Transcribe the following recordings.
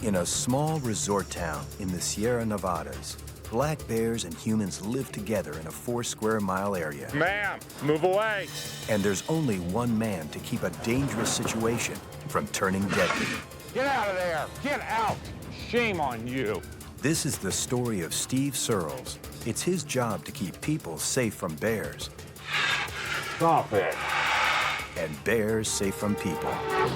In a small resort town in the Sierra Nevadas, black bears and humans live together in a 4-square-mile area. Ma'am, move away. And there's only one man to keep a dangerous situation from turning deadly. Get out of there. Get out. Shame on you. This is the story of Steve Searles. It's his job to keep people safe from bears. Stop it. And bears safe from people.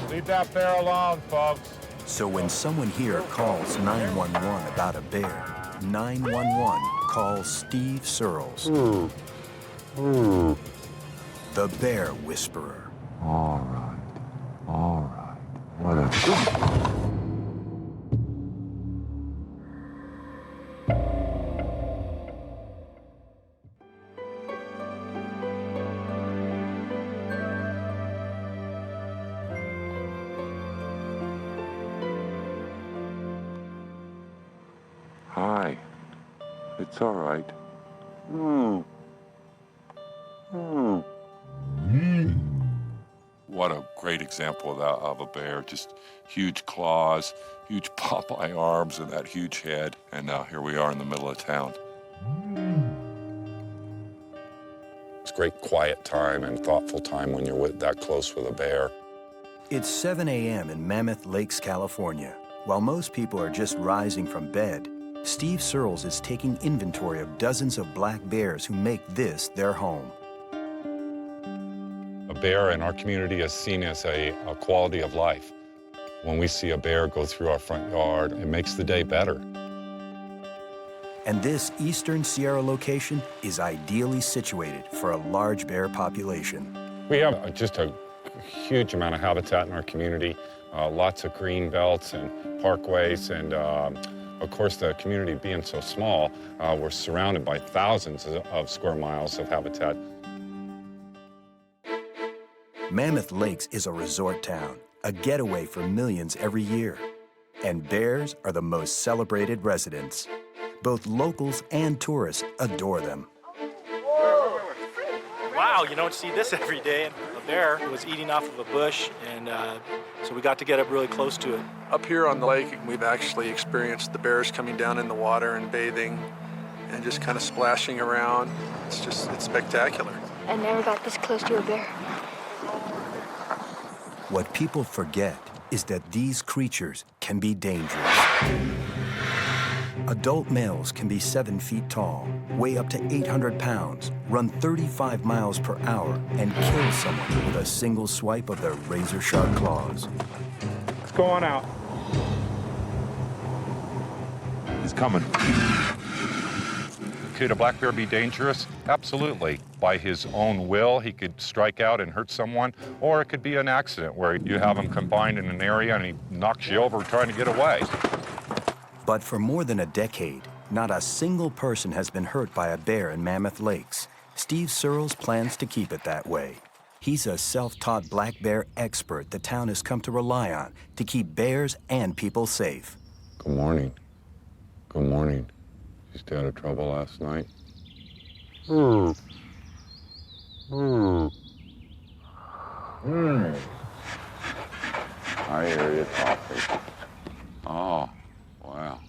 Leave that bear alone, folks. So when someone here calls 911 about a bear, 911 calls Steve Searles, the bear whisperer. All right. What a... Hi. It's all right. What a great example of a bear. Just huge claws, huge Popeye arms, and that huge head. And now here we are in the middle of town. It's a great quiet time and thoughtful time when you're that close with a bear. It's 7 a.m. in Mammoth Lakes, California. While most people are just rising from bed, Steve Searles is taking inventory of dozens of black bears who make this their home. A bear in our community is seen as a quality of life. When we see a bear go through our front yard, it makes the day better. And this eastern Sierra location is ideally situated for a large bear population. We have just a huge amount of habitat in our community, lots of green belts and parkways, and of course, the community being so small, we're surrounded by thousands of square miles of habitat. Mammoth Lakes is a resort town, a getaway for millions every year. And bears are the most celebrated residents. Both locals and tourists adore them. Wow, you don't see this every day. A bear was eating off of a bush, and so we got to get up really close to it. Up here on the lake, we've actually experienced the bears coming down in the water and bathing and just kind of splashing around. It's spectacular. I never got this close to a bear. What people forget is that these creatures can be dangerous. Adult males can be 7 feet tall, weigh up to 800 pounds, run 35 miles per hour, and kill someone with a single swipe of their razor-sharp claws. Let's go on out. He's coming. Could a black bear be dangerous? Absolutely. By his own will, he could strike out and hurt someone, or it could be an accident where you have him confined in an area and he knocks you over trying to get away. But for more than a decade, not a single person has been hurt by a bear in Mammoth Lakes. Steve Searles plans to keep it that way. He's a self-taught black bear expert the town has come to rely on to keep bears and people safe. Good morning. Good morning. You stay out of trouble last night? I hear you talking. Oh, wow.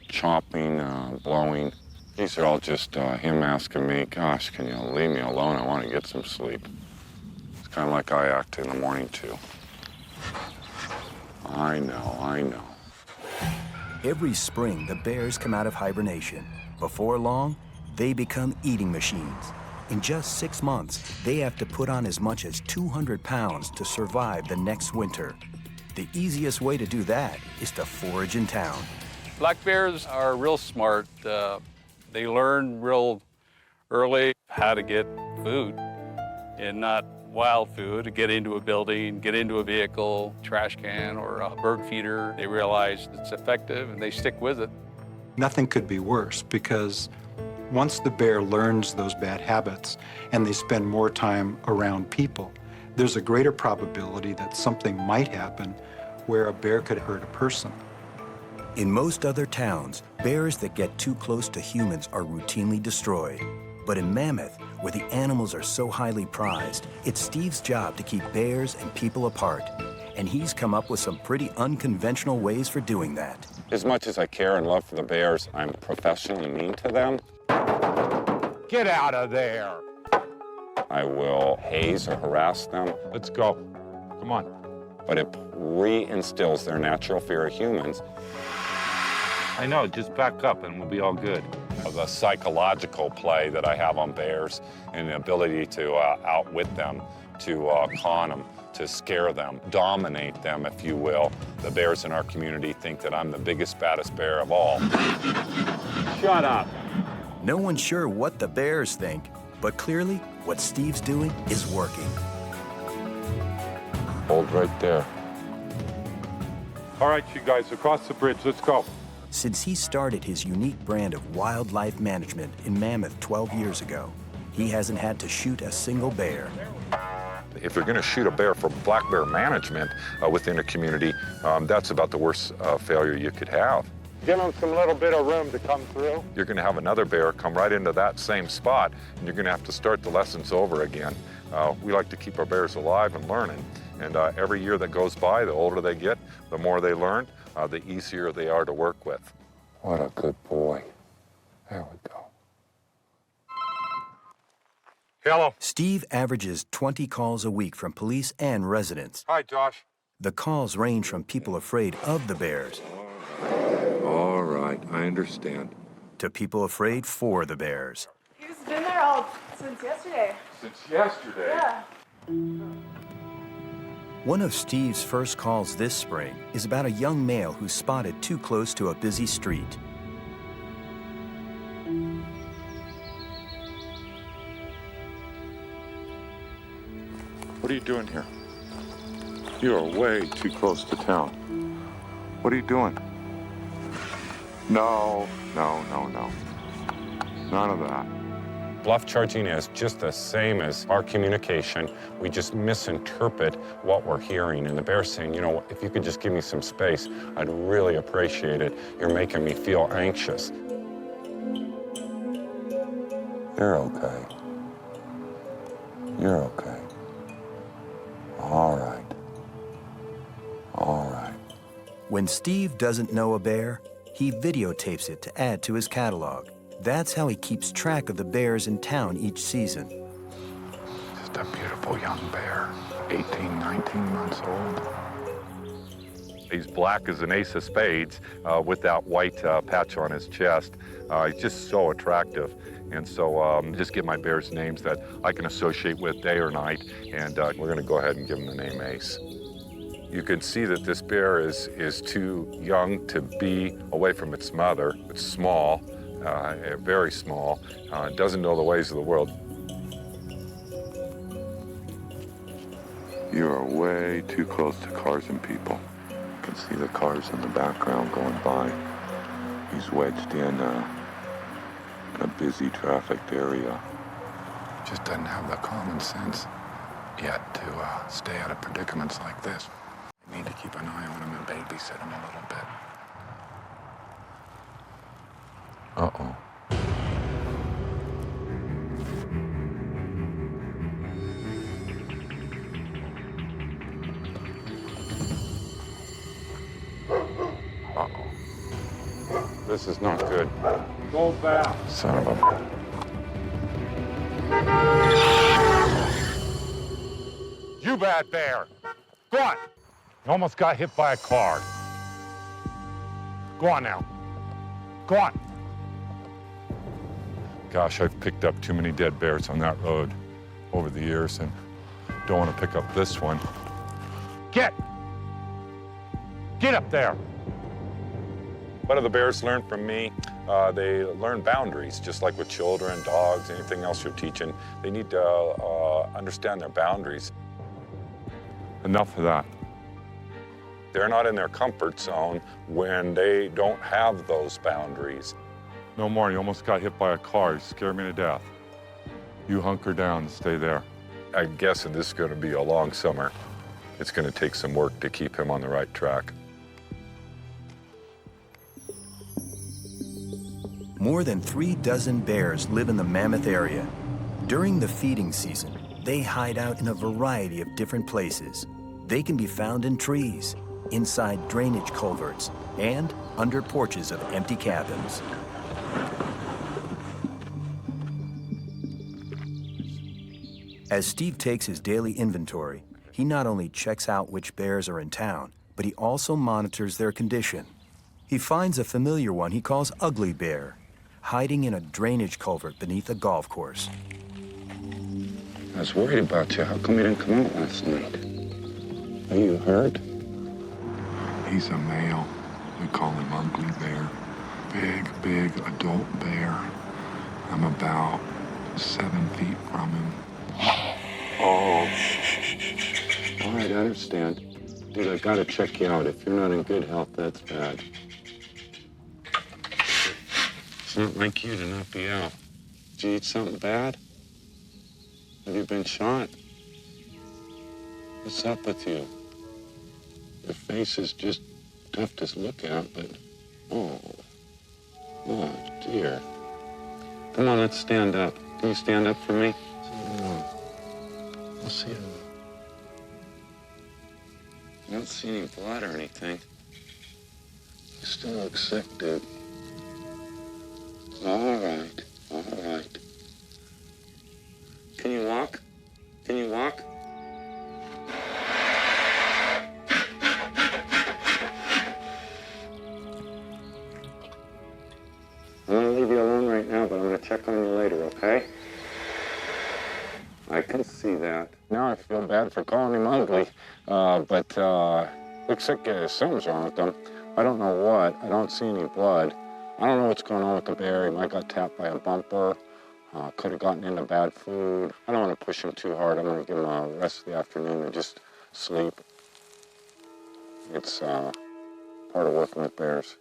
Chomping, blowing. These are all just him asking me, gosh, can you leave me alone? I want to get some sleep. It's kind of like I act in the morning, too. I know. Every spring, the bears come out of hibernation. Before long, they become eating machines. In just 6 months, they have to put on as much as 200 pounds to survive the next winter. The easiest way to do that is to forage in town. Black bears are real smart. They learn real early how to get food and not wild food, to get into a building, get into a vehicle, trash can, or a bird feeder. They realize it's effective and they stick with it. Nothing could be worse, because once the bear learns those bad habits and they spend more time around people, there's a greater probability that something might happen where a bear could hurt a person. In most other towns, bears that get too close to humans are routinely destroyed. But in Mammoth, where the animals are so highly prized, it's Steve's job to keep bears and people apart. and he's come up with some pretty unconventional ways for doing that. As much as I care and love for the bears, I'm professionally mean to them. Get out of there. I will haze or harass them. Let's go. Come on. But it reinstills their natural fear of humans. I know, just back up and we'll be all good. The psychological play that I have on bears and the ability to outwit them, to con them, to scare them, dominate them, if you will. The bears in our community think that I'm the biggest, baddest bear of all. Shut up. No one's sure what the bears think, but clearly what Steve's doing is working. Hold right there. All right, you guys, across the bridge, let's go. Since he started his unique brand of wildlife management in Mammoth 12 years ago, he hasn't had to shoot a single bear. If you're going to shoot a bear for black bear management within a community, that's about the worst failure you could have. Give them some little bit of room to come through. You're going to have another bear come right into that same spot, and you're going to have to start the lessons over again. We like to keep our bears alive and learning. And every year that goes by, the older they get, the more they learn, the easier they are to work with. What a good boy. There we go. Hello. Steve averages 20 calls a week from police and residents. Hi, Josh. The calls range from people afraid of the bears All right, I understand. to people afraid for the bears. He's been there all since yesterday. Since yesterday? Yeah. One of Steve's first calls this spring is about a young male who's spotted too close to a busy street. What are you doing here? You are way too close to town. What are you doing? No, no, no, no. None of that. Bluff charging is just the same as our communication. We just misinterpret what we're hearing. And the bear's saying, you know, if you could just give me some space, I'd really appreciate it. You're making me feel anxious. You're okay. You're okay. All right. All right. When Steve doesn't know a bear, he videotapes it to add to his catalog. That's how he keeps track of the bears in town each season. Just a beautiful young bear, 18, 19 months old. He's black as an ace of spades with that white patch on his chest. He's just so attractive. And so just give my bears names that I can associate with day or night, and we're going to go ahead and give him the name Ace. You can see that this bear is too young to be away from its mother. It's small, very small, doesn't know the ways of the world. You are way too close to cars and people. You can see the cars in the background going by. He's wedged in a busy trafficked area. Just doesn't have the common sense yet to stay out of predicaments like this. You need to keep an eye on him and babysit him a little bit. Uh-oh. This is not good. Go back. Son of a... You bad bear. Go on. You almost got hit by a car. Go on now. Go on. Gosh, I've picked up too many dead bears on that road over the years, and don't want to pick up this one. Get up there. What do the bears learn from me? They learn boundaries, just like with children, dogs, anything else you're teaching. They need to understand their boundaries. Enough of that. They're not in their comfort zone when they don't have those boundaries. No more. You almost got hit by a car. You scared me to death. You hunker down and stay there. I'm guessing this is going to be a long summer. It's going to take some work to keep him on the right track. More than 36 bears live in the Mammoth area. During the feeding season, they hide out in a variety of different places. They can be found in trees, inside drainage culverts, and under porches of empty cabins. As Steve takes his daily inventory, he not only checks out which bears are in town, but he also monitors their condition. He finds a familiar one he calls Ugly Bear, hiding in a drainage culvert beneath a golf course. I was worried about you. How come you didn't come out last night? Are you hurt? He's a male. We call him Ugly Bear. Big adult bear. I'm about 7 feet from him. Oh, shh. All right, I understand. Dude, I gotta check you out. If you're not in good health, that's bad. It's not like you to not be out. Did you eat something bad? Have you been shot? What's up with you? Your face is just tough to look at, but oh dear. Come on, let's stand up. Can you stand up for me? I'll see you. I don't see any blood or anything. You still look sick, dude. All right. Can you walk? Can you walk? I'm gonna leave you alone right now, but I'm gonna check on you later, okay? I can see that. Now I feel bad for calling him ugly, but looks like something's wrong with him. I don't know what. I don't see any blood. I don't know what's going on with the bear. He might got tapped by a bumper. Could have gotten into bad food. I don't want to push him too hard. I'm going to give him the rest of the afternoon to just sleep. It's part of working with bears.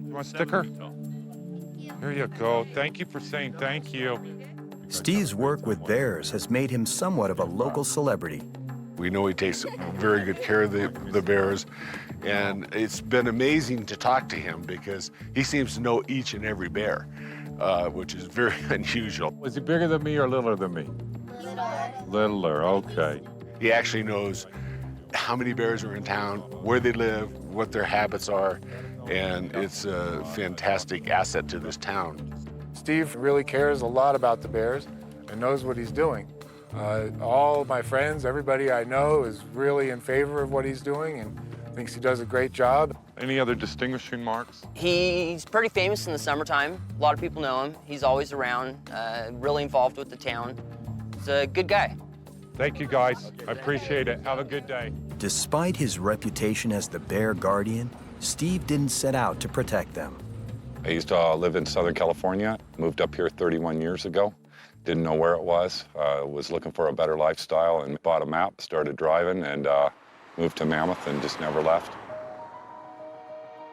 You want a sticker? Here you go. Thank you for saying thank you. Steve's work with bears has made him somewhat of a local celebrity. We know he takes very good care of the bears, and it's been amazing to talk to him because he seems to know each and every bear, which is very unusual. Was he bigger than me or littler than me? Littler, okay. He actually knows how many bears are in town, where they live, what their habits are, and it's a fantastic asset to this town. Steve really cares a lot about the bears and knows what he's doing. All my friends, everybody I know is really in favor of what he's doing and thinks he does a great job. Any other distinguishing marks? He's pretty famous in the summertime. A lot of people know him. He's always around, really involved with the town. He's a good guy. Thank you, guys. I appreciate it. Have a good day. Despite his reputation as the bear guardian, Steve didn't set out to protect them. I used to live in Southern California, moved up here 31 years ago. Didn't know where it was looking for a better lifestyle and bought a map, started driving, and moved to Mammoth and just never left.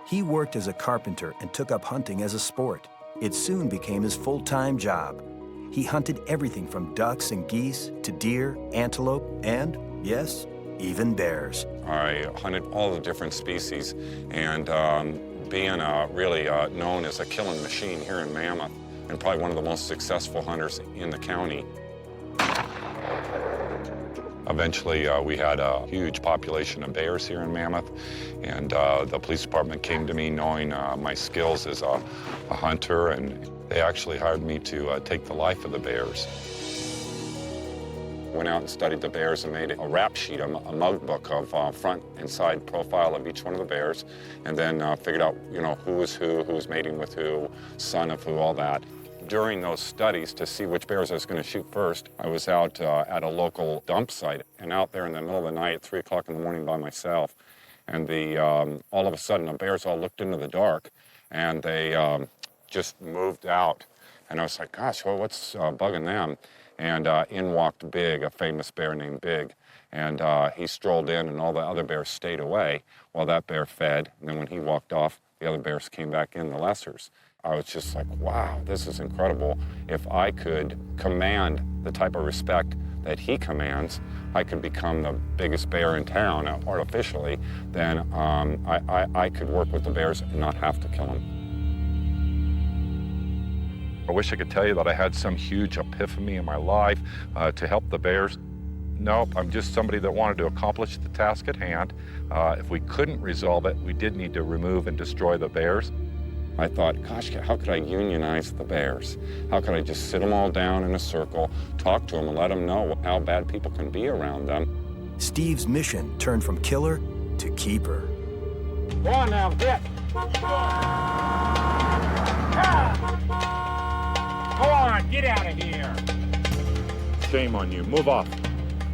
He worked as a carpenter and took up hunting as a sport. It soon became his full-time job. He hunted everything from ducks and geese to deer, antelope, and, yes, even bears. I hunted all the different species, and being really known as a killing machine here in Mammoth, and probably one of the most successful hunters in the county. Eventually, we had a huge population of bears here in Mammoth, and the police department came to me knowing my skills as a hunter, and they actually hired me to take the life of the bears. Went out and studied the bears and made a rap sheet, a mug book of front and side profile of each one of the bears, and then figured out, who was mating with who, son of who, all that. During those studies, to see which bears I was going to shoot first, I was out at a local dump site, and out there in the middle of the night at 3 o'clock in the morning by myself, and all of a sudden the bears all looked into the dark, and they just moved out, and I was like, gosh, well, what's bugging them? And in walked Big, a famous bear named Big, and he strolled in, and all the other bears stayed away while that bear fed, and then when he walked off, the other bears came back in, the lessers. I was just like, wow, this is incredible. If I could command the type of respect that he commands, I could become the biggest bear in town artificially, then I could work with the bears and not have to kill them. I wish I could tell you that I had some huge epiphany in my life to help the bears. Nope, I'm just somebody that wanted to accomplish the task at hand. If we couldn't resolve it, we did need to remove and destroy the bears. I thought, gosh, how could I unionize the bears? How could I just sit them all down in a circle, talk to them, and let them know how bad people can be around them? Steve's mission turned from killer to keeper. Go on now, get! Go on, get out of here! Shame on you, move off.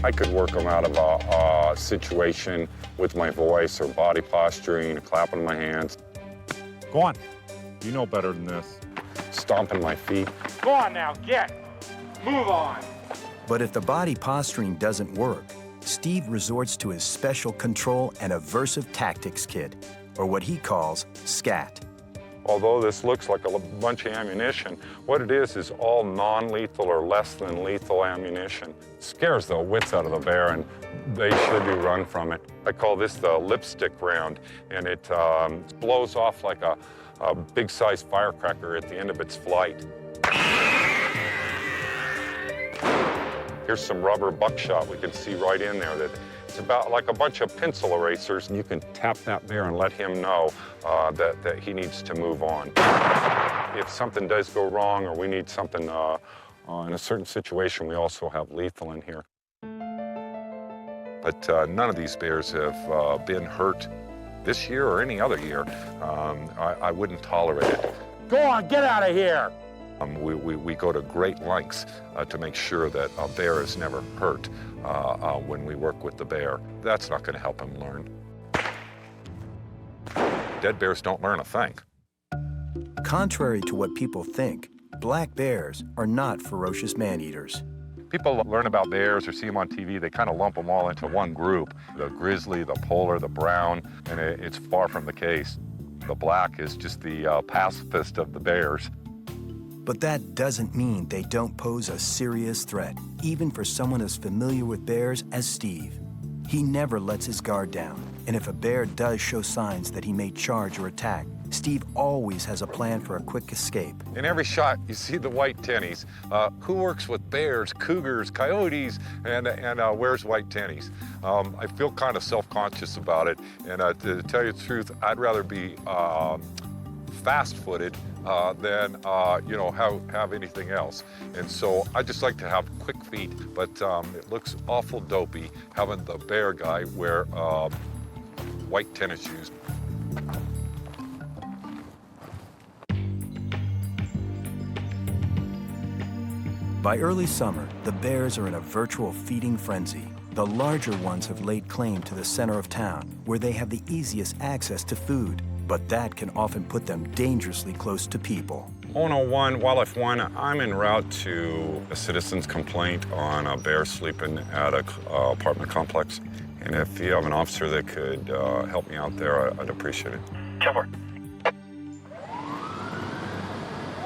I could work them out of a situation with my voice or body posturing, clapping my hands. Go on, you know better than this. Stomping my feet. Go on now, get! Move on! But if the body posturing doesn't work, Steve resorts to his special control and aversive tactics kit, or what he calls SCAT. Although this looks like a bunch of ammunition, what it is all non-lethal or less than lethal ammunition. Scares the wits out of the bear, and they should be run from it. I call this the lipstick round, and it blows off like a big-sized firecracker at the end of its flight. Here's some rubber buckshot we can see right in there. That it's about like a bunch of pencil erasers, and you can tap that bear and let him know that he needs to move on. If something does go wrong or we need something in a certain situation, we also have lethal in here. But none of these bears have been hurt this year or any other year. I wouldn't tolerate it. Go on, get out of here! We go to great lengths to make sure that a bear is never hurt when we work with the bear. That's not going to help him learn. Dead bears don't learn a thing. Contrary to what people think, black bears are not ferocious man-eaters. People learn about bears or see them on TV, they kind of lump them all into one group. The grizzly, the polar, the brown, and it's far from the case. The black is just the pacifist of the bears. But that doesn't mean they don't pose a serious threat, even for someone as familiar with bears as Steve. He never lets his guard down, and if a bear does show signs that he may charge or attack, Steve always has a plan for a quick escape. In every shot, you see the white tennies. Who works with bears, cougars, coyotes, and wears white tennies? I feel kind of self-conscious about it, and to tell you the truth, I'd rather be fast-footed than have anything else. And so I just like to have quick feet, but it looks awful dopey having the bear guy wear white tennis shoes. By early summer, the bears are in a virtual feeding frenzy. The larger ones have laid claim to the center of town, where they have the easiest access to food. But that can often put them dangerously close to people. 101, Wildlife 1, I'm en route to a citizen's complaint on a bear sleeping at an apartment complex. And if you have an officer that could help me out there, I'd appreciate it. Cover.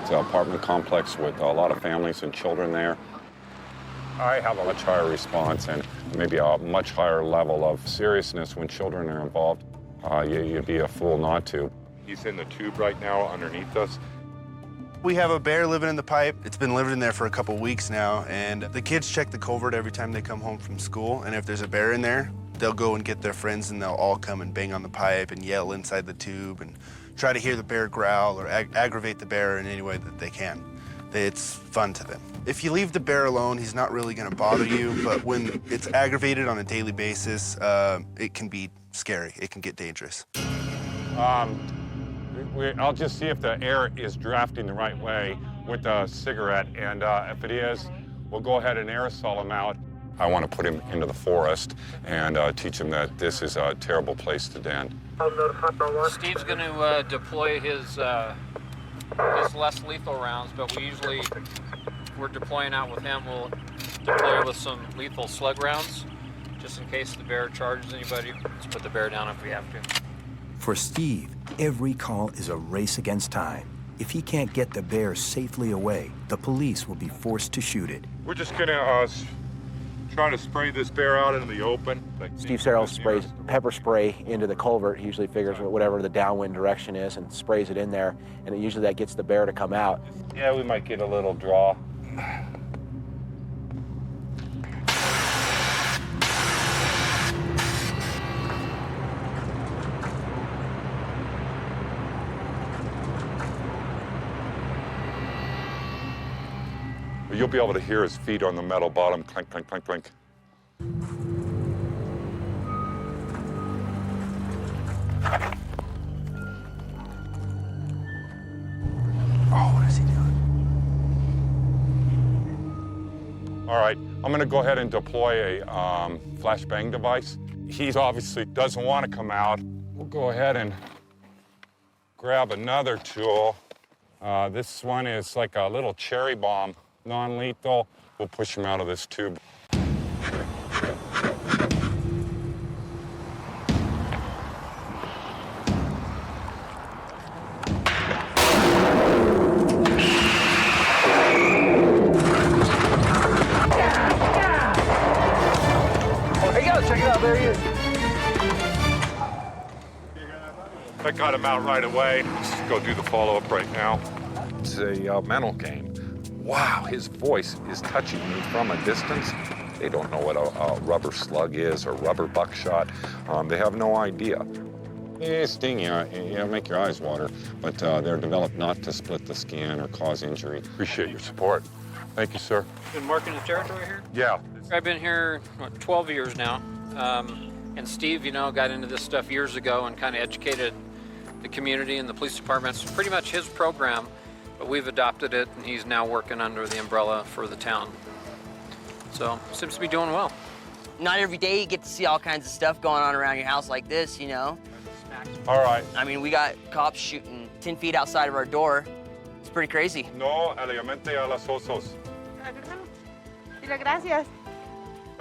It's an apartment complex with a lot of families and children there. I have a much higher response and maybe a much higher level of seriousness when children are involved. You'd be a fool not to. He's in the tube right now underneath us. We have a bear living in the pipe. It's been living in there for a couple weeks now, and the kids check the culvert every time they come home from school, and if there's a bear in there, they'll go and get their friends, and they'll all come and bang on the pipe and yell inside the tube and try to hear the bear growl or aggravate the bear in any way that they can. It's fun to them. If you leave the bear alone, he's not really going to bother you, but when it's aggravated on a daily basis, it can be scary. It can get dangerous. I'll just see if the air is drafting the right way with a cigarette, and if it is, we'll go ahead and aerosol him out. I want to put him into the forest and teach him that this is a terrible place to den. Steve's going to deploy his less lethal rounds, but if we're deploying out with him, we'll deploy with some lethal slug rounds, just in case the bear charges anybody. Let's put the bear down if we have to. For Steve, every call is a race against time. If he can't get the bear safely away, the police will be forced to shoot it. We're just gonna try to spray this bear out into the open. Steve Searles sprays pepper spray into the culvert. He usually figures whatever the downwind direction is and sprays it in there, and usually that gets the bear to come out. Yeah, we might get a little draw. You'll be able to hear his feet on the metal bottom, clink, clink, clink, clink. Oh, what is he doing? All right, I'm gonna go ahead and deploy a flashbang device. He obviously doesn't want to come out. We'll go ahead and grab another tool. This one is like a little cherry bomb, non-lethal. We'll push him out of this tube. Check it out, there he is. I got him out right away. Let's go do the follow-up right now. It's a mental game. Wow, his voice is touching me from a distance. They don't know what a rubber slug is or rubber buckshot. They have no idea. They sting you, make your eyes water, but they're developed not to split the skin or cause injury. Appreciate your support. Thank you, sir. Been marking the territory here? Yeah. I've been here, 12 years now. And Steve, got into this stuff years ago and kind of educated the community and the police departments. Pretty much his program, but we've adopted it, and he's now working under the umbrella for the town. So, seems to be doing well. Not every day you get to see all kinds of stuff going on around your house like this, All right. I mean, we got cops shooting 10 feet outside of our door. It's pretty crazy. No alimente a los osos. Dile gracias.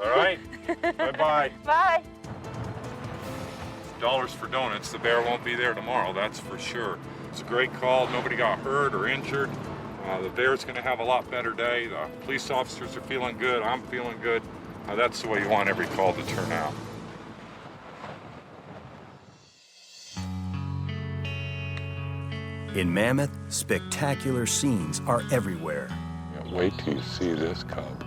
All right. Bye-bye. Bye. Dollars for donuts. The bear won't be there tomorrow, that's for sure. It's a great call. Nobody got hurt or injured. The bear's going to have a lot better day. The police officers are feeling good. I'm feeling good. That's the way you want every call to turn out. In Mammoth, spectacular scenes are everywhere. Yeah, wait till you see this cub.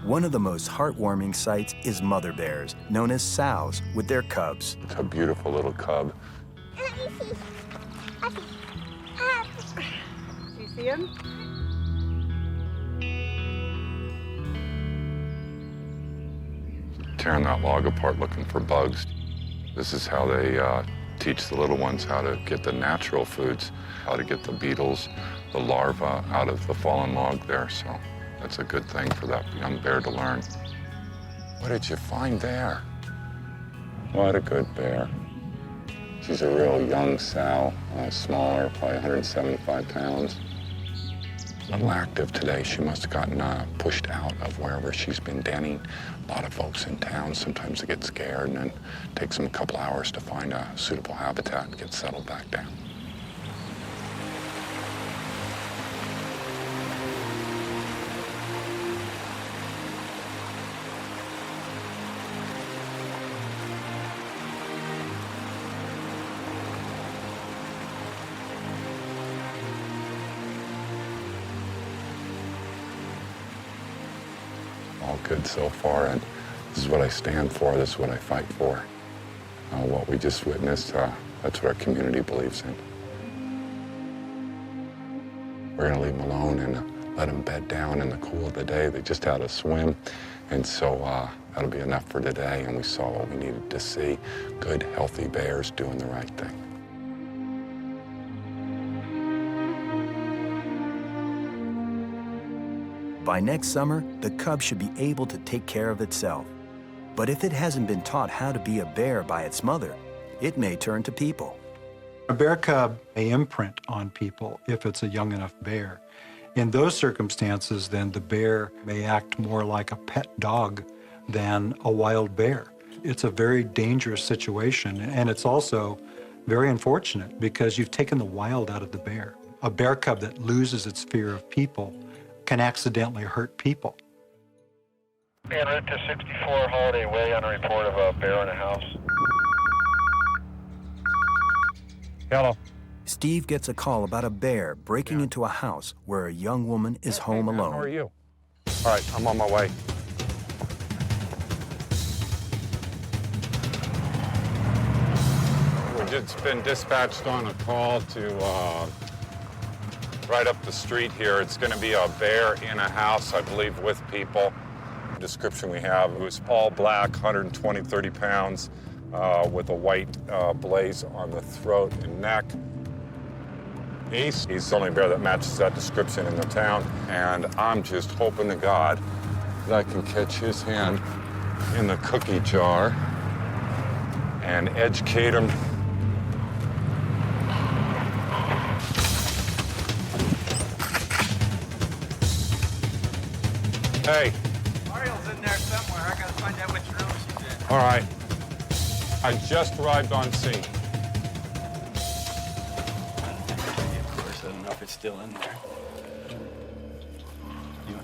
One of the most heartwarming sights is mother bears, known as sows, with their cubs. It's a beautiful little cub. Do you see him? Tearing that log apart looking for bugs. This is how they teach the little ones how to get the natural foods, how to get the beetles, the larvae out of the fallen log there. So that's a good thing for that young bear to learn. What did you find there? What a good bear. She's a real young sow, smaller, probably 175 pounds. A little active today. She must have gotten pushed out of wherever she's been denning. A lot of folks in town, sometimes they get scared and then it takes them a couple hours to find a suitable habitat and get settled back down. All good so far, and this is what I stand for, this is what I fight for. What we just witnessed, that's what our community believes in. We're gonna leave them alone and let them bed down in the cool of the day. They just had a swim, and so that'll be enough for today, and we saw what we needed to see. Good, healthy bears doing the right thing. By next summer, the cub should be able to take care of itself. But if it hasn't been taught how to be a bear by its mother, it may turn to people. A bear cub may imprint on people if it's a young enough bear. In those circumstances, then the bear may act more like a pet dog than a wild bear. It's a very dangerous situation, and it's also very unfortunate because you've taken the wild out of the bear. A bear cub that loses its fear of people can accidentally hurt people. En route to 64 Holiday Way on a report of a bear in a house. Hello. Steve gets a call about a bear breaking into a house where a young woman is home Hey, man, alone. how are you? All right, I'm on my way. We've just been dispatched on a call to right up the street here. It's going to be a bear in a house, I believe, with people. The description we have, it was all black, 120, 30 pounds, with a white blaze on the throat and neck. Ace, he's the only bear that matches that description in the town, and I'm just hoping to God that I can catch his hand in the cookie jar and educate him. Hey. Ariel's in there somewhere. I gotta find out which room she's in. All right. I just arrived on scene. Of course, I don't know if it's still in there.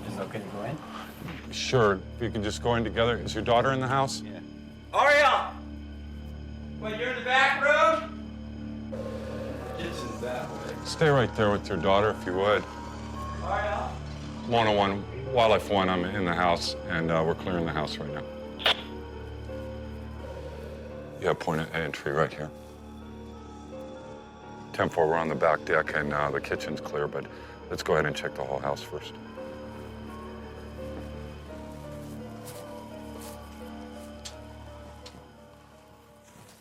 Is it okay to go in? Sure, we can just go in together. Is your daughter in the house? Yeah. Ariel! Wait, you're in the back room? This is that way. Stay right there with your daughter if you would. Ariel? 101, Wildlife 1, I'm in the house, and we're clearing the house right now. You have point of entry right here. 10-4, we're on the back deck, and the kitchen's clear, but let's go ahead and check the whole house first.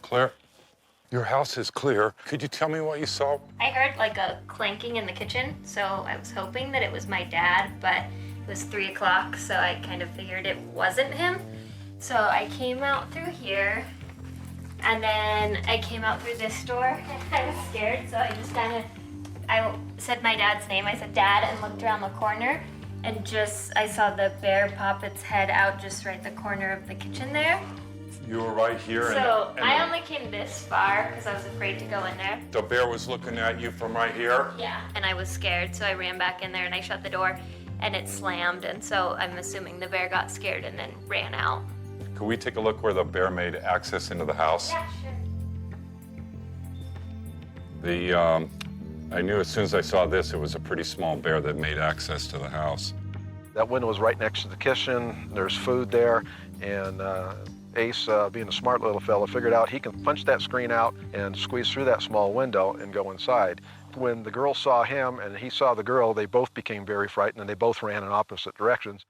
Claire, your house is clear. Could you tell me what you saw? I heard like a clanking in the kitchen, so I was hoping that it was my dad, but it was 3 o'clock, so I kind of figured it wasn't him. So I came out through here, and then I came out through this door, and I was scared, so I just I said my dad's name. I said, "Dad," and looked around the corner, and I saw the bear pop its head out just right the corner of the kitchen there. You were right here. So I only came this far because I was afraid to go in there. The bear was looking at you from right here? Yeah. And I was scared, so I ran back in there and I shut the door and it slammed. And so I'm assuming the bear got scared and then ran out. Could we take a look where the bear made access into the house? Yeah, sure. I knew as soon as I saw this, it was a pretty small bear that made access to the house. That window was right next to the kitchen. There's food there, and Ace, being a smart little fella, figured out he can punch that screen out and squeeze through that small window and go inside. When the girl saw him and he saw the girl, they both became very frightened and they both ran in opposite directions.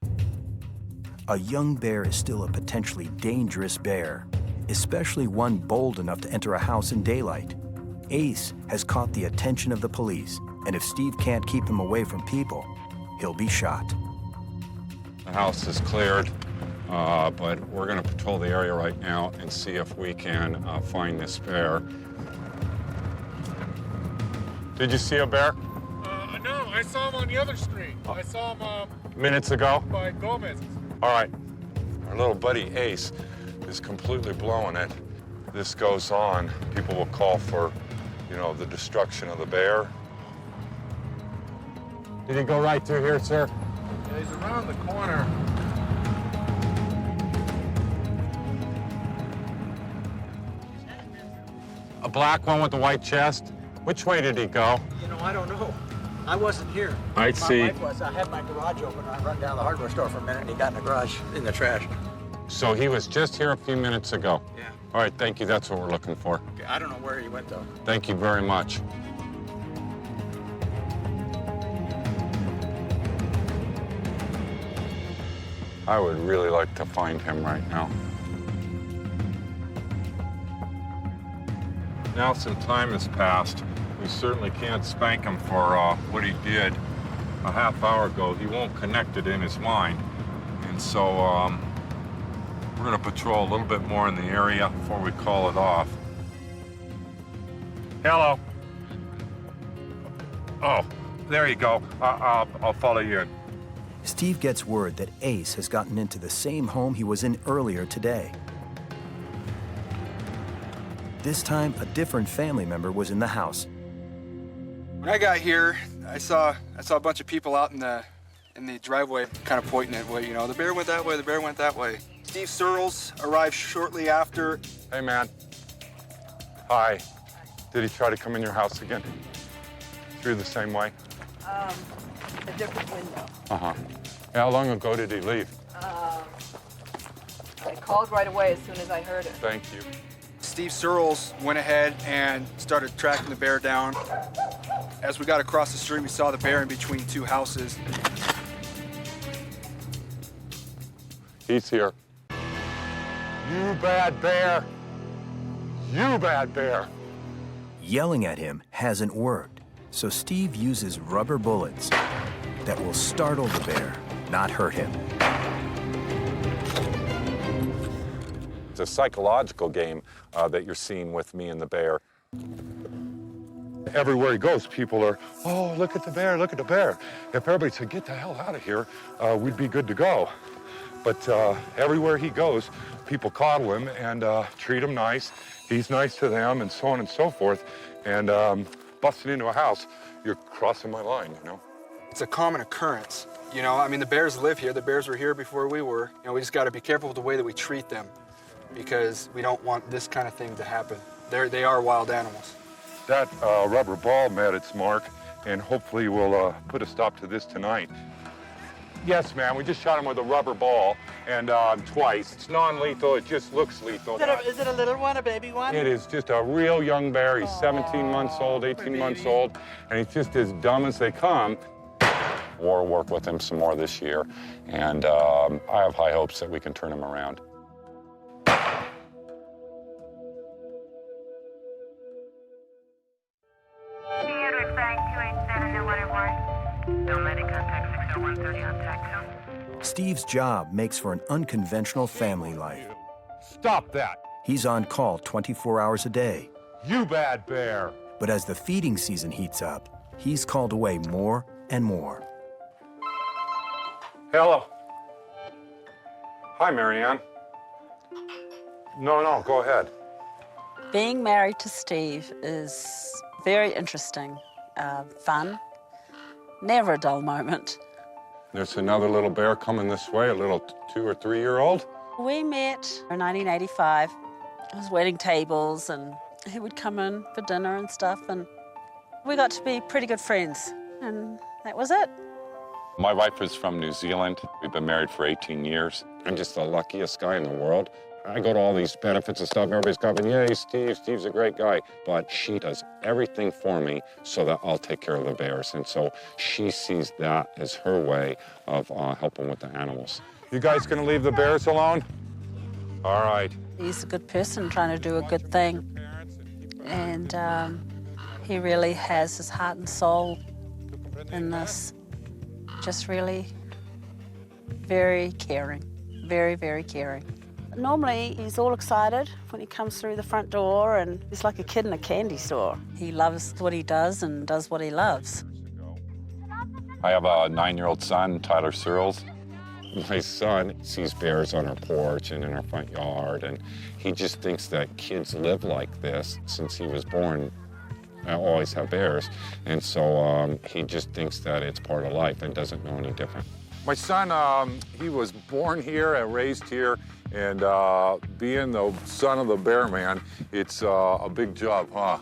A young bear is still a potentially dangerous bear, especially one bold enough to enter a house in daylight. Ace has caught the attention of the police, and if Steve can't keep him away from people, he'll be shot. The house is cleared, but we're going to patrol the area right now and see if we can find this bear. Did you see a bear? No, I saw him on the other street. I saw him Minutes ago? by Gomez. All right. Our little buddy Ace is completely blowing it. This goes on, people will call for, the destruction of the bear. Did he go right through here, sir? Yeah, he's around the corner. A black one with a white chest? Which way did he go? I don't know. I wasn't here. I see. My wife was. I had my garage open. I run down the hardware store for a minute, and he got in the garage in the trash. So he was just here a few minutes ago? Yeah. All right, thank you. That's what we're looking for. Okay, I don't know where he went, though. Thank you very much. I would really like to find him right now. Now some time has passed. We certainly can't spank him for what he did a half hour ago. He won't connect it in his mind. And so we're going to patrol a little bit more in the area before we call it off. Hello. Oh, there you go. I'll follow you in. Steve gets word that Ace has gotten into the same home he was in earlier today. This time, a different family member was in the house. When I got here, I saw a bunch of people out in in the driveway, kind of pointing at, well, you know, the bear went that way, the bear went that way. Steve Searles arrived shortly after. Hey, man. Hi. Did he try to come in your house again? Through the same way? A different window. Uh-huh. How long ago did he leave? I called right away as soon as I heard it. Thank you. Steve Searles went ahead and started tracking the bear down. As we got across the street, we saw the bear in between two houses. He's here. You bad bear. You bad bear. Yelling at him hasn't worked, so Steve uses rubber bullets that will startle the bear, not hurt him. It's a psychological game that you're seeing with me and the bear. Everywhere he goes, people are, oh, look at the bear, look at the bear. If everybody said, get the hell out of here, we'd be good to go. But everywhere he goes, people coddle him and treat him nice. He's nice to them and so on and so forth. And busting into a house, you're crossing my line, you know? It's a common occurrence. You know, I mean, the bears live here. The bears were here before we were. You know, we just got to be careful with the way that we treat them because we don't want this kind of thing to happen. They are wild animals. That rubber ball met its mark, and hopefully we'll put a stop to this tonight. Yes, ma'am, we just shot him with a rubber ball, and twice. It's non-lethal, it just looks lethal. Is it a little one, a baby one? It is just a real young bear. He's 17 months old, 18 months old, and he's just as dumb as they come. We'll work with him some more this year, and I have high hopes that we can turn him around. Steve's job makes for an unconventional family life. Stop that! He's on call 24 hours a day. You bad bear! But as the feeding season heats up, he's called away more and more. Hello. Hi, Marianne. No, go ahead. Being married to Steve is very interesting, fun, never a dull moment. There's another little bear coming this way, a little 2 or 3 year old. We met in 1985. It was wedding tables, and he would come in for dinner and stuff, and we got to be pretty good friends, and that was it. My wife is from New Zealand. We've been married for 18 years. I'm just the luckiest guy in the world. I go to all these benefits and stuff, everybody's coming, yay, Steve's a great guy. But she does everything for me so that I'll take care of the bears. And so she sees that as her way of helping with the animals. You guys gonna leave the bears alone? All right. He's a good person trying to do a good thing. And he really has his heart and soul in this. Just really very caring, very, very caring. Normally, he's all excited when he comes through the front door, and he's like a kid in a candy store. He loves what he does and does what he loves. I have a 9-year-old son, Tyler Searles. My son sees bears on our porch and in our front yard, and he just thinks that kids live like this. Since he was born, I always have bears, and so he just thinks that it's part of life and doesn't know any different. My son, he was born here and raised here, and being the son of the bear man, it's a big job, huh?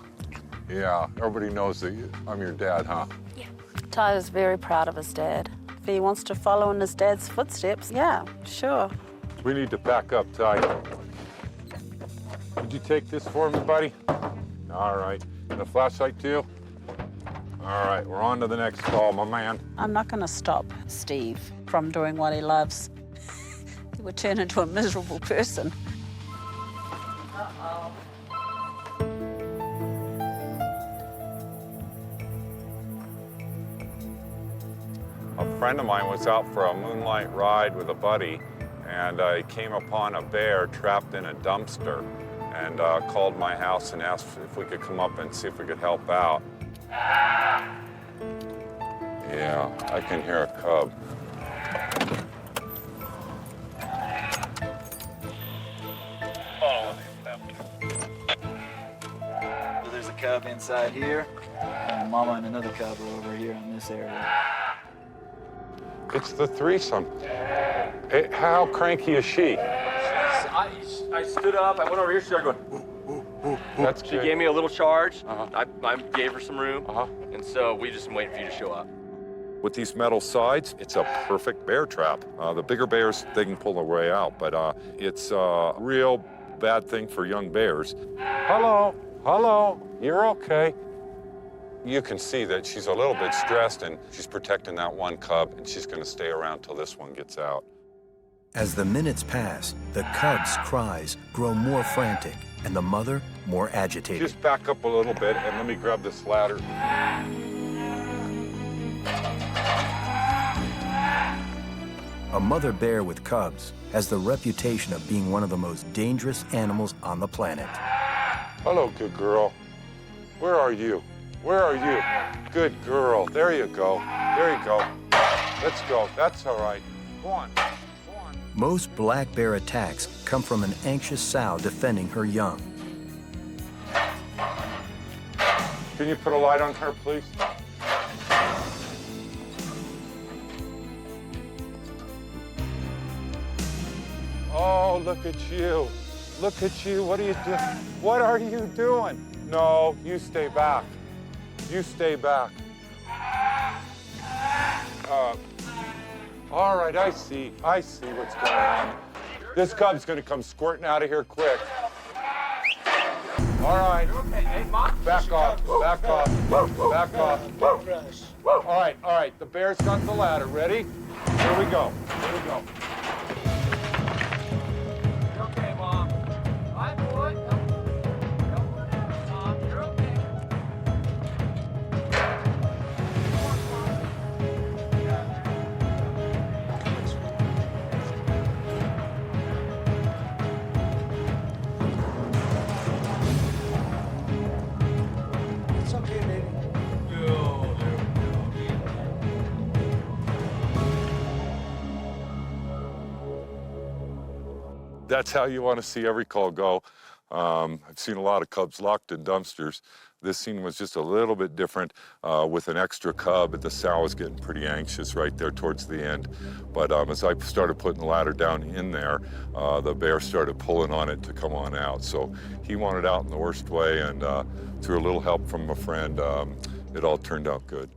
Yeah, everybody knows that I'm your dad, huh? Yeah. Tyler's very proud of his dad. If he wants to follow in his dad's footsteps, yeah, sure. We need to pack up, Ty. Did you take this for me, buddy? All right. And the flashlight too? All right, we're on to the next call, my man. I'm not going to stop Steve from doing what he loves. He would turn into a miserable person. Uh-oh. A friend of mine was out for a moonlight ride with a buddy, and he came upon a bear trapped in a dumpster, and called my house and asked if we could come up and see if we could help out. Yeah, I can hear a cub. So there's a cub inside here, and mama and another cub are over here in this area. It's the threesome. Hey, how cranky is she? I stood up, I went over here, she started going, That's she good. gave me a little charge. I gave her some room. And so we just been waiting for you to show up. With these metal sides, it's a perfect bear trap. The bigger bears, they can pull their way out, but it's a real bad thing for young bears. Hello, you're okay. You can see that she's a little bit stressed and she's protecting that one cub and she's gonna stay around till this one gets out. As the minutes pass, the cub's cries grow more frantic and the mother more agitated. Just back up a little bit and let me grab this ladder. A mother bear with cubs has the reputation of being one of the most dangerous animals on the planet. Hello, good girl. Where are you? Where are you? Good girl. There you go. There you go. Let's go. That's all right. Go on. Most black bear attacks come from an anxious sow defending her young. Can you put a light on her, please? Oh, look at you. Look at you. What are you doing? What are you doing? No, you stay back. You stay back. All right, I see what's going on. This cub's gonna come squirting out of here quick. All right, back off, back off, back off. All right, the bear's got the ladder, ready? Here we go, here we go. Okay, Mom. Hi, boy. Don't run out, Mom. You're okay. It's okay, baby. That's how you want to see every call go. I've seen a lot of cubs locked in dumpsters. This scene was just a little bit different with an extra cub, but the sow was getting pretty anxious right there towards the end. But as I started putting the ladder down in there, the bear started pulling on it to come on out. So he wanted out in the worst way, and through a little help from a friend, it all turned out good.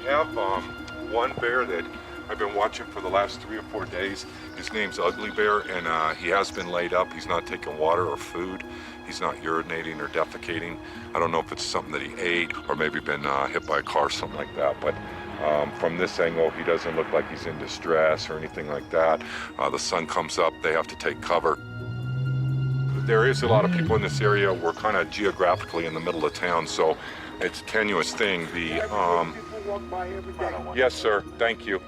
I have one bear that I've been watching for the last 3 or 4 days. His name's Ugly Bear, and he has been laid up. He's not taking water or food. He's not urinating or defecating. I don't know if it's something that he ate or maybe been hit by a car or something like that, but from this angle, he doesn't look like he's in distress or anything like that. The sun comes up, they have to take cover. There is a lot of people in this area. We're kind of geographically in the middle of town, so it's a tenuous thing. Yes, sir, thank you.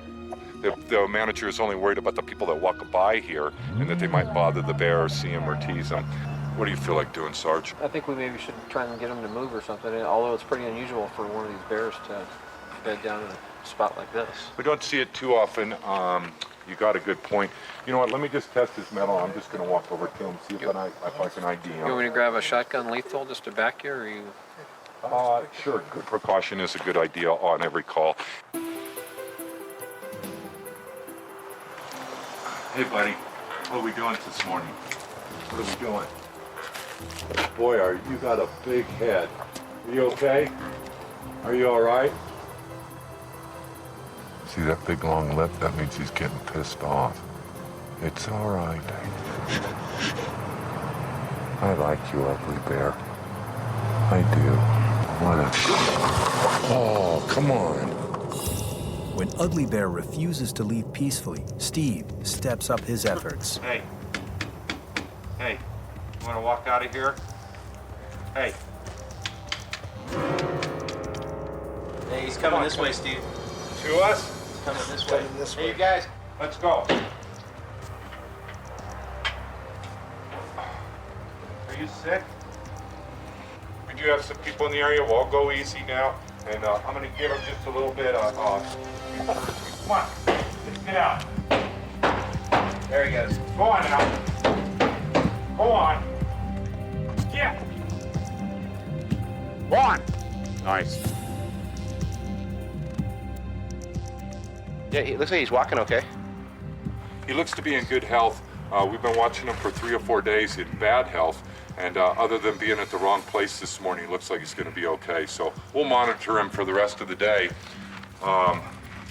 The manager is only worried about the people that walk by here and that they might bother the bear or see him or tease him. What do you feel like doing, Sarge? I think we maybe should try and get him to move or something, although it's pretty unusual for one of these bears to bed down in a spot like this. We don't see it too often. You got a good point. You know what, let me just test his metal. I'm just going to walk over to him, see if I can ID him. You want me to grab a shotgun lethal just to back you, or are you... Sure, good precaution is a good idea on every call. Hey, buddy, what are we doing this morning? What are we doing? Boy, you got a big head. Are you okay? Are you all right? See that big long lip? That means he's getting pissed off. It's all right. I like you, Ugly Bear. I do. What a... Oh, come on. When Ugly Bear refuses to leave peacefully, Steve steps up his efforts. Hey, you want to walk out of here? Hey. Hey, he's coming this way, Steve. To us? He's coming this way. Hey, you guys. Let's go. Are you sick? We do have some people in the area. We'll all go easy now. And I'm going to give him just a little bit of... Come on. Let's get out. There he goes. Go on now. Go on. Yeah. One. Nice. Yeah, it looks like he's walking okay. He looks to be in good health. We've been watching him for 3 or 4 days in bad health, and other than being at the wrong place this morning, it looks like he's going to be okay. So we'll monitor him for the rest of the day.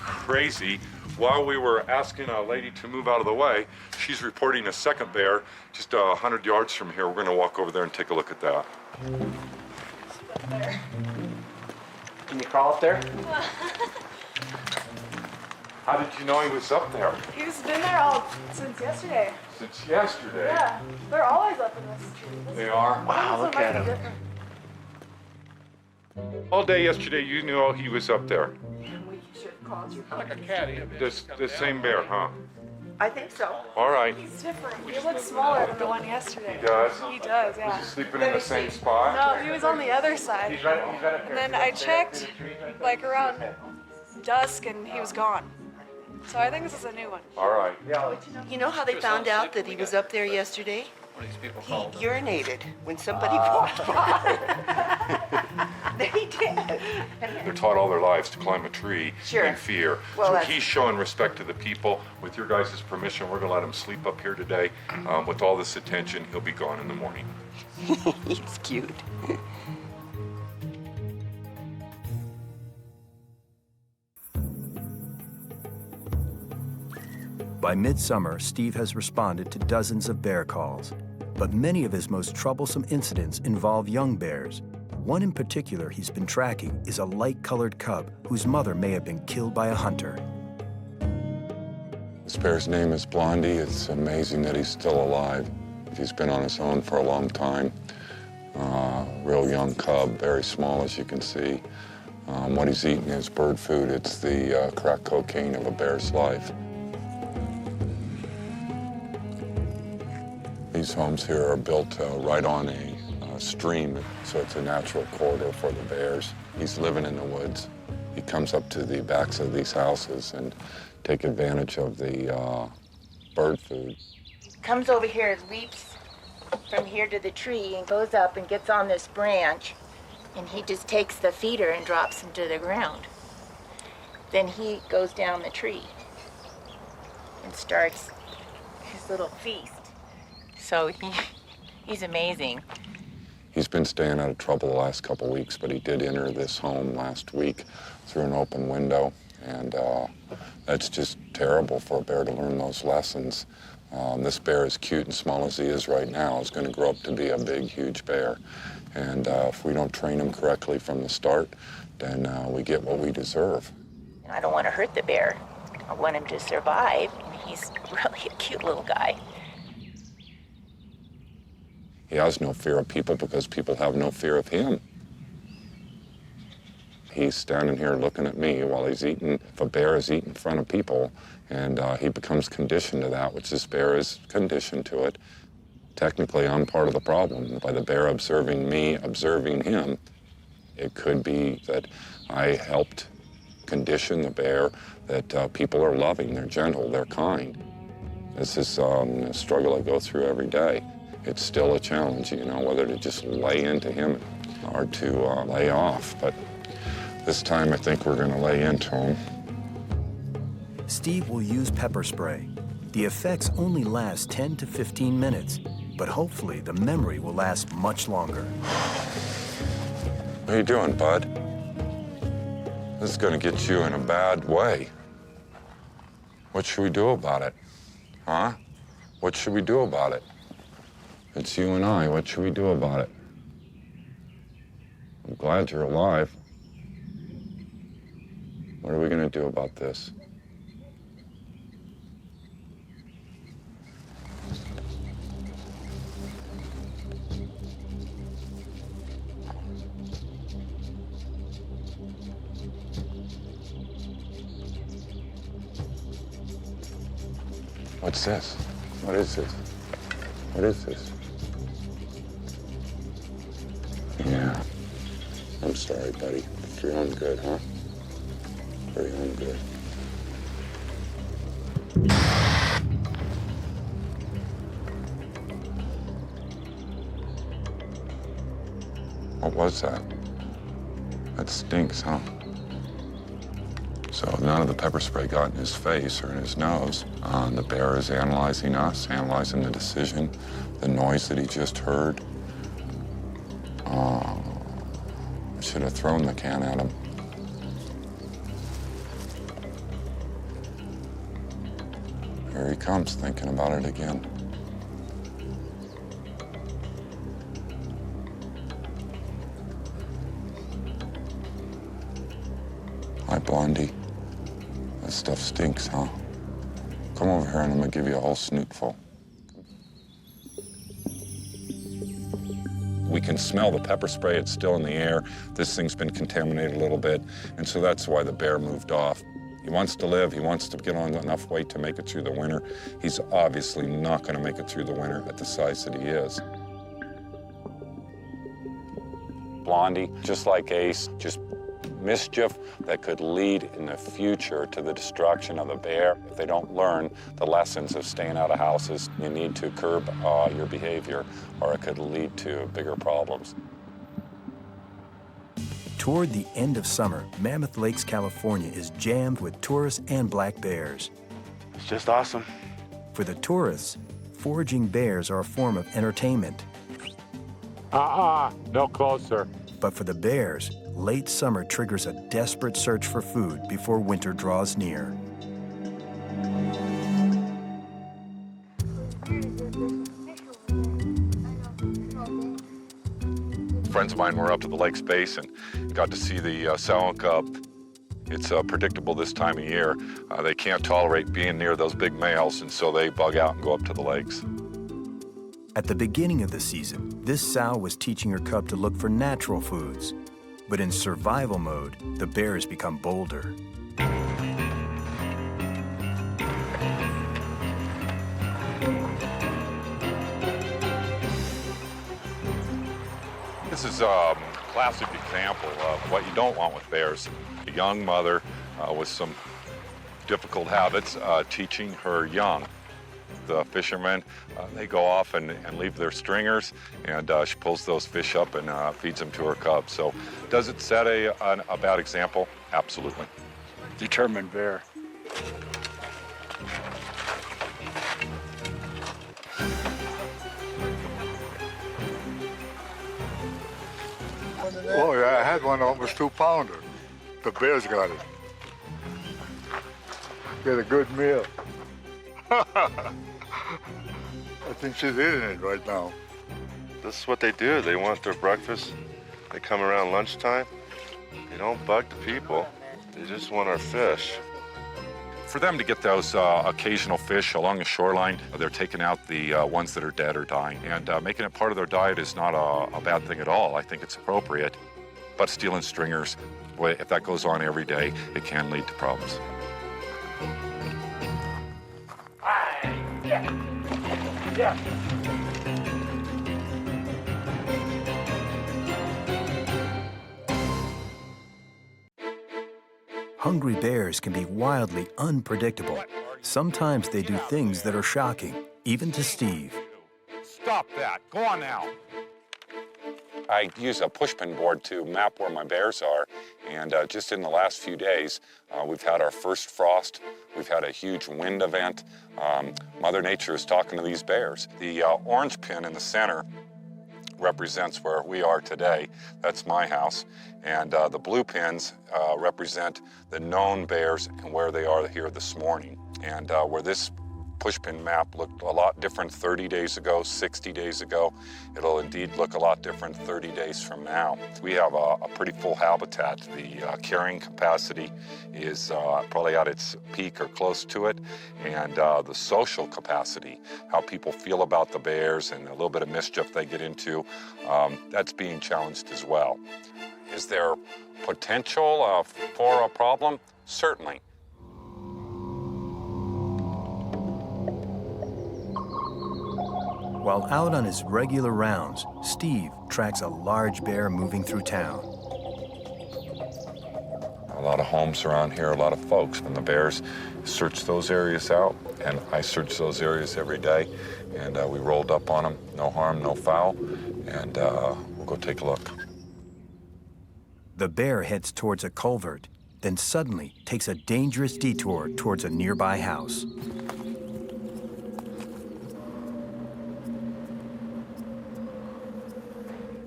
Crazy. While we were asking a lady to move out of the way, she's reporting a second bear just 100 yards from here. We're going to walk over there and take a look at that. Can you crawl up there? How did you know he was up there? He's been there since yesterday. Since yesterday? Yeah, they're always up in this tree. They are? Wow, look at him. All day yesterday, you knew he was up there. We should have called you. Like a caddy. The same bear, huh? I think so. All right. He's different. He looks smaller than the one yesterday. He does? He does, yeah. Was he sleeping in the same spot? No, he was on the other side. And then I checked, like around dusk, and he was gone. So I think this is a new one. All right. You know how they found out that he was up there yesterday? He urinated when somebody walked by. They did. They're taught all their lives to climb a tree in fear. Well, so that's- he's showing respect to the people. With your guys' permission, we're going to let him sleep up here today. With all this attention, he'll be gone in the morning. He's cute. By midsummer, Steve has responded to dozens of bear calls, but many of his most troublesome incidents involve young bears. One in particular he's been tracking is a light-colored cub whose mother may have been killed by a hunter. This bear's name is Blondie. It's amazing that he's still alive. He's been on his own for a long time. Real young cub, very small as you can see. What he's eating is bird food. It's the crack cocaine of a bear's life. These homes here are built right on a stream, so it's a natural corridor for the bears. He's living in the woods. He comes up to the backs of these houses and take advantage of the bird food. Comes over here, leaps from here to the tree and goes up and gets on this branch, and he just takes the feeder and drops him to the ground. Then he goes down the tree and starts his little feast. So he's amazing. He's been staying out of trouble the last couple weeks, but he did enter this home last week through an open window, and that's just terrible for a bear to learn those lessons. This bear, as cute and small as he is right now, is going to grow up to be a big, huge bear. And if we don't train him correctly from the start, then we get what we deserve. I don't want to hurt the bear. I want him to survive, and he's really a cute little guy. He has no fear of people because people have no fear of him. He's standing here looking at me while he's eating. If a bear is eating in front of people, and he becomes conditioned to that, which this bear is conditioned to it. Technically, I'm part of the problem. By the bear observing me, observing him, it could be that I helped condition the bear that people are loving, they're gentle, they're kind. This is a struggle I go through every day. It's still a challenge, you know, whether to just lay into him or to lay off. But this time, I think we're going to lay into him. Steve will use pepper spray. The effects only last 10 to 15 minutes, but hopefully the memory will last much longer. What are you doing, bud? This is going to get you in a bad way. What should we do about it? Huh? What should we do about it? It's you and I. What should we do about it? I'm glad you're alive. What are we going to do about this? What's this? What is this? What is this? Yeah. I'm sorry, buddy. You're home good, huh? You're home good. What was that? That stinks, huh? So none of the pepper spray got in his face or in his nose. The bear is analyzing us, analyzing the decision, the noise that he just heard. I should have thrown the can at him. Here he comes, thinking about it again. Hi, Blondie. That stuff stinks, huh? Come over here and I'm gonna give you a whole snootful. We can smell the pepper spray, it's still in the air. This thing's been contaminated a little bit, and so that's why the bear moved off. He wants to live, he wants to get on enough weight to make it through the winter. He's obviously not gonna make it through the winter at the size that he is. Blondie, just like Ace, just mischief that could lead in the future to the destruction of the bear. If they don't learn the lessons of staying out of houses, you need to curb your behavior, or it could lead to bigger problems. Toward the end of summer, Mammoth Lakes, California is jammed with tourists and black bears. It's just awesome. For the tourists, foraging bears are a form of entertainment. No closer. But for the bears, late summer triggers a desperate search for food before winter draws near. Friends of mine were up to the lake's base and got to see the sow cub. It's predictable this time of year. They can't tolerate being near those big males, and so they bug out and go up to the lakes. At the beginning of the season, this sow was teaching her cub to look for natural foods. But in survival mode, the bears become bolder. This is a classic example of what you don't want with bears. A young mother with some difficult habits teaching her young. The fishermen, they go off and leave their stringers, and she pulls those fish up and feeds them to her cubs. So does it set a bad example? Absolutely. Determined bear. Oh, yeah, I had one almost 2-pounder. The bears got it. Get a good meal. I think she's eating it right now. This is what they do. They want their breakfast. They come around lunchtime. They don't bug the people. They just want our fish. For them to get those occasional fish along the shoreline, they're taking out the ones that are dead or dying. And making it part of their diet is not a bad thing at all. I think it's appropriate. But stealing stringers, if that goes on every day, it can lead to problems. Yeah. Hungry bears can be wildly unpredictable. Sometimes they do things that are shocking, even to Steve. Stop that. Go on now. I use a pushpin board to map where my bears are, and just in the last few days, we've had our first frost. We've had a huge wind event. Mother Nature is talking to these bears. The orange pin in the center represents where we are today. That's my house. And the blue pins represent the known bears and where they are here this morning. And where this pushpin map looked a lot different 30 days ago, 60 days ago, it'll indeed look a lot different 30 days from now. We have a pretty full habitat. The carrying capacity is probably at its peak or close to it, and the social capacity, how people feel about the bears and a little bit of mischief they get into, that's being challenged as well. Is there potential for a problem? Certainly. While out on his regular rounds, Steve tracks a large bear moving through town. A lot of homes around here, a lot of folks. And the bears search those areas out, and I search those areas every day. And we rolled up on them, no harm, no foul, and we'll go take a look. The bear heads towards a culvert, then suddenly takes a dangerous detour towards a nearby house.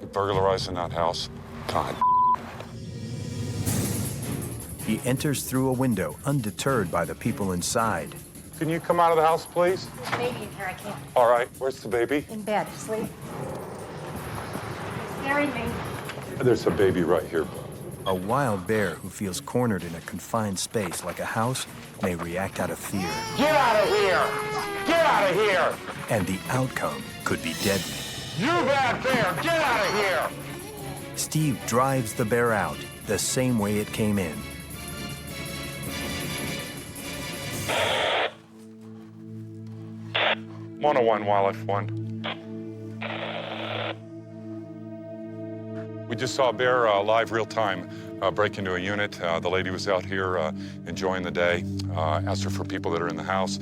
You burglarizing that house? God. He enters through a window, undeterred by the people inside. Can you come out of the house, please? There's a baby in here, I can't. All right, where's the baby? In bed, asleep. He's scaring me. There's a baby right here. A wild bear who feels cornered in a confined space like a house may react out of fear. Get out of here! Get out of here! And the outcome could be deadly. You bad bear! Get out of here! Steve drives the bear out the same way it came in. One Wildlife 1. We just saw a bear live real time break into a unit. The lady was out here enjoying the day. Asked her for people that are in the house.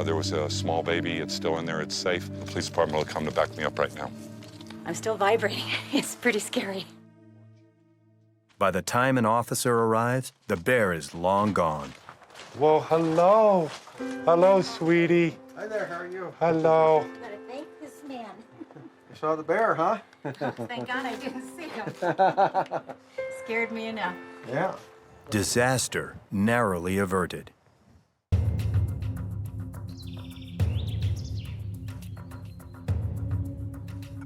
There was a small baby. It's still in there. It's safe. The police department will come to back me up right now. I'm still vibrating. It's pretty scary. By the time an officer arrives, the bear is long gone. Well, hello. Hello, sweetie. Hi there, how are you? Hello. You gotta thank this man. You saw the bear, huh? Thank God I didn't see him. Scared me enough. Yeah. Disaster narrowly averted.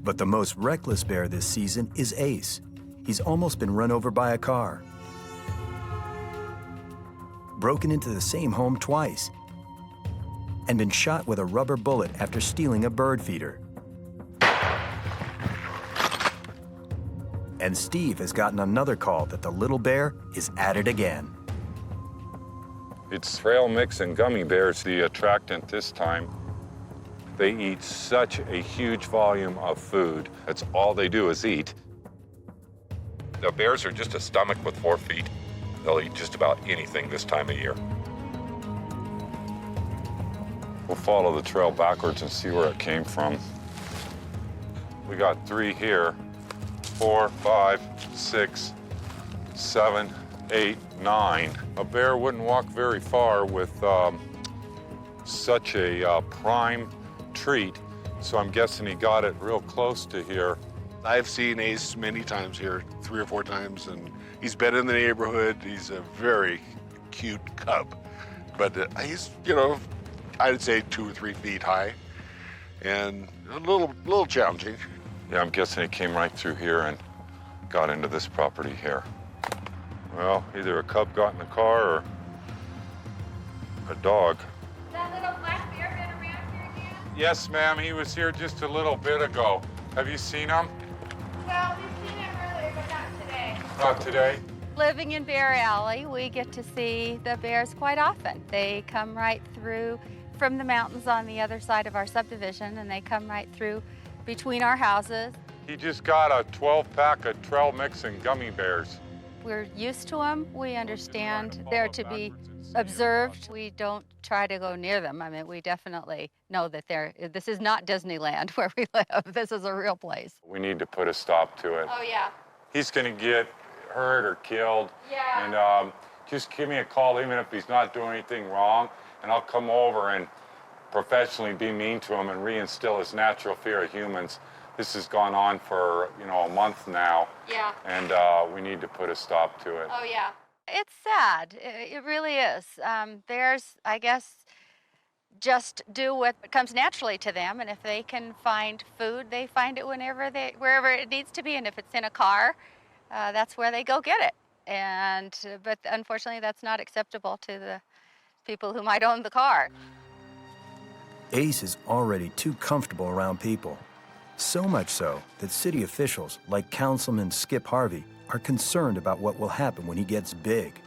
But the most reckless bear this season is Ace. He's almost been run over by a car. Broken into the same home twice. And been shot with a rubber bullet after stealing a bird feeder. And Steve has gotten another call that the little bear is at it again. It's trail mix and gummy bears, the attractant this time. They eat such a huge volume of food. That's all they do is eat. The bears are just a stomach with 4 feet. They'll eat just about anything this time of year. We'll follow the trail backwards and see where it came from. We got 3 here, 4, 5, 6, 7, 8, 9. A bear wouldn't walk very far with such a prime treat, so I'm guessing he got it real close to here. I've seen Ace many times here, 3 or 4 times, and he's been in the neighborhood. He's a very cute cub, but he's, you know, I'd say 2 or 3 feet high, and a little challenging. Yeah, I'm guessing he came right through here and got into this property here. Well, either a cub got in the car or a dog. That little black bear been around here again? Yes, ma'am, he was here just a little bit ago. Have you seen him? Well, we've seen him earlier, but not today. Not today? Living in Bear Alley, we get to see the bears quite often. They come right through from the mountains on the other side of our subdivision, and they come right through between our houses. He just got a 12-pack of trail mix and gummy bears. We're used to them. We understand they're to be observed. We don't try to go near them. I mean, we definitely know that this is not Disneyland where we live. This is a real place. We need to put a stop to it. Oh, yeah. He's gonna get hurt or killed. Yeah. And just give me a call, even if he's not doing anything wrong, and I'll come over and professionally be mean to him and reinstill his natural fear of humans. This has gone on for, you know, a month now. Yeah. And we need to put a stop to it. Oh, yeah. It's sad. It really is. Bears, I guess, just do what comes naturally to them, and if they can find food, they find it wherever it needs to be, and if it's in a car, that's where they go get it. But unfortunately, that's not acceptable to the people who might own the car. Ace is already too comfortable around people. So much so that city officials, like Councilman Skip Harvey, are concerned about what will happen when he gets big.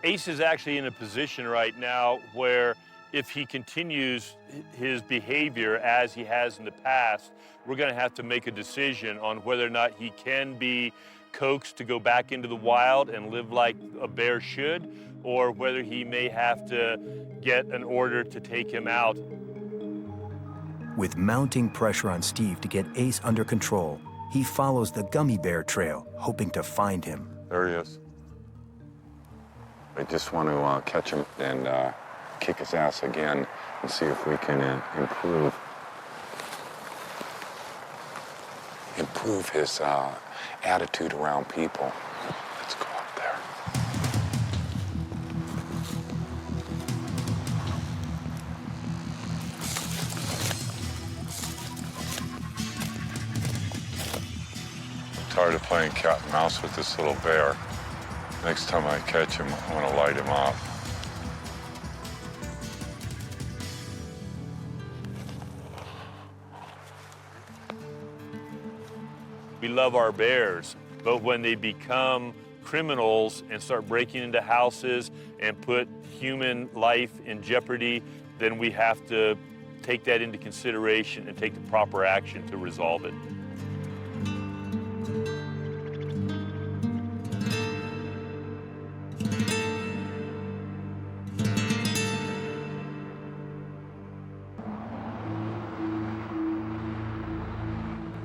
Ace is actually in a position right now where if he continues his behavior as he has in the past, we're going to have to make a decision on whether or not he can be coaxed to go back into the wild and live like a bear should, or whether he may have to get an order to take him out. With mounting pressure on Steve to get Ace under control, he follows the gummy bear trail, hoping to find him. There he is. I just want to catch him and kick his ass again and see if we can improve his attitude around people. Let's go up there. I'm tired of playing cat and mouse with this little bear. Next time I catch him, I want to light him up. We love our bears, but when they become criminals and start breaking into houses and put human life in jeopardy, then we have to take that into consideration and take the proper action to resolve it.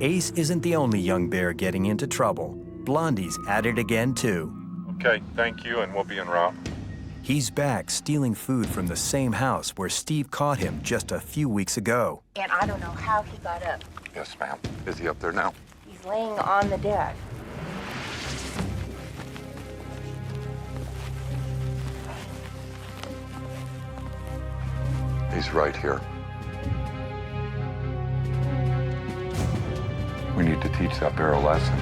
Ace isn't the only young bear getting into trouble. Blondie's at it again, too. Okay, thank you, and we'll be en route. He's back stealing food from the same house where Steve caught him just a few weeks ago. And I don't know how he got up. Yes, ma'am. Is he up there now? He's laying on the deck. He's right here. We need to teach that bear a lesson.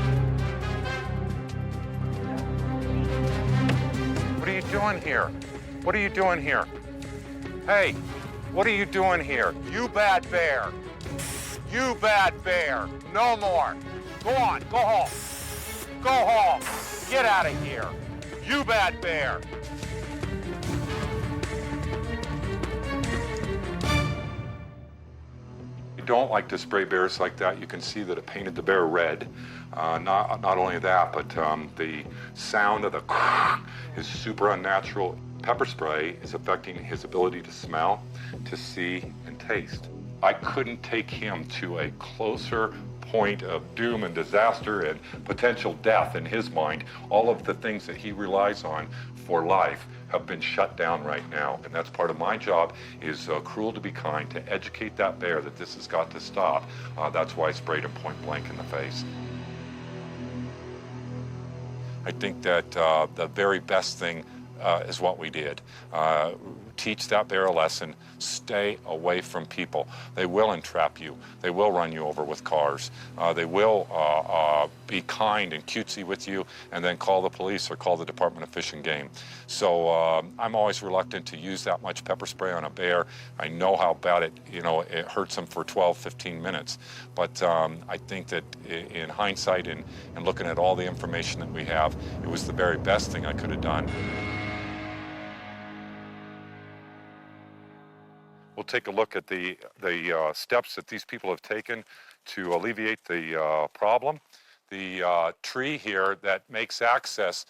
What are you doing here? What are you doing here? Hey, what are you doing here? You bad bear. You bad bear. No more. Go on, go home. Go home. Get out of here. You bad bear. Don't like to spray bears like that. You can see that it painted the bear red. Not only that, but the sound of the is super unnatural. Pepper spray is affecting his ability to smell, to see, and taste. I couldn't take him to a closer point of doom and disaster and potential death in his mind. All of the things that he relies on for life have been shut down right now, and that's part of my job is cruel to be kind, to educate that bear that this has got to stop. That's why I sprayed him point blank in the face. I think that the very best thing is what we did. Teach that bear a lesson. Stay away from people. They will entrap you. They will run you over with cars. They will be kind and cutesy with you and then call the police or call the Department of Fish and Game. So I'm always reluctant to use that much pepper spray on a bear. I know how bad it hurts them for 12, 15 minutes. But I think that in hindsight and looking at all the information that we have, it was the very best thing I could have done. We'll take a look at the steps that these people have taken to alleviate the problem. The tree here that makes access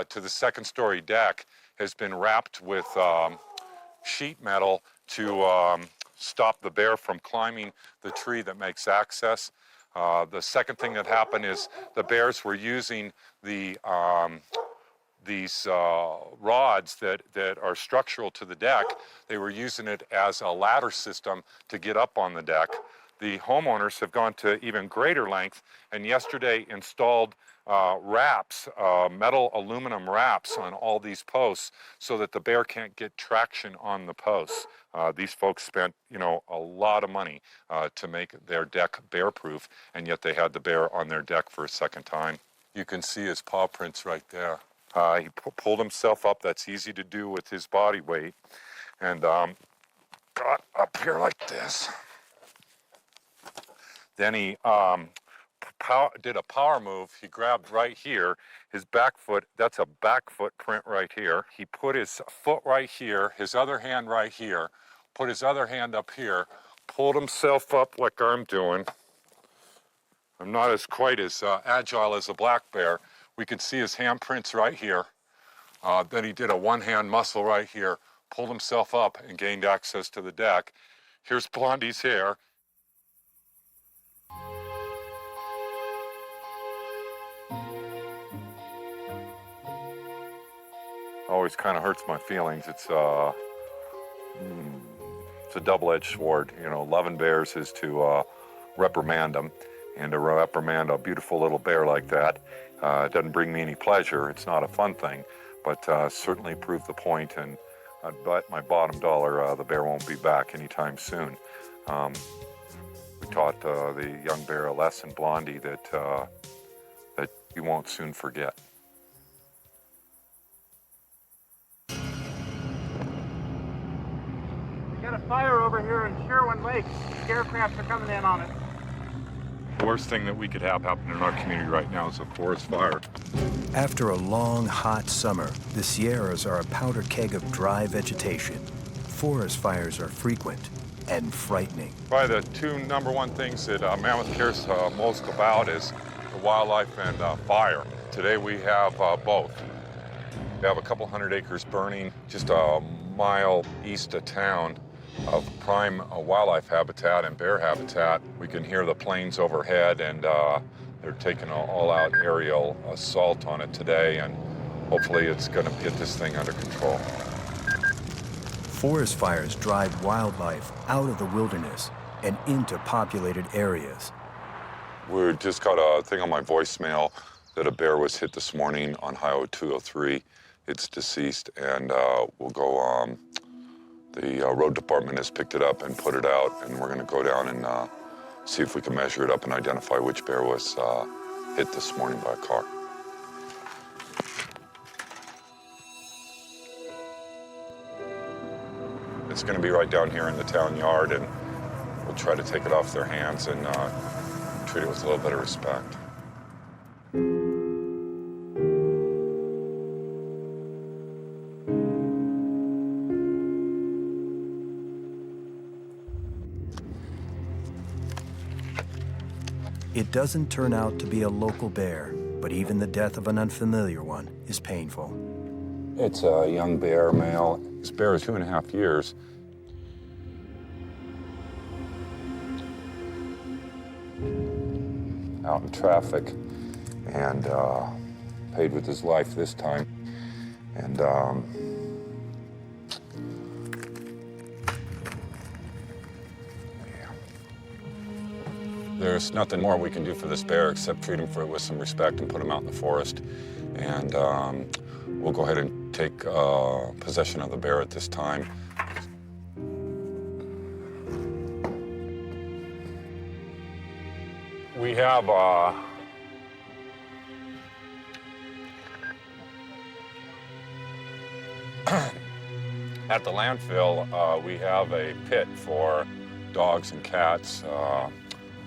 to the second-story deck has been wrapped with sheet metal to stop the bear from climbing the tree that makes access. The second thing that happened is the bears were using these rods that are structural to the deck. They were using it as a ladder system to get up on the deck. The homeowners have gone to even greater length and yesterday installed wraps, metal aluminum wraps on all these posts so that the bear can't get traction on the posts. These folks spent, a lot of money to make their deck bear-proof, and yet they had the bear on their deck for a second time. You can see his paw prints right there. He pulled himself up. That's easy to do with his body weight. And got up here like this. Then he did a power move. He grabbed right here, his back foot. That's a back foot print right here. He put his foot right here, his other hand right here, put his other hand up here, pulled himself up like I'm doing. I'm not quite as agile as a black bear. We can see his handprints right here. Then he did a one-hand muscle right here, pulled himself up and gained access to the deck. Here's Blondie's hair. always kind of hurts my feelings. It's a double-edged sword. You know, loving bears is to reprimand them, and to reprimand a beautiful little bear like that it doesn't bring me any pleasure. It's not a fun thing, but certainly prove the point, and I'd bet my bottom dollar the bear won't be back anytime soon. We taught the young bear a lesson, Blondie, that you won't soon forget. We got a fire over here in Sherwin Lake. Scarecrafts are coming in on it. The worst thing that we could have happen in our community right now is a forest fire. After a long, hot summer, the Sierras are a powder keg of dry vegetation. Forest fires are frequent and frightening. Probably the two number one things that Mammoth cares most about is the wildlife and fire. Today we have both. We have a couple hundred acres burning just a mile east of town of prime wildlife habitat and bear habitat. We can hear the planes overhead, and they're taking an all-out aerial assault on it today, and hopefully it's going to get this thing under control. Forest fires drive wildlife out of the wilderness and into populated areas. We just got a thing on my voicemail that a bear was hit this morning on Highway 203. It's deceased, and we'll go, the road department has picked it up and put it out, and we're gonna go down and see if we can measure it up and identify which bear was hit this morning by a car. It's gonna be right down here in the town yard, and we'll try to take it off their hands and treat it with a little bit of respect. It doesn't turn out to be a local bear, but even the death of an unfamiliar one is painful. It's a young bear, male. This bear is 2.5 years. Out in traffic, and paid with his life this time. And there's nothing more we can do for this bear except treat him with some respect and put him out in the forest. And we'll go ahead and take possession of the bear at this time. We have at the landfill, we have a pit for dogs and cats.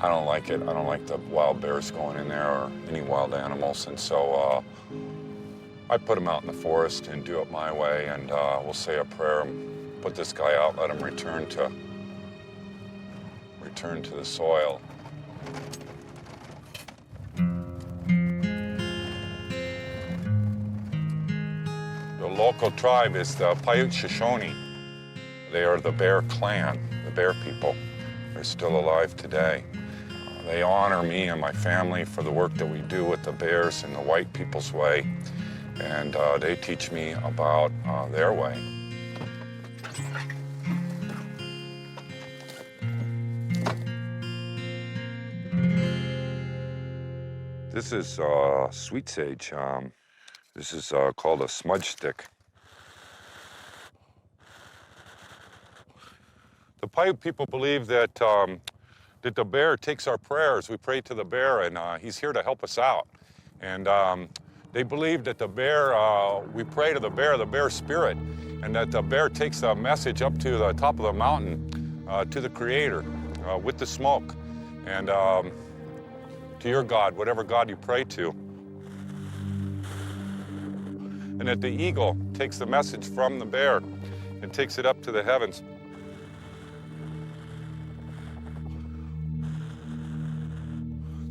I don't like it. I don't like the wild bears going in there or any wild animals. And so I put them out in the forest and do it my way. And we'll say a prayer and put this guy out, let him return to the soil. The local tribe is the Paiute Shoshone. They are the bear clan, the bear people. They're still alive today. They honor me and my family for the work that we do with the bears in the white people's way, and they teach me about their way. This is sweet sage. This is called a smudge stick. The Paiute people believe that that the bear takes our prayers. We pray to the bear, and he's here to help us out. And they believe that the bear, we pray to the bear spirit, and that the bear takes the message up to the top of the mountain to the Creator with the smoke, and to your God, whatever God you pray to. And that the eagle takes the message from the bear and takes it up to the heavens.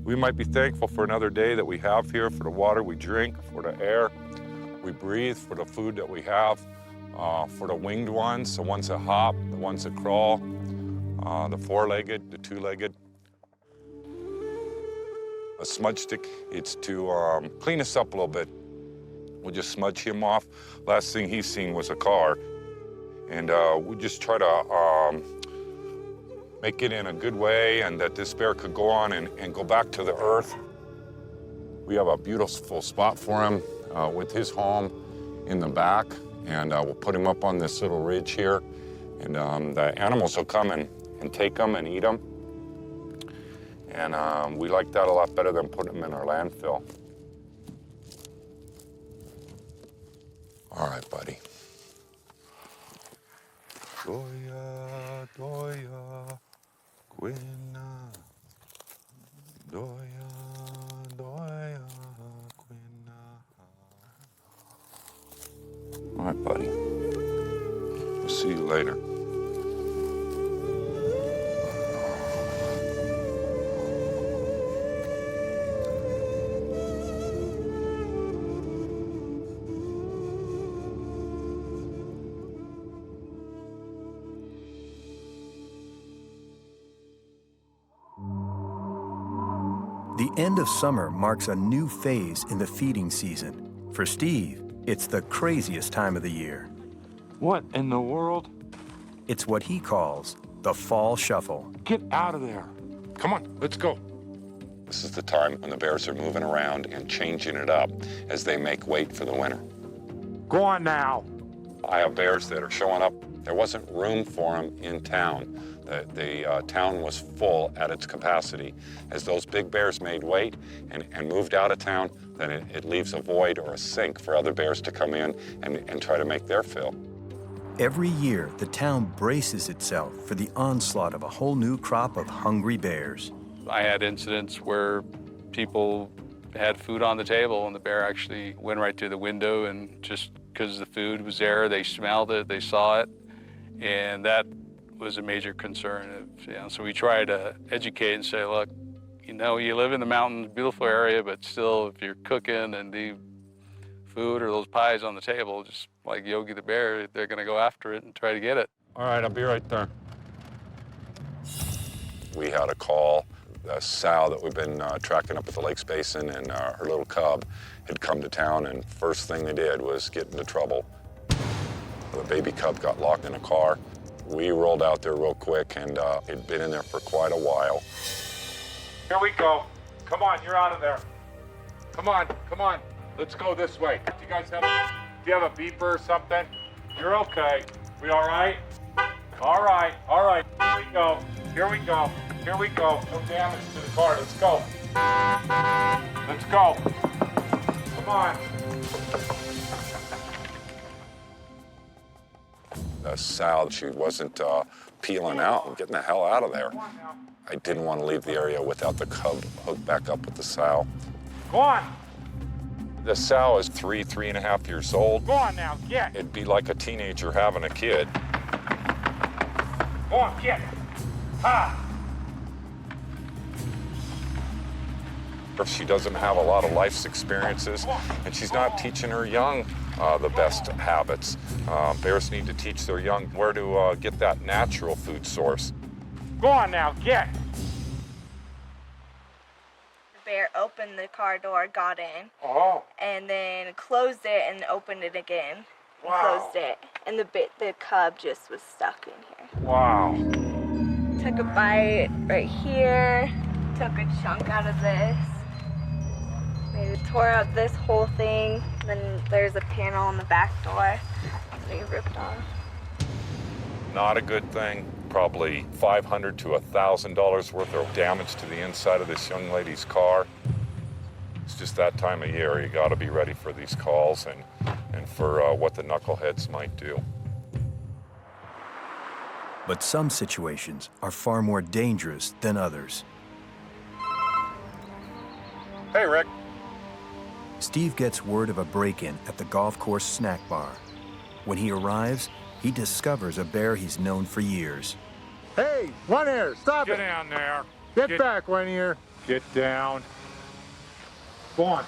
We might be thankful for another day that we have here, for the water we drink, for the air we breathe, for the food that we have, for the winged ones, the ones that hop, the ones that crawl, the four-legged, the two-legged. A smudge stick, it's to clean us up a little bit. We'll just smudge him off. Last thing he's seen was a car. And we just try to make it in a good way and that this bear could go on and go back to the earth. We have a beautiful spot for him with his home in the back, and we'll put him up on this little ridge here, and the animals will come and take them and eat them. And we like that a lot better than putting them in our landfill. All right, buddy. Doya, doya, quina. Doya, doya, quina. All right, buddy. We'll see you later. The end of summer marks a new phase in the feeding season. For Steve, it's the craziest time of the year. What in the world? It's what he calls the fall shuffle. Get out of there. Come on, let's go. This is the time when the bears are moving around and changing it up as they make weight for the winter. Go on now. I have bears that are showing up. There wasn't room for them in town. The town was full at its capacity. As those big bears made weight and moved out of town, then it leaves a void or a sink for other bears to come in and try to make their fill. Every year, the town braces itself for the onslaught of a whole new crop of hungry bears. I had incidents where people had food on the table and the bear actually went right through the window, and just because the food was there, they smelled it, they saw it, and that was a major concern. So we try to educate and say, look, you know, you live in the mountains, beautiful area, but still, if you're cooking and the food or those pies on the table, just like Yogi the bear, they're going to go after it and try to get it. All right, I'll be right there. We had a call. A sow that we've been tracking up at the Lakes Basin, and her little cub had come to town, and first thing they did was get into trouble. The baby cub got locked in a car. We rolled out there real quick, and it'd been in there for quite a while. Here we go. Come on, you're out of there. Come on, come on. Let's go this way. Do you guys have do you have a beeper or something? You're okay. We all right? All right, all right. Here we go. Here we go. Here we go. No damage to the car. Let's go. Let's go. Come on. The sow, she wasn't peeling out and getting the hell out of there. I didn't want to leave the area without the cub hooked back up with the sow. Go on. The sow is 3.5 years old. Go on now, get. It'd be like a teenager having a kid. Go on, get. Ha! She doesn't have a lot of life's experiences, and she's not teaching her young the best habits. Bears need to teach their young where to get that natural food source. Go on now, get. The bear opened the car door, got in, and then closed it and opened it again. And closed it, and the cub just was stuck in here. Wow. Took a bite right here, took a chunk out of this. Maybe tore out this whole thing. Then there's a panel on the back door that he ripped off. Not a good thing. Probably $500 to $1,000 worth of damage to the inside of this young lady's car. It's just that time of year. You got to be ready for these calls and for what the knuckleheads might do. But some situations are far more dangerous than others. Hey, Rick. Steve gets word of a break-in at the golf course snack bar. When he arrives, he discovers a bear he's known for years. Hey, One Ear, stop Get it. down there. Get back, One Ear. Get down. Go on.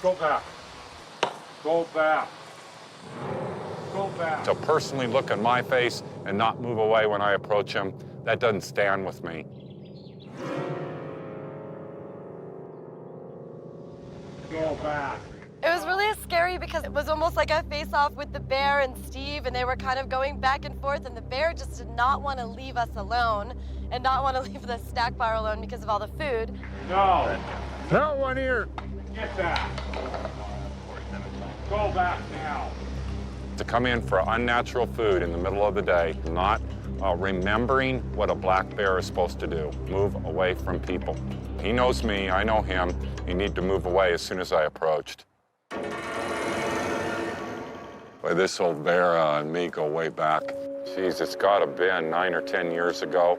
Go back. Go back. Go back. To personally look in my face and not move away when I approach him, that doesn't stand with me. Go back. scary because it was almost like a face-off with the bear and Steve, and they were kind of going back and forth, and the bear just did not want to leave us alone and not want to leave the snack bar alone because of all the food. No. No one here. Get that. Go back now. To come in for unnatural food in the middle of the day, not remembering what a black bear is supposed to do, move away from people. He knows me, I know him. You need to move away as soon as I approached. Boy, this old bear and me go way back. Geez, it's gotta been 9 or 10 years ago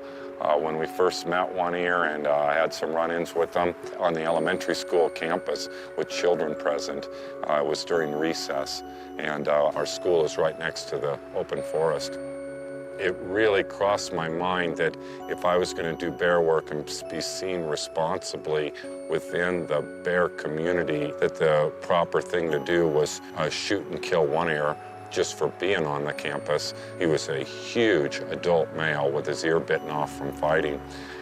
when we first met one year, and I had some run-ins with them on the elementary school campus with children present. It was during recess, and our school is right next to the open forest. It really crossed my mind that if I was going to do bear work and be seen responsibly within the bear community, that the proper thing to do was shoot and kill one ear just for being on the campus. He was a huge adult male with his ear bitten off from fighting.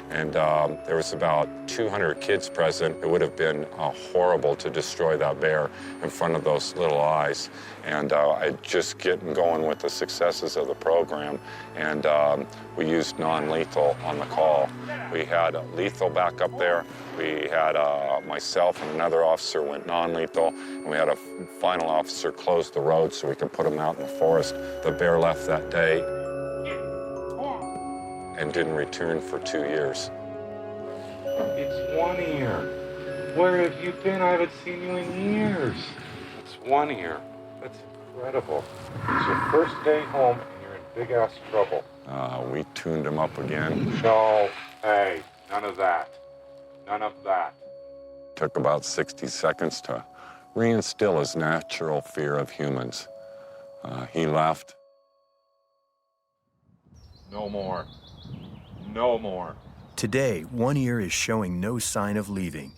And there was about 200 kids present. It would have been horrible to destroy that bear in front of those little eyes. And I just getting going with the successes of the program. And we used non-lethal on the call. We had lethal back up there. We had myself and another officer went non-lethal. And we had a final officer close the road so we could put him out in the forest. The bear left that day and didn't return for 2 years. It's 1 ear. Where have you been? I haven't seen you in years. It's 1 ear. That's incredible. It's your first day home and you're in big-ass trouble. We tuned him up again. No, hey, none of that. None of that. Took about 60 seconds to reinstill his natural fear of humans. He left. No more. No more. Today, One Ear is showing no sign of leaving.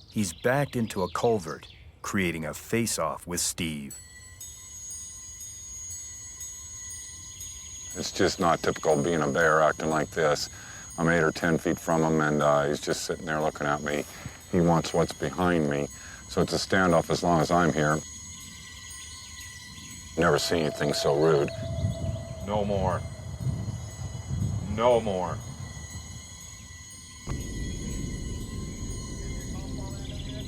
He's backed into a culvert, creating a face-off with Steve. It's just not typical being a bear acting like this. I'm 8 or 10 feet from him, and he's just sitting there looking at me. He wants what's behind me, so it's a standoff as long as I'm here. Never seen anything so rude. No more. No more.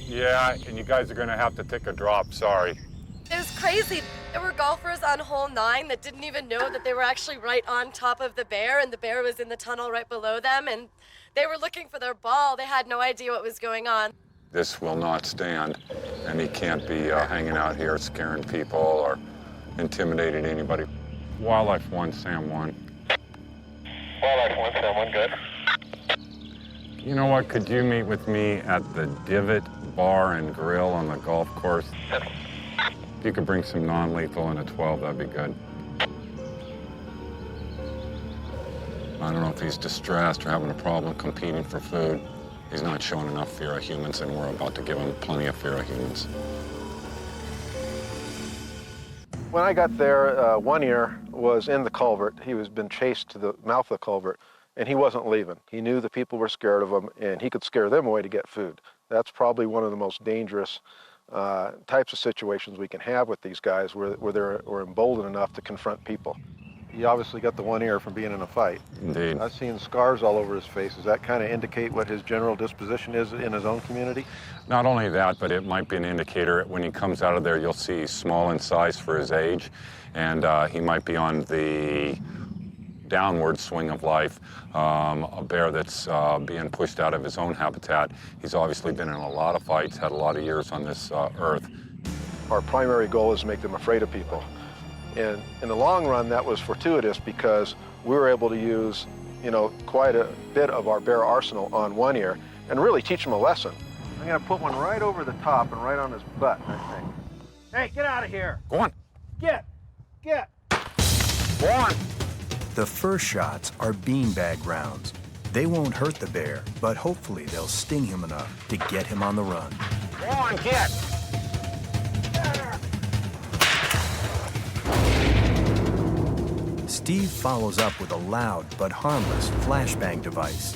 Yeah, and you guys are gonna have to take a drop, sorry. It was crazy. There were golfers on hole 9 that didn't even know that they were actually right on top of the bear, and the bear was in the tunnel right below them, and they were looking for their ball. They had no idea what was going on. This will not stand, and he can't be hanging out here scaring people or intimidating anybody. Wildlife 1, Sam 1. Wildlife 1, Sam 1, good. You know what, could you meet with me at the Divot Bar and Grill on the golf course? Yep. If you could bring some non-lethal and a 12, that'd be good. I don't know if he's distressed or having a problem competing for food. He's not showing enough fear of humans, and we're about to give him plenty of fear of humans. When I got there, One Ear was in the culvert. He was been chased to the mouth of the culvert, and he wasn't leaving. He knew the people were scared of him, and he could scare them away to get food. That's probably one of the most dangerous types of situations we can have with they're emboldened enough to confront people. He obviously got the one ear from being in a fight. Indeed. I've seen scars all over his face. Does that kind of indicate what his general disposition is in his own community? Not only that, but it might be an indicator. When he comes out of there, you'll see he's small in size for his age, and he might be on the downward swing of life, a bear that's being pushed out of his own habitat. He's obviously been in a lot of fights, had a lot of years on this earth. Our primary goal is to make them afraid of people. And in the long run, that was fortuitous because we were able to use, quite a bit of our bear arsenal on One Ear and really teach him a lesson. I'm gonna put one right over the top and right on his butt, I think. Hey, get out of here. Go on. Get. Go on. The first shots are beanbag rounds. They won't hurt the bear, but hopefully they'll sting him enough to get him on the run. Go on, get. Steve follows up with a loud but harmless flashbang device.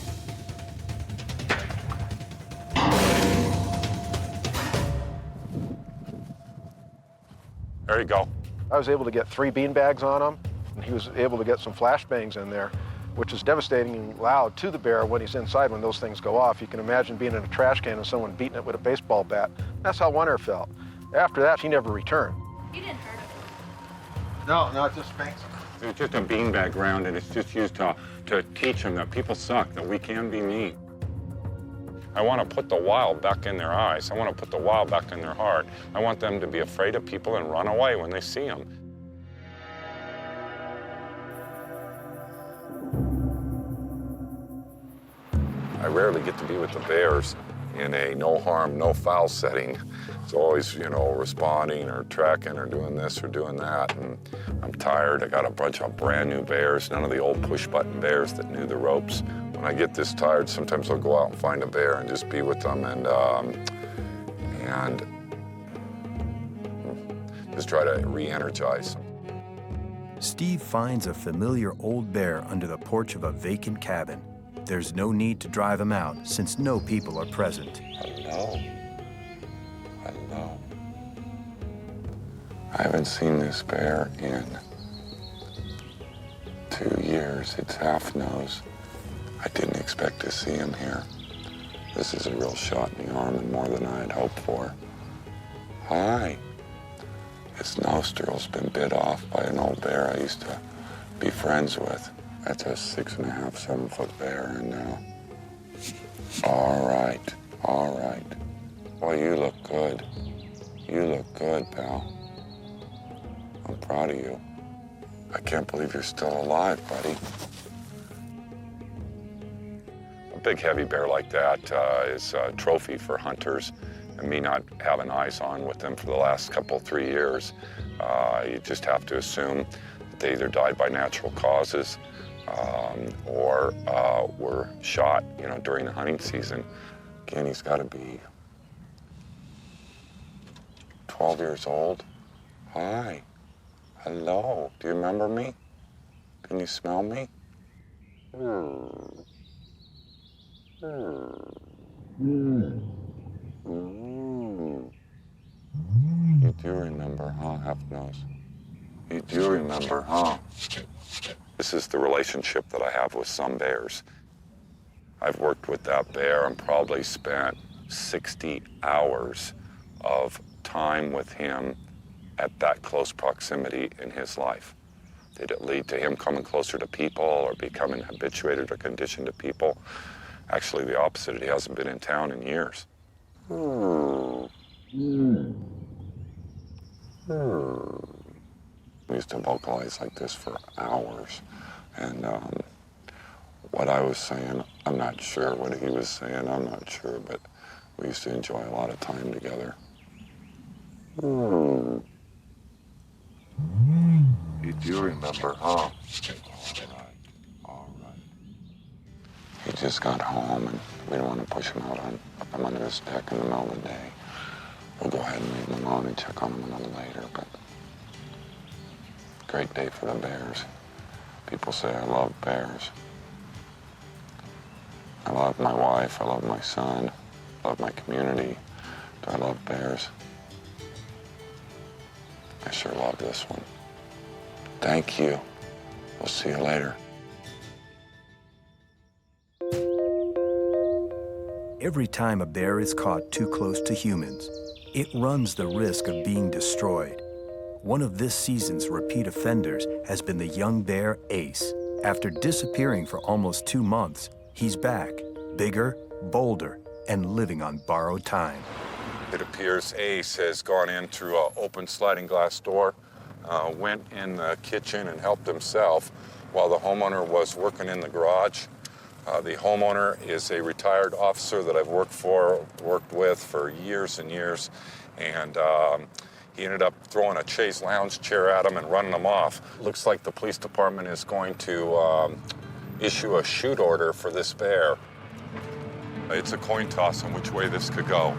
There you go. I was able to get 3 bean bags on him, and he was able to get some flashbangs in there, which is devastating loud to the bear when he's inside when those things go off. You can imagine being in a trash can and someone beating it with a baseball bat. That's how one ear felt. After that, he never returned. You didn't hurt him. No, it just spanks him. It's just a beanbag round, and it's just used to teach them that people suck, that we can be mean. I want to put the wild back in their eyes. I want to put the wild back in their heart. I want them to be afraid of people and run away when they see them. I rarely get to be with the bears in a no harm, no foul setting. It's always, responding or tracking or doing this or doing that. And I'm tired. I got a bunch of brand new bears, none of the old push button bears that knew the ropes. When I get this tired, sometimes I'll go out and find a bear and just be with them and just try to re-energize them. Steve finds a familiar old bear under the porch of a vacant cabin. There's no need to drive him out since no people are present. Hello. I haven't seen this bear in 2 years. It's half nose. I didn't expect to see him here. This is a real shot in the arm and more than I had hoped for. Hi. His nostril's been bit off by an old bear I used to be friends with. That's a 6.5, 7 foot bear, and now. All right. Well, you look good. You look good, pal. I'm proud of you. I can't believe you're still alive, buddy. A big heavy bear like that is a trophy for hunters, and me not having eyes on with them for the last 3 years. You just have to assume that they either died by natural causes or were shot, during the hunting season. Again, he's got to be 12 years old. Hi. Hello. Do you remember me? Can you smell me? You do remember, huh, Half-Nose? You do remember, huh? This is the relationship that I have with some bears. I've worked with that bear and probably spent 60 hours of time with him at that close proximity in his life. Did it lead to him coming closer to people or becoming habituated or conditioned to people? Actually, the opposite. He hasn't been in town in years. We used to vocalize like this for hours. And what I was saying, I'm not sure. What he was saying, I'm not sure. But we used to enjoy a lot of time together. You do remember, huh? All right. He just got home, and we don't want to push him out up under his deck in the middle of the day. We'll go ahead and leave him alone and check on him a little later, but great day for the bears. People say I love bears. I love my wife, I love my son, I love my community. Do I love bears? I sure love this one. Thank you. We'll see you later. Every time a bear is caught too close to humans, it runs the risk of being destroyed. One of this season's repeat offenders has been the young bear Ace. After disappearing for almost 2 months, he's back, bigger, bolder, and living on borrowed time. It appears Ace has gone in through an open sliding glass door, went in the kitchen and helped himself while the homeowner was working in the garage. The homeowner is a retired officer that I've worked with for years and years, and he ended up throwing a chaise lounge chair at him and running him off. Looks like the police department is going to issue a shoot order for this bear. It's a coin toss on which way this could go.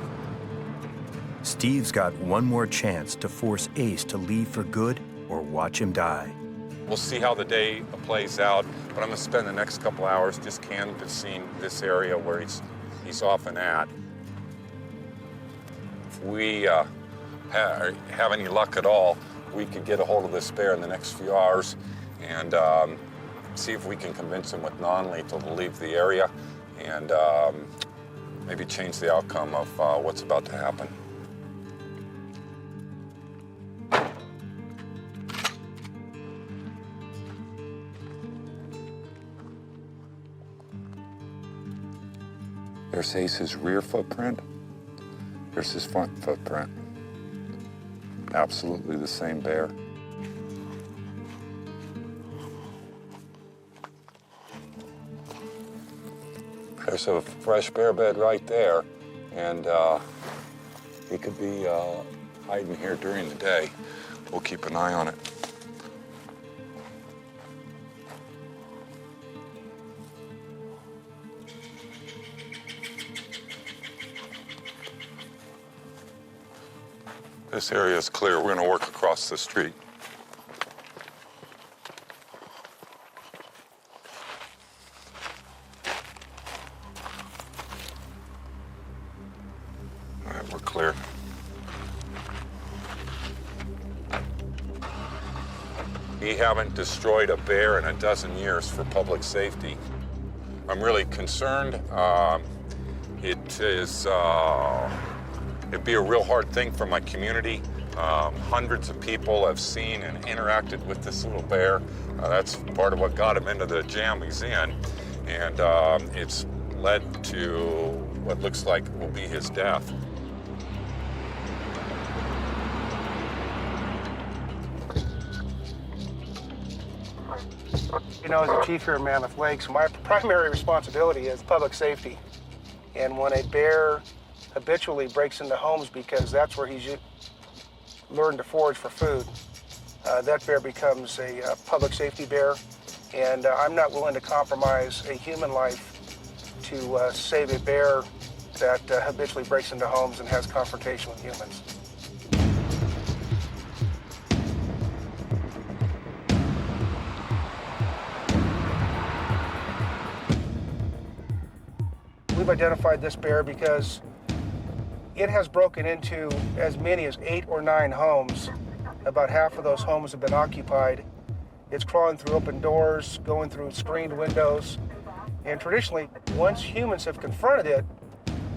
Steve's got one more chance to force Ace to leave for good or watch him die. We'll see how the day plays out, but I'm gonna spend the next couple hours just canvassing this area where he's often at. If we have any luck at all, we could get a hold of this bear in the next few hours and see if we can convince him with non-lethal to leave the area and maybe change the outcome of what's about to happen. There's Ace's rear footprint. There's his front footprint. Absolutely the same bear. There's a fresh bear bed right there, and he could be hiding here during the day. We'll keep an eye on it. This area is clear. We're going to work across the street. All right, we're clear. We haven't destroyed a bear in a dozen years for public safety. I'm really concerned. It'd be a real hard thing for my community. Hundreds of people have seen and interacted with this little bear. That's part of what got him into the jam he's in. And it's led to what looks like will be his death. You know, as a chief here in Mammoth Lakes, my primary responsibility is public safety. And when a bear habitually breaks into homes because that's where he's learned to forage for food, that bear becomes a public safety bear. And I'm not willing to compromise a human life to save a bear that habitually breaks into homes and has confrontation with humans. We've identified this bear because it has broken into as many as 8 or 9 homes. About half of those homes have been occupied. It's crawling through open doors, going through screened windows. And traditionally, once humans have confronted it,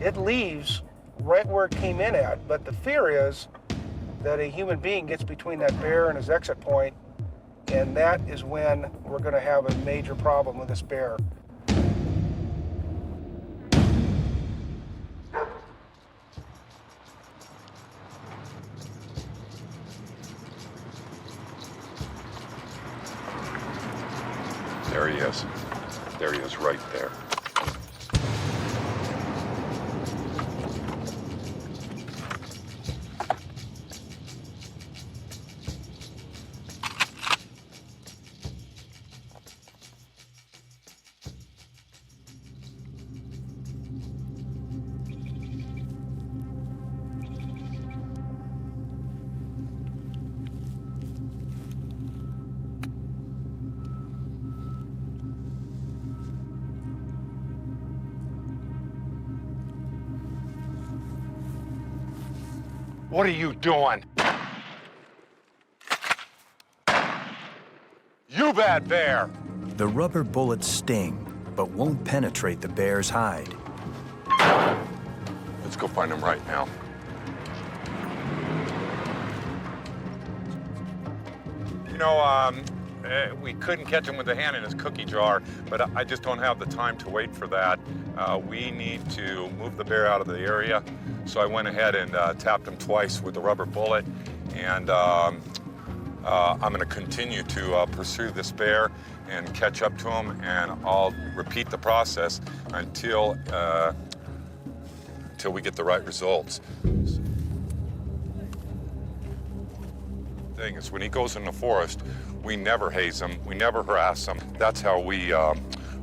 it leaves right where it came in at. But the fear is that a human being gets between that bear and his exit point, and that is when we're going to have a major problem with this bear. There he is. There he is, right there. What are you doing? You bad bear! The rubber bullets sting, but won't penetrate the bear's hide. Let's go find him right now. You know, we couldn't catch him with a hand in his cookie jar, but I just don't have the time to wait for that. We need to move the bear out of the area. So I went ahead and tapped him twice with the rubber bullet, and I'm going to continue to pursue this bear and catch up to him, and I'll repeat the process until we get the right results. The thing is, when he goes in the forest, we never haze him, we never harass him. That's how we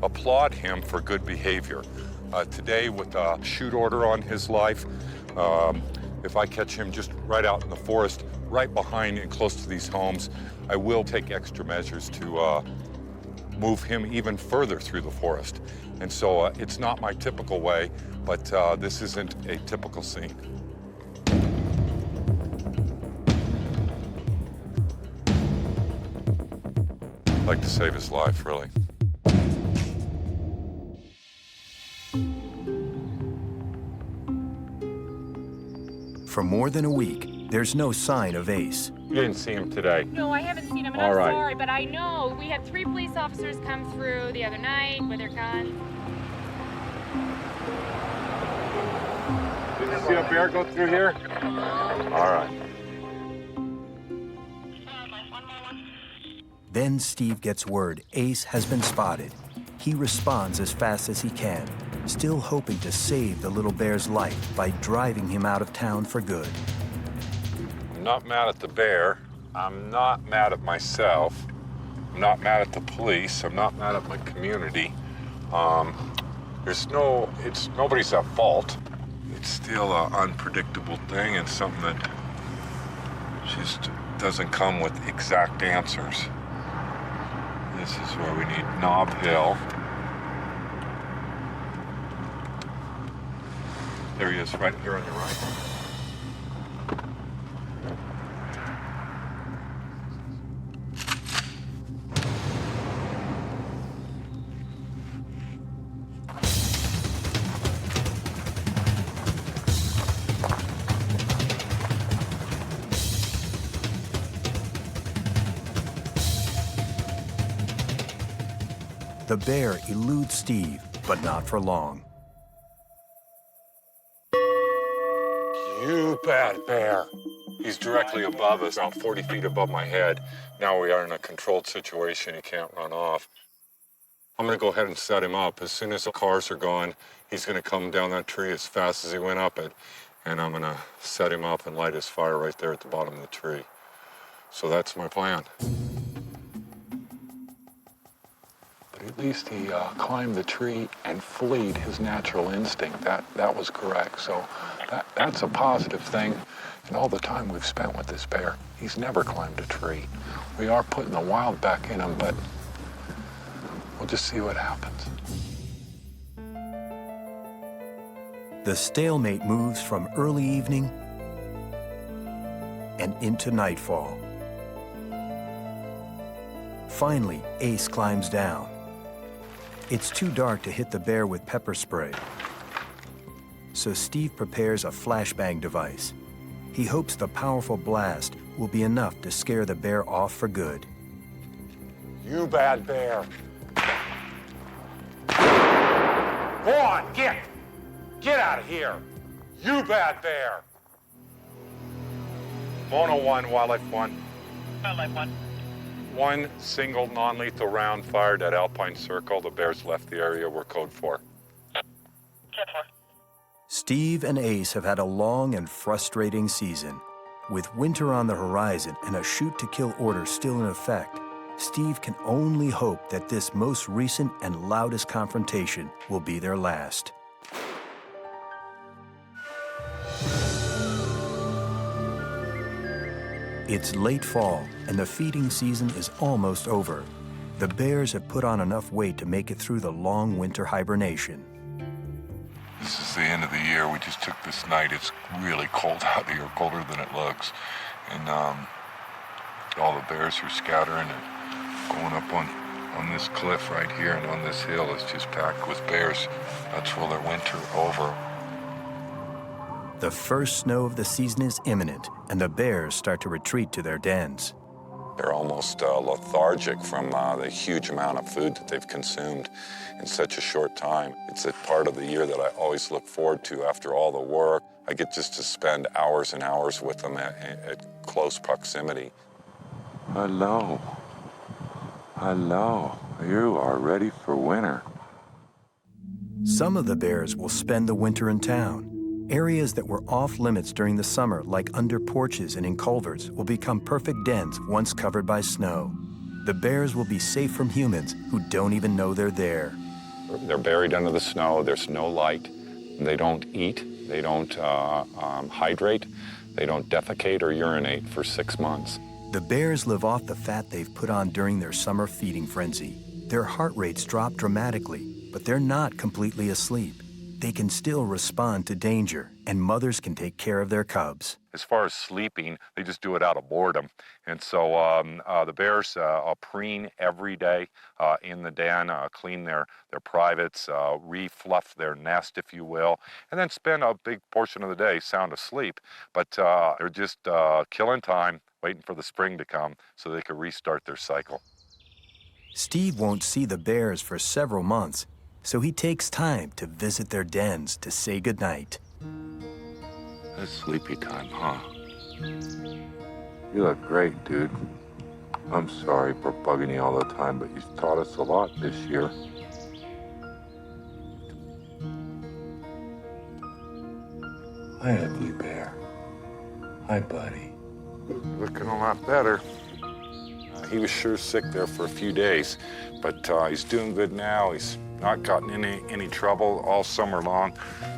applaud him for good behavior. Today, with a shoot order on his life, if I catch him just right out in the forest, right behind and close to these homes, I will take extra measures to move him even further through the forest. And so it's not my typical way, but this isn't a typical scene. I'd like to save his life, really. For more than a week, there's no sign of Ace. You didn't see him today. No, I haven't seen him, and All I'm right. sorry, but I know we had 3 police officers come through the other night with their guns. Did you see a bear go through here? All right. Then Steve gets word Ace has been spotted. He responds as fast as he can, still hoping to save the little bear's life by driving him out of town for good. I'm not mad at the bear. I'm not mad at myself. I'm not mad at the police. I'm not mad at my community. It's nobody's at fault. It's still an unpredictable thing and something that just doesn't come with exact answers. This is where we need Knob Hill. There he is, right here on your right. The bear eludes Steve, but not for long. You bad bear. He's directly above us, about 40 feet above my head. Now we are in a controlled situation. He can't run off. I'm going to go ahead and set him up. As soon as the cars are gone, he's going to come down that tree as fast as he went up it. And I'm going to set him up and light his fire right there at the bottom of the tree. So that's my plan. But at least he climbed the tree and fleed his natural instinct. That was correct. So that's a positive thing. And all the time we've spent with this bear, he's never climbed a tree. We are putting the wild back in him, but we'll just see what happens. The stalemate moves from early evening and into nightfall. Finally, Ace climbs down. It's too dark to hit the bear with pepper spray. So Steve prepares a flashbang device. He hopes the powerful blast will be enough to scare the bear off for good. You bad bear. Go on, get out of here. You bad bear. Mono 1, Wildlife 1. Wildlife 1. One single non-lethal round fired at Alpine Circle. The bears left the area. We're code 4. Code 4. Steve and Ace have had a long and frustrating season. With winter on the horizon and a shoot-to-kill order still in effect, Steve can only hope that this most recent and loudest confrontation will be their last. It's late fall, and the feeding season is almost over. The bears have put on enough weight to make it through the long winter hibernation. This is the end of the year. We just took this night. It's really cold out here, colder than it looks. And all the bears are scattering and going up on this cliff right here, and on this hill is just packed with bears. That's where their winter over. The first snow of the season is imminent, and the bears start to retreat to their dens. They're almost lethargic from the huge amount of food that they've consumed in such a short time. It's a part of the year that I always look forward to after all the work. I get just to spend hours and hours with them at close proximity. Hello. Hello. You are ready for winter. Some of the bears will spend the winter in town. Areas that were off limits during the summer, like under porches and in culverts, will become perfect dens once covered by snow. The bears will be safe from humans who don't even know they're there. They're buried under the snow. There's no light. They don't eat. They don't hydrate. They don't defecate or urinate for 6 months. The bears live off the fat they've put on during their summer feeding frenzy. Their heart rates drop dramatically, but they're not completely asleep. they can still respond to danger, and mothers can take care of their cubs. As far as sleeping, they just do it out of boredom. And so the bears preen every day in the den, clean their privates, refluff their nest, if you will, and then spend a big portion of the day sound asleep. But they're just killing time, waiting for the spring to come so they can restart their cycle. Steve won't see the bears for several months, so he takes time to visit their dens to say goodnight. It's sleepy time, huh? You look great, dude. I'm sorry for bugging you all the time, but you've taught us a lot this year. Hi, ugly bear. Hi, buddy. Looking a lot better. He was sure sick there for a few days, but he's doing good now. He's not gotten any trouble all summer long.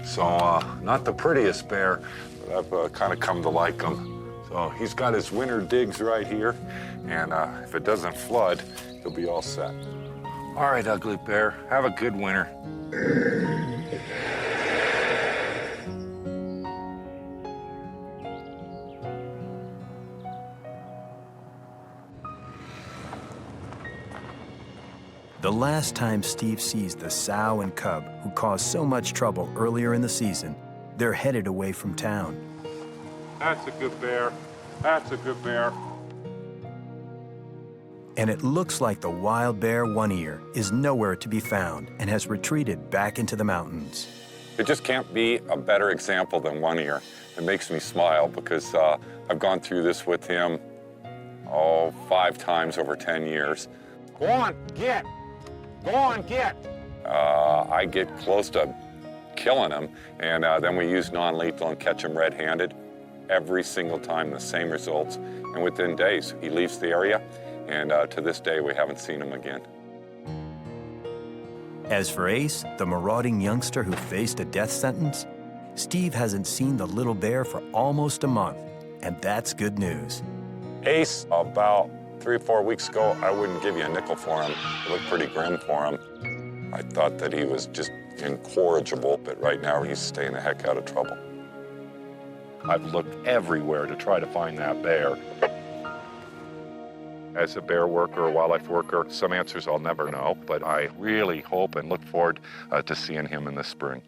So not the prettiest bear, but I've kind of come to like him. So he's got his winter digs right here, and if it doesn't flood, he'll be all set. All right, ugly bear, have a good winter. The last time Steve sees the sow and cub who caused so much trouble earlier in the season, they're headed away from town. That's a good bear. That's a good bear. And it looks like the wild bear One Ear is nowhere to be found and has retreated back into the mountains. It just can't be a better example than One Ear. It makes me smile because I've gone through this with him, 5 times over 10 years. Go on, get. Go on, get. I get close to killing him, and then we use non-lethal and catch him red-handed. Every single time, the same results. And within days, he leaves the area, and to this day, we haven't seen him again. As for Ace, the marauding youngster who faced a death sentence, Steve hasn't seen the little bear for almost a month, and that's good news. Ace, about 3 or 4 weeks ago, I wouldn't give you a nickel for him. It looked pretty grim for him. I thought that he was just incorrigible, but right now he's staying the heck out of trouble. I've looked everywhere to try to find that bear. As a bear worker or wildlife worker, some answers I'll never know, but I really hope and look forward to seeing him in the spring.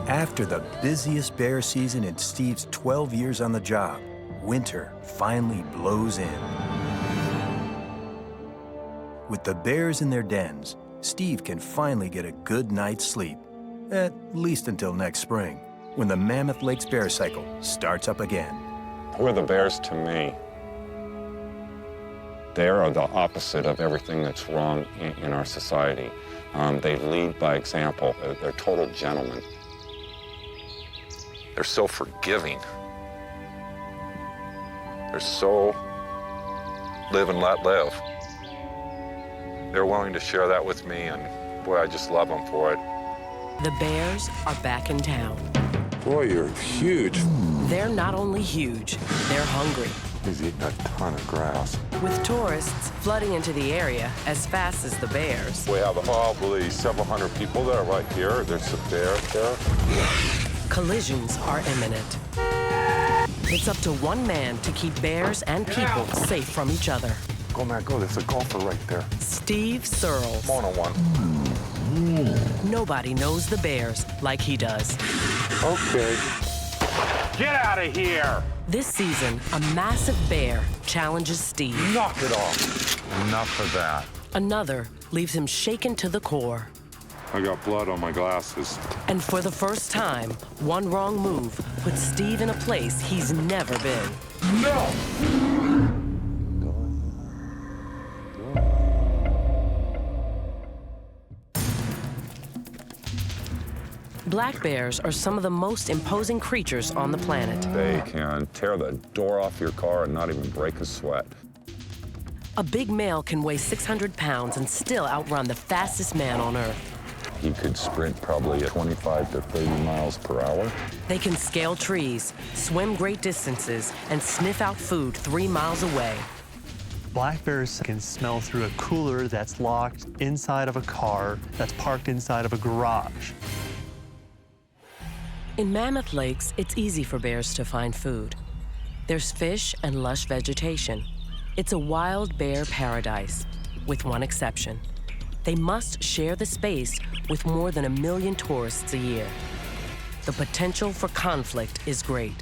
After the busiest bear season in Steve's 12 years on the job, winter finally blows in. With the bears in their dens, Steve can finally get a good night's sleep, at least until next spring, when the Mammoth Lakes bear cycle starts up again. Who are the bears to me? They are the opposite of everything that's wrong in our society. They lead by example. They're total gentlemen. They're so forgiving. They're so live and let live. They're willing to share that with me, and boy, I just love them for it. The bears are back in town. Boy, you're huge. They're not only huge, they're hungry. He's eating a ton of grass. With tourists flooding into the area as fast as the bears. We have probably several hundred people there right here. There's a bear there. Collisions are imminent. It's up to one man to keep bears and people safe from each other. Go, man, go. There's a golfer right there. Steve Searles. One-on-one. Nobody knows the bears like he does. Okay. Get out of here! This season, a massive bear challenges Steve. Knock it off. Enough of that. Another leaves him shaken to the core. I got blood on my glasses. And for the first time, one wrong move puts Steve in a place he's never been. No! Black bears are some of the most imposing creatures on the planet. They can tear the door off your car and not even break a sweat. A big male can weigh 600 pounds and still outrun the fastest man on Earth. He could sprint probably 25 to 30 miles per hour. They can scale trees, swim great distances, and sniff out food 3 miles away. Black bears can smell through a cooler that's locked inside of a car that's parked inside of a garage. In Mammoth Lakes, it's easy for bears to find food. There's fish and lush vegetation. It's a wild bear paradise, with one exception. They must share the space with more than 1 million tourists a year. The potential for conflict is great.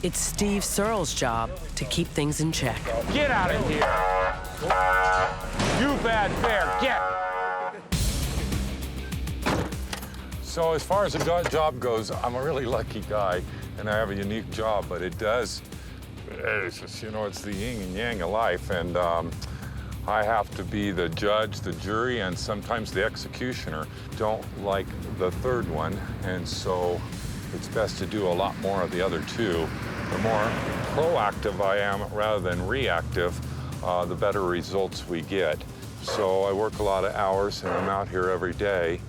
It's Steve Searles' job to keep things in check. Get out of here! You bad bear, get! So as far as the job goes, I'm a really lucky guy, and I have a unique job, but it's just, you know, it's the yin and yang of life, and I have to be the judge, the jury, and sometimes the executioner. Don't like the third one, and so it's best to do a lot more of the other two. The more proactive I am rather than reactive, the better results we get. So I work a lot of hours, and I'm out here every day.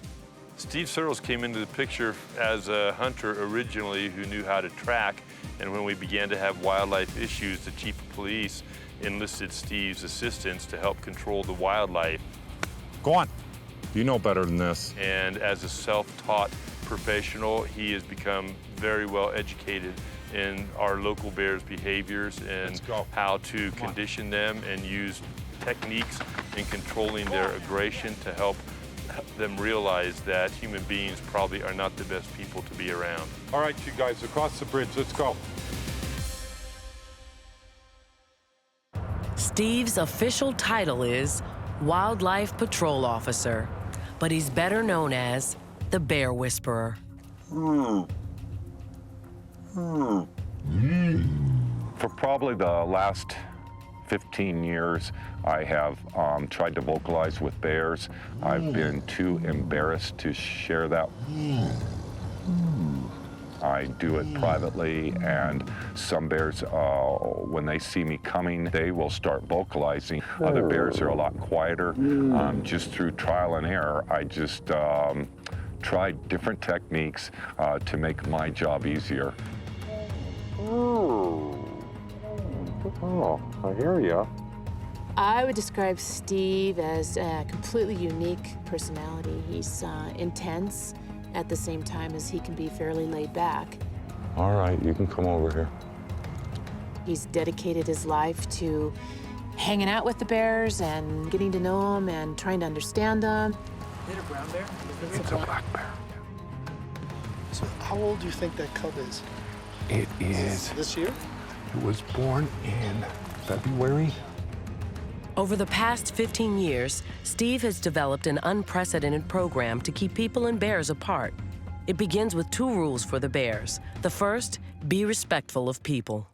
Steve Searles came into the picture as a hunter originally who knew how to track, and when we began to have wildlife issues, the chief of police enlisted Steve's assistance to help control the wildlife. Go on. You know better than this. And as a self-taught professional, he has become very well educated in our local bears' behaviors and how to condition them and use techniques in controlling their aggression to help them realize that human beings probably are not the best people to be around. All right, you guys, across the bridge, let's go. Steve's official title is Wildlife Patrol Officer, but he's better known as the Bear Whisperer. For probably the last 15 years, I have tried to vocalize with bears. I've been too embarrassed to share that. I do it privately, and some bears, when they see me coming, they will start vocalizing. Other bears are a lot quieter. Just through trial and error, I just tried different techniques to make my job easier. Oh, I hear ya. I would describe Steve as a completely unique personality. He's intense at the same time as he can be fairly laid back. All right, you can come over here. He's dedicated his life to hanging out with the bears and getting to know them and trying to understand them. Is it a brown bear? It's a black bear. So how old do you think that cub is? It is. This year? It was born in February. Over the past 15 years, Steve has developed an unprecedented program to keep people and bears apart. It begins with 2 rules for the bears. The first, be respectful of people.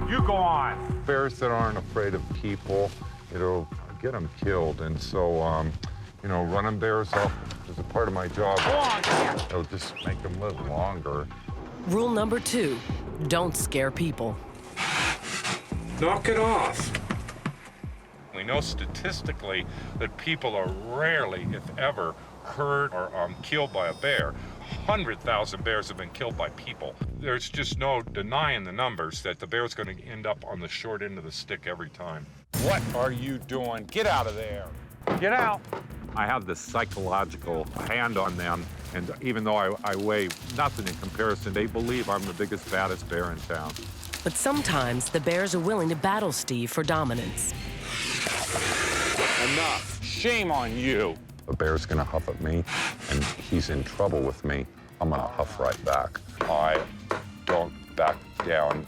You go on. Bears that aren't afraid of people, it'll get them killed. And so, you know, running bears up is a part of my job. Go on. It'll just make them live longer. Rule number 2, don't scare people. Knock it off. We know statistically that people are rarely, if ever, hurt or killed by a bear. 100,000 bears have been killed by people. There's just no denying the numbers that the bear's going to end up on the short end of the stick every time. What are you doing? Get out of there. Get out. I have this psychological hand on them, and even though I weigh nothing in comparison, they believe I'm the biggest, baddest bear in town. But sometimes the bears are willing to battle Steve for dominance. Enough. Shame on you. A bear's gonna huff at me, and he's in trouble with me. I'm gonna huff right back. I don't back down.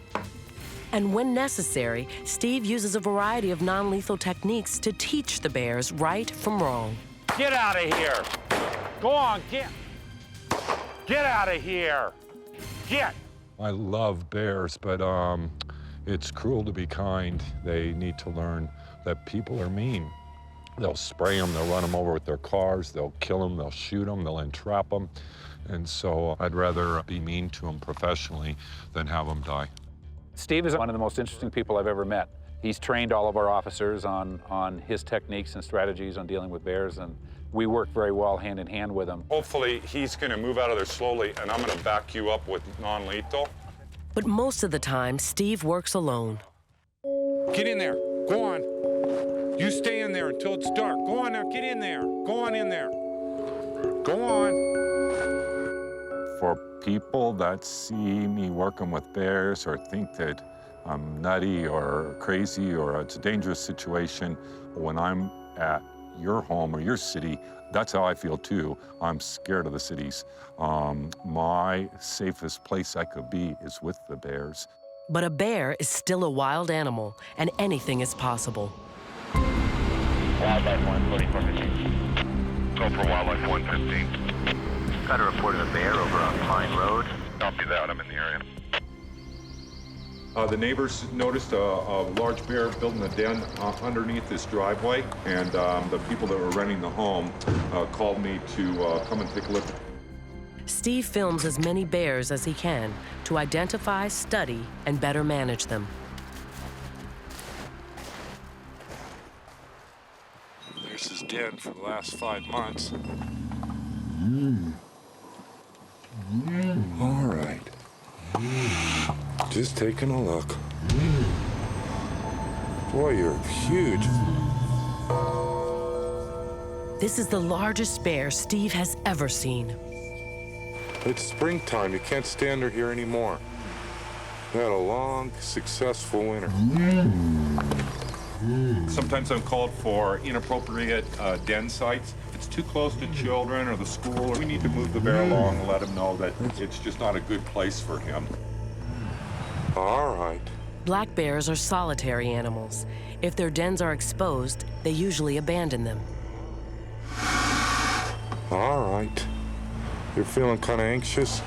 And when necessary, Steve uses a variety of non-lethal techniques to teach the bears right from wrong. Get out of here. Go on, get out of here. Get. I love bears, but it's cruel to be kind. They need to learn that people are mean. They'll spray them, they'll run them over with their cars, they'll kill them, they'll shoot them, they'll entrap them. And so I'd rather be mean to them professionally than have them die. Steve is one of the most interesting people I've ever met. He's trained all of our officers on his techniques and strategies on dealing with bears, and we work very well hand in hand with him. Hopefully he's gonna move out of there slowly, and I'm gonna back you up with non-lethal. But most of the time, Steve works alone. Get in there. Go on. You stay in there until it's dark. Go on now, get in there. Go on in there. Go on. For people that see me working with bears or think that I'm nutty or crazy or it's a dangerous situation, when I'm at your home or your city, that's how I feel too. I'm scared of the cities. My safest place I could be is with the bears. But a bear is still a wild animal, and anything is possible. Wildlife 14415. Go for Wildlife 115. Got a report of a bear over on Pine Road. Copy that, I'm in the area. The neighbors noticed a large bear building a den underneath this driveway, and the people that were renting the home called me to come and take a look. Steve films as many bears as he can to identify, study, and better manage them. There's his den for the last 5 months. All right. Just taking a look. Boy, you're huge. This is the largest bear Steve has ever seen. It's springtime. You can't stay under here anymore. We had a long, successful winter. Sometimes I'm called for inappropriate den sites. If it's too close to children or the school, we need to move the bear along and let him know that it's just not a good place for him. All right. Black bears are solitary animals. If their dens are exposed, they usually abandon them. All right. You're feeling kind of anxious?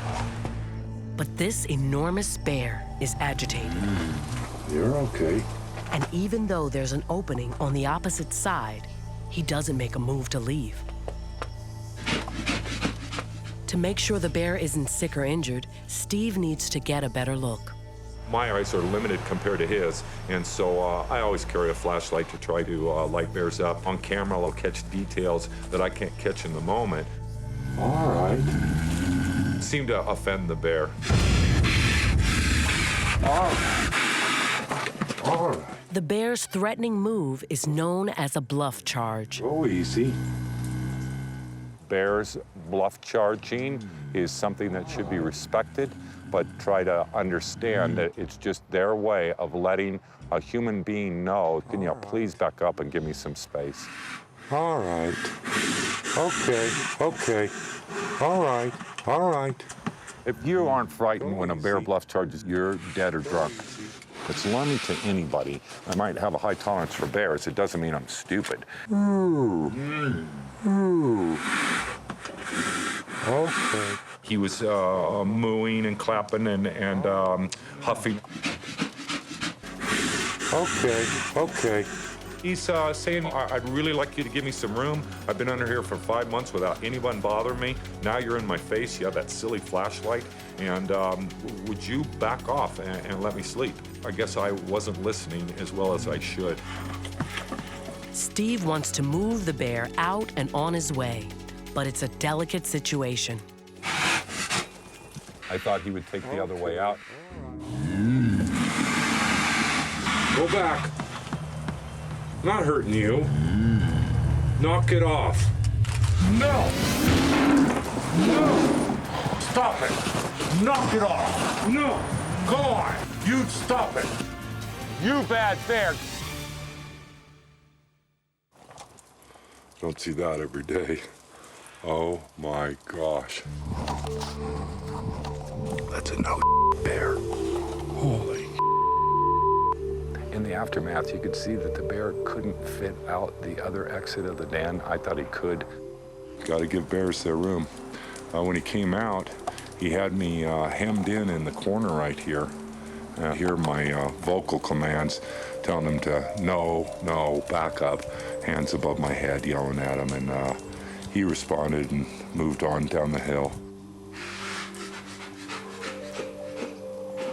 But this enormous bear is agitated. You're okay. And even though there's an opening on the opposite side, he doesn't make a move to leave. To make sure the bear isn't sick or injured, Steve needs to get a better look. My eyes are limited compared to his, and so I always carry a flashlight to try to light bears up. On camera, I'll catch details that I can't catch in the moment. All right. Seem to offend the bear. All right. All right. The bear's threatening move is known as a bluff charge. Go easy. Bears bluff charging is something that should be respected, but try to understand that it's just their way of letting a human being know, can you please back up and give me some space? All right. Okay, okay. All right, all right. If you aren't frightened when a bear bluff charges, you're dead or drunk. It's alarming to anybody. I might have a high tolerance for bears. It doesn't mean I'm stupid. Ooh. Ooh. Okay. He was mooing and clapping and huffing. Okay, okay. He's saying, I'd really like you to give me some room. I've been under here for 5 months without anyone bothering me. Now you're in my face. You have that silly flashlight. And would you back off and let me sleep? I guess I wasn't listening as well as I should. Steve wants to move the bear out and on his way, but it's a delicate situation. I thought he would take the other way out. Go back. Not hurting you. Knock it off. No! No! Stop it! Knock it off! No! Go on! You stop it! You bad bear! Don't see that every day. Oh my gosh. That's a no bear. Holy. In the aftermath, you could see that the bear couldn't fit out the other exit of the den. I thought he could. Got to give bears their room. When he came out, he had me hemmed in the corner right here. I hear my vocal commands telling him to no, back up. Hands above my head, yelling at him, and he responded and moved on down the hill.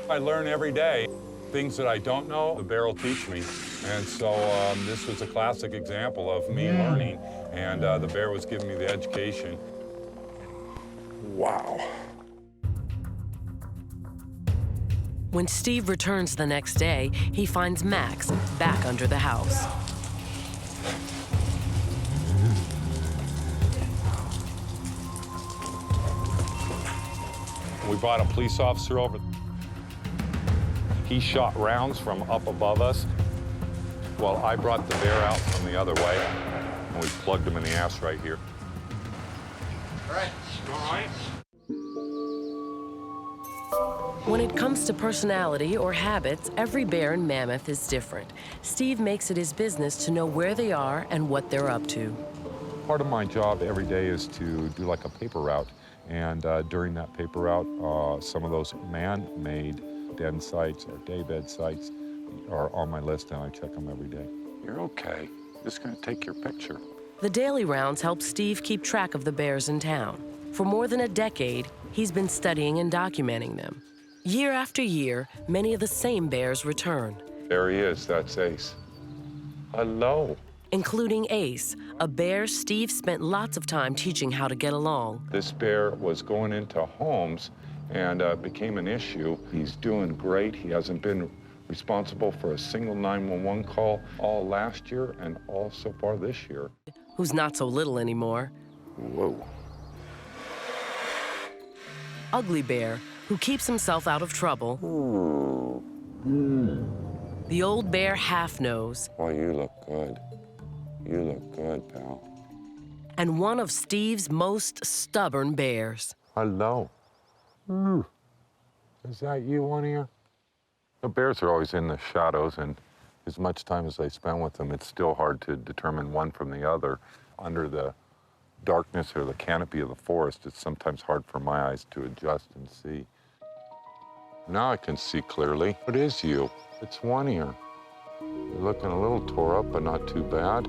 I learn every day. Things that I don't know, the bear will teach me. And so this was a classic example of me learning, and the bear was giving me the education. Wow. When Steve returns the next day, he finds Max back under the house. We brought a police officer over. He shot rounds from up above us while I brought the bear out from the other way, and we plugged him in the ass right here. All right, all right. When it comes to personality or habits, every bear in Mammoth is different. Steve makes it his business to know where they are and what they're up to. Part of my job every day is to do like a paper route. And during that paper route, some of those man-made den sites or daybed sites are on my list, and I check them every day. You're okay. Just gonna take your picture. The daily rounds help Steve keep track of the bears in town. For more than a decade, he's been studying and documenting them. Year after year, many of the same bears return. There he is, that's Ace. Hello. Including Ace, a bear Steve spent lots of time teaching how to get along. This bear was going into homes and became an issue. He's doing great. He hasn't been responsible for a single 911 call all last year and all so far this year. Who's not so little anymore. Whoa. Ugly Bear, who keeps himself out of trouble. The old bear Half-Nose. Oh, you look good. You look good, pal. And one of Steve's most stubborn bears. Hello. Is that you, One Ear? The bears are always in the shadows, and as much time as I spend with them, it's still hard to determine one from the other. Under the darkness or the canopy of the forest, it's sometimes hard for my eyes to adjust and see. Now I can see clearly. It is you. It's One Ear. You're looking a little tore up, but not too bad.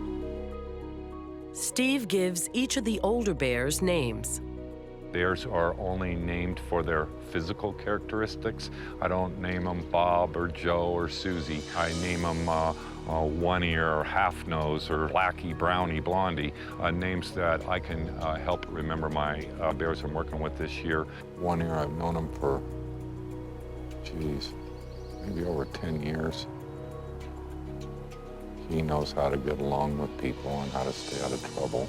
Steve gives each of the older bears names. Bears are only named for their physical characteristics. I don't name them Bob or Joe or Susie. I name them One Ear or Half-Nose or Blackie, Brownie, Blondie, names that I can help remember my bears I'm working with this year. One Ear, I've known him for, geez, maybe over 10 years. He knows how to get along with people and how to stay out of trouble.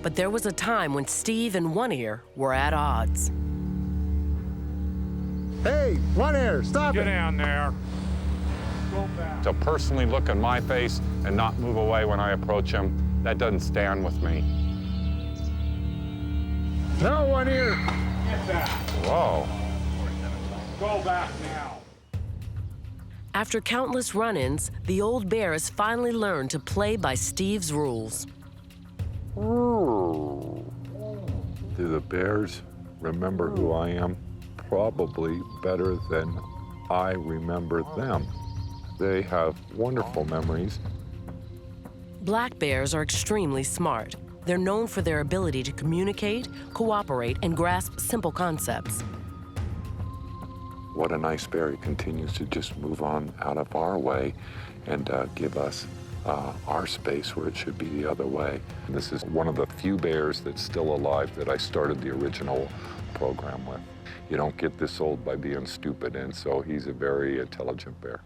But there was a time when Steve and One Ear were at odds. Hey, One Ear, stop it! Get down there. Go back. To personally look in my face and not move away when I approach him, that doesn't stand with me. No, One Ear! Get back. Whoa. Go back now. After countless run-ins, the old bear has finally learned to play by Steve's rules. Do the bears remember who I am? Probably better than I remember them. They have wonderful memories. Black bears are extremely smart. They're known for their ability to communicate, cooperate, and grasp simple concepts. What a nice bear. He continues to just move on out of our way and give us our space where it should be the other way. And this is one of the few bears that's still alive that I started the original program with. You don't get this old by being stupid, and so he's a very intelligent bear.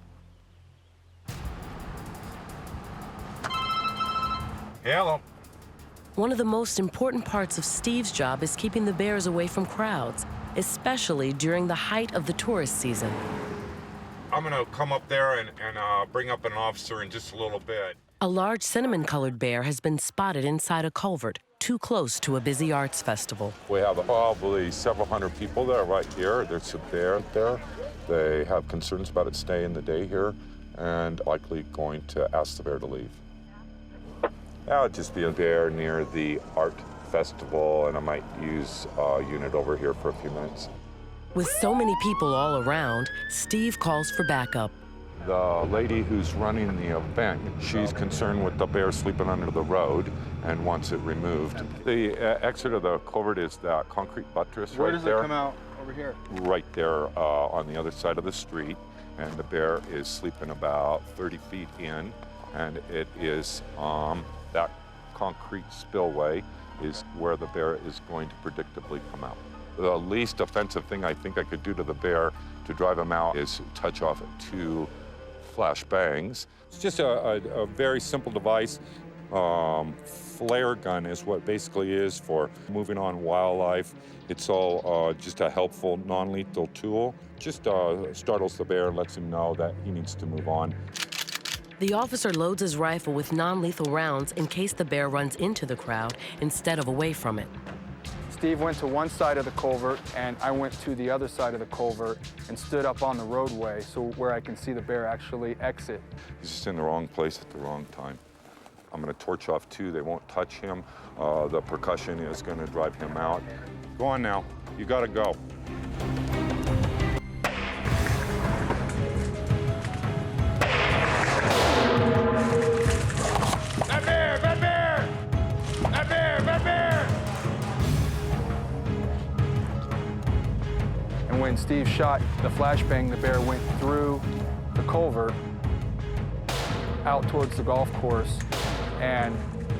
Hello. One of the most important parts of Steve's job is keeping the bears away from crowds, especially during the height of the tourist season. I'm gonna come up there and bring up an officer in just a little bit. A large cinnamon-colored bear has been spotted inside a culvert, too close to a busy arts festival. We have probably several hundred people there right here. There's a bear there. They have concerns about it staying the day here and likely going to ask the bear to leave. That would just be a bear near the art festival, and I might use a unit over here for a few minutes. With so many people all around, Steve calls for backup. The lady who's running the event, she's concerned with the bear sleeping under the road and wants it removed. The exit of the culvert is that concrete buttress right there. Where does it come out? Over here? Right there on the other side of the street. And the bear is sleeping about 30 feet in. And it is that concrete spillway is where the bear is going to predictably come out. The least offensive thing I think I could do to the bear to drive him out is touch off 2 flash bangs. It's just a very simple device. Flare gun is what basically is for moving on wildlife. It's all just a helpful, non-lethal tool. Just startles the bear and lets him know that he needs to move on. The officer loads his rifle with non-lethal rounds in case the bear runs into the crowd instead of away from it. Steve went to one side of the culvert, and I went to the other side of the culvert and stood up on the roadway so where I can see the bear actually exit. He's just in the wrong place at the wrong time. I'm gonna torch off 2. They won't touch him. The percussion is gonna drive him out. Go on now, you gotta go. That bear! That bear! That bear! That bear! And when Steve shot the flashbang, the bear went through the culvert out towards the golf course, and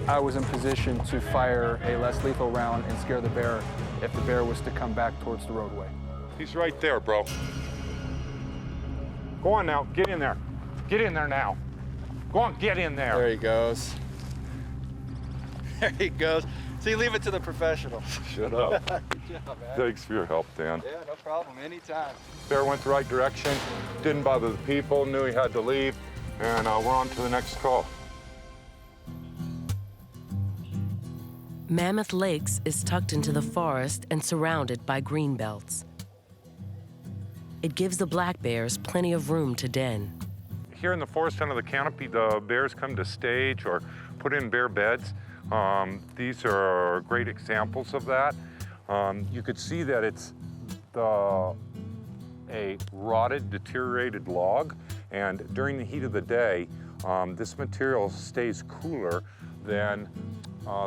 I was in position to fire a less lethal round and scare the bear if the bear was to come back towards the roadway. He's right there, bro. Go on now, get in there. Get in there now. Go on, get in there. There he goes. There he goes. See, leave it to the professionals. Shut up. Good job, man. Thanks for your help, Dan. Yeah, no problem, anytime. Bear went the right direction, didn't bother the people, knew he had to leave, and we're on to the next call. Mammoth Lakes is tucked into the forest and surrounded by green belts. It gives the black bears plenty of room to den. Here in the forest under the canopy, the bears come to stage or put in bear beds. These are great examples of that. You could see that it's a rotted, deteriorated log, and during the heat of the day, this material stays cooler than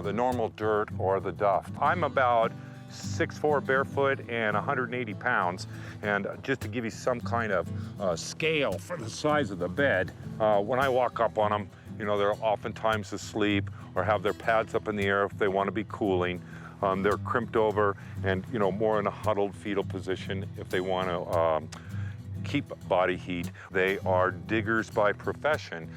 the normal dirt or the duff. I'm about 6'4" barefoot and 180 pounds, and just to give you some kind of scale for the size of the bed, when I walk up on them, you know, they're oftentimes asleep or have their pads up in the air if they want to be cooling. They're crimped over and, you know, more in a huddled fetal position if they want to keep body heat. They are diggers by profession.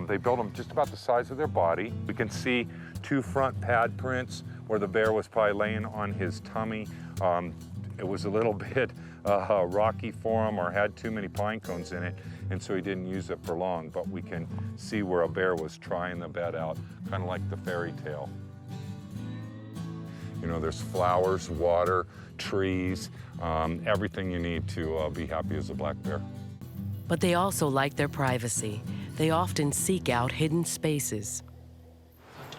They build them just about the size of their body. We can see 2 front pad prints where the bear was probably laying on his tummy. It was a little bit rocky for him or had too many pine cones in it, and so he didn't use it for long, but we can see where a bear was trying the bed out, kind of like the fairy tale. You know, there's flowers, water, trees, everything you need to be happy as a black bear. But they also like their privacy. They often seek out hidden spaces.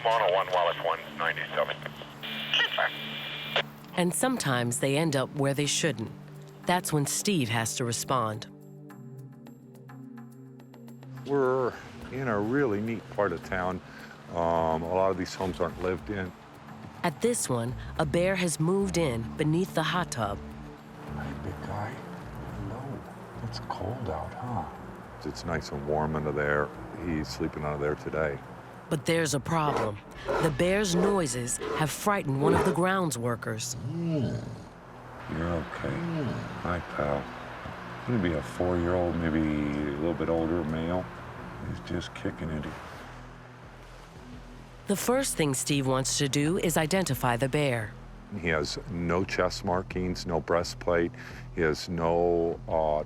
Mono 1, Wallace 197. And sometimes they end up where they shouldn't. That's when Steve has to respond. We're in a really neat part of town. A lot of these homes aren't lived in. At this one, a bear has moved in beneath the hot tub. Hey, big guy. Hello. It's cold out, huh? It's nice and warm under there. He's sleeping under there today. But there's a problem. The bear's noises have frightened one of the grounds workers. You're okay. Hi, pal. Gonna be a 4-year-old, maybe a little bit older male. He's just kicking it. The first thing Steve wants to do is identify the bear. He has no chest markings, no breastplate. He has no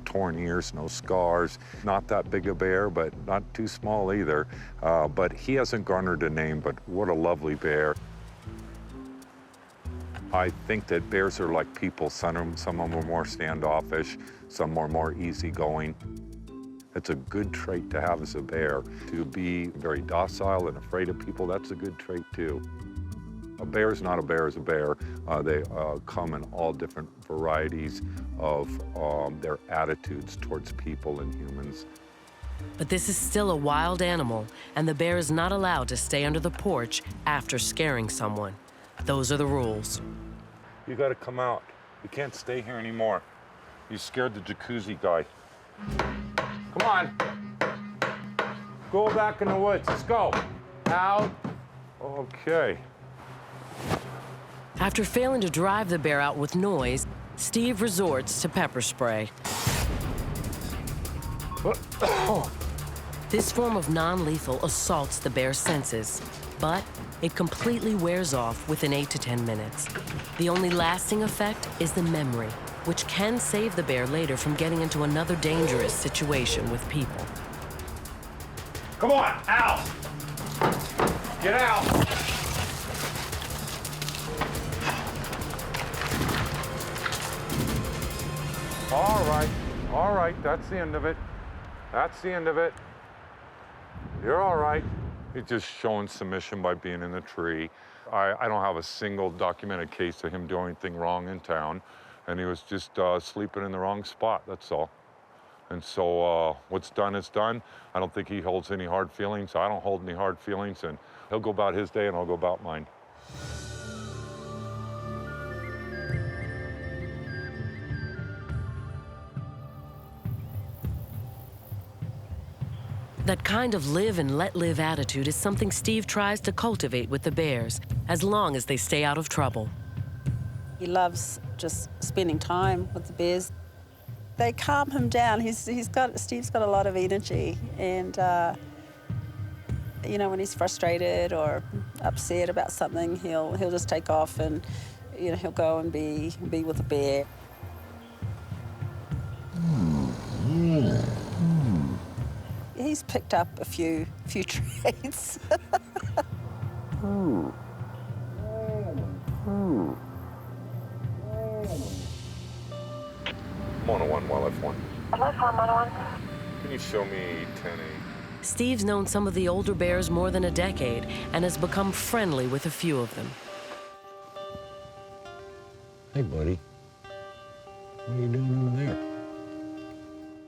torn ears, no scars. Not that big a bear, but not too small either. But he hasn't garnered a name, but what a lovely bear. I think that bears are like people. Some of them are more standoffish, some are more easygoing. It's a good trait to have as a bear. To be very docile and afraid of people, that's a good trait too. A bear is not a bear as a bear. They come in all different varieties of their attitudes towards people and humans. But this is still a wild animal, and the bear is not allowed to stay under the porch after scaring someone. Those are the rules. You gotta come out. You can't stay here anymore. You scared the jacuzzi guy. Come on. Go back in the woods. Let's go. Out. Okay. After failing to drive the bear out with noise, Steve resorts to pepper spray. This form of non-lethal assaults the bear's senses, but it completely wears off within 8 to 10 minutes. The only lasting effect is the memory, which can save the bear later from getting into another dangerous situation with people. Come on, out! Get out! All right, that's the end of it. That's the end of it. You're all right. He's just showing submission by being in the tree. I don't have a single documented case of him doing anything wrong in town, and he was just sleeping in the wrong spot, that's all. And so what's done is done. I don't think he holds any hard feelings. I don't hold any hard feelings, and he'll go about his day and I'll go about mine. That kind of live and let live attitude is something Steve tries to cultivate with the bears, as long as they stay out of trouble. He loves just spending time with the bears. They calm him down. Steve's got a lot of energy, and you know, when he's frustrated or upset about something, he'll just take off, and you know, he'll go and be with the bear. He's picked up a few traits. Mono 1, Wildlife 1. Wildlife 1, Mono 1. Can you show me 10A? Steve's known some of the older bears more than a decade and has become friendly with a few of them. Hey, buddy. What are you doing over there?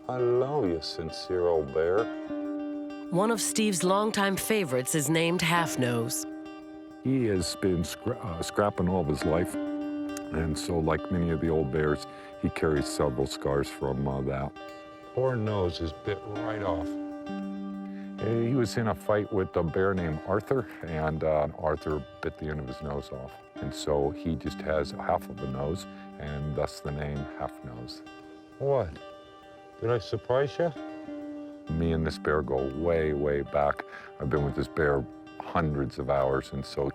Hello, you sincere old bear. One of Steve's longtime favorites is named Half Nose. He has been scrapping all of his life, and so like many of the old bears, he carries several scars from that. Poor nose is bit right off. He was in a fight with a bear named Arthur, and Arthur bit the end of his nose off. And so he just has half of a nose, and thus the name Half Nose. What? Did I surprise you? Me and this bear go way, way back. I've been with this bear hundreds of hours, and so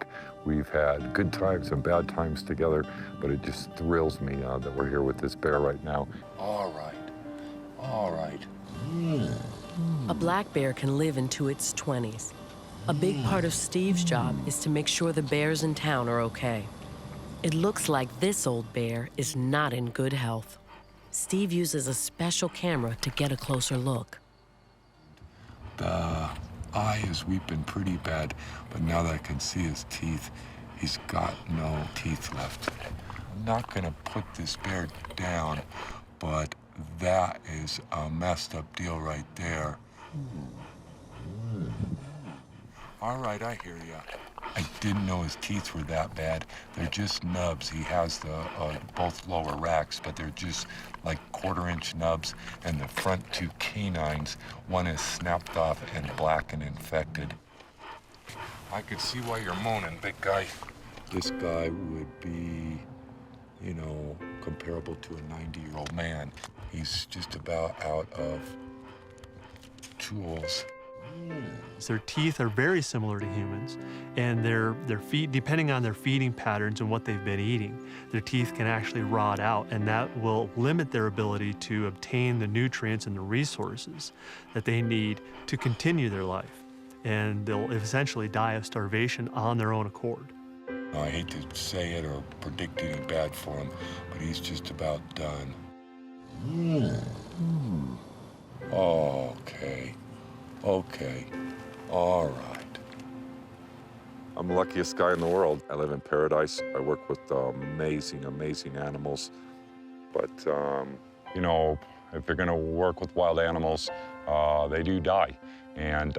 we've had good times and bad times together, but it just thrills me that we're here with this bear right now. All right, all right. A black bear can live into its 20s. A big part of Steve's job is to make sure the bears in town are okay. It looks like this old bear is not in good health. Steve uses a special camera to get a closer look. The eye is weeping pretty bad, but now that I can see his teeth, he's got no teeth left. I'm not gonna put this bear down, but that is a messed up deal right there. All right, I hear ya. I didn't know his teeth were that bad. They're just nubs. He has the both lower racks, but they're just like 1/4-inch nubs, and the front 2 canines, one is snapped off and black and infected. I could see why you're moaning, big guy. This guy would be, you know, comparable to a 90-year-old man. He's just about out of tools. Their teeth are very similar to humans, and their feet, depending on their feeding patterns and what they've been eating, their teeth can actually rot out, and that will limit their ability to obtain the nutrients and the resources that they need to continue their life. And they'll essentially die of starvation on their own accord. I hate to say it or predict any bad for him, but he's just about done. Okay. Okay. All right. I'm the luckiest guy in the world. I live in paradise. I work with amazing, amazing animals. But, you know, if you're gonna work with wild animals, they do die. And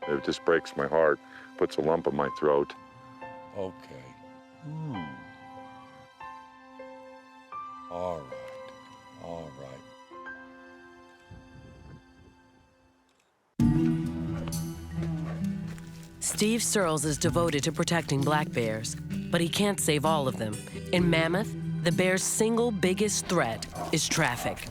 it just breaks my heart, puts a lump in my throat. Okay. All right. All right. Steve Searles is devoted to protecting black bears. But he can't save all of them. In Mammoth, the bear's single biggest threat is traffic.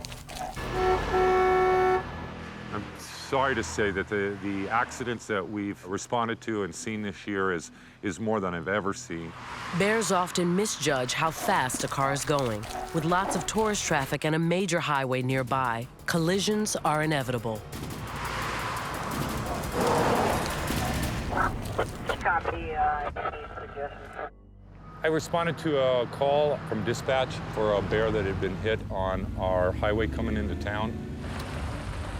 I'm sorry to say that the accidents that we've responded to and seen this year is more than I've ever seen. Bears often misjudge how fast a car is going. With lots of tourist traffic and a major highway nearby, collisions are inevitable. Copy, any suggestions? I responded to a call from dispatch for a bear that had been hit on our highway coming into town.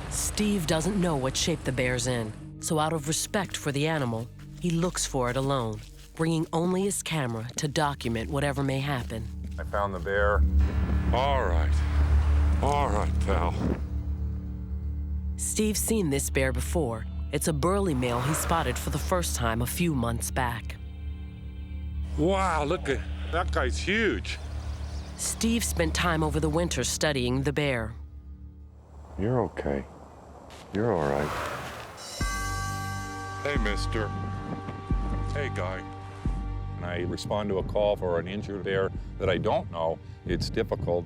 Steve doesn't know what shape the bear's in, so out of respect for the animal, he looks for it alone, bringing only his camera to document whatever may happen. I found the bear. All right, pal. Steve's seen this bear before. It's a burly male he spotted for the first time a few months back. Wow, look at that guy's huge. Steve spent time over the winter studying the bear. You're okay. You're all right. Hey, mister. Hey, guy. And I respond to a call for an injured bear that I don't know. It's difficult.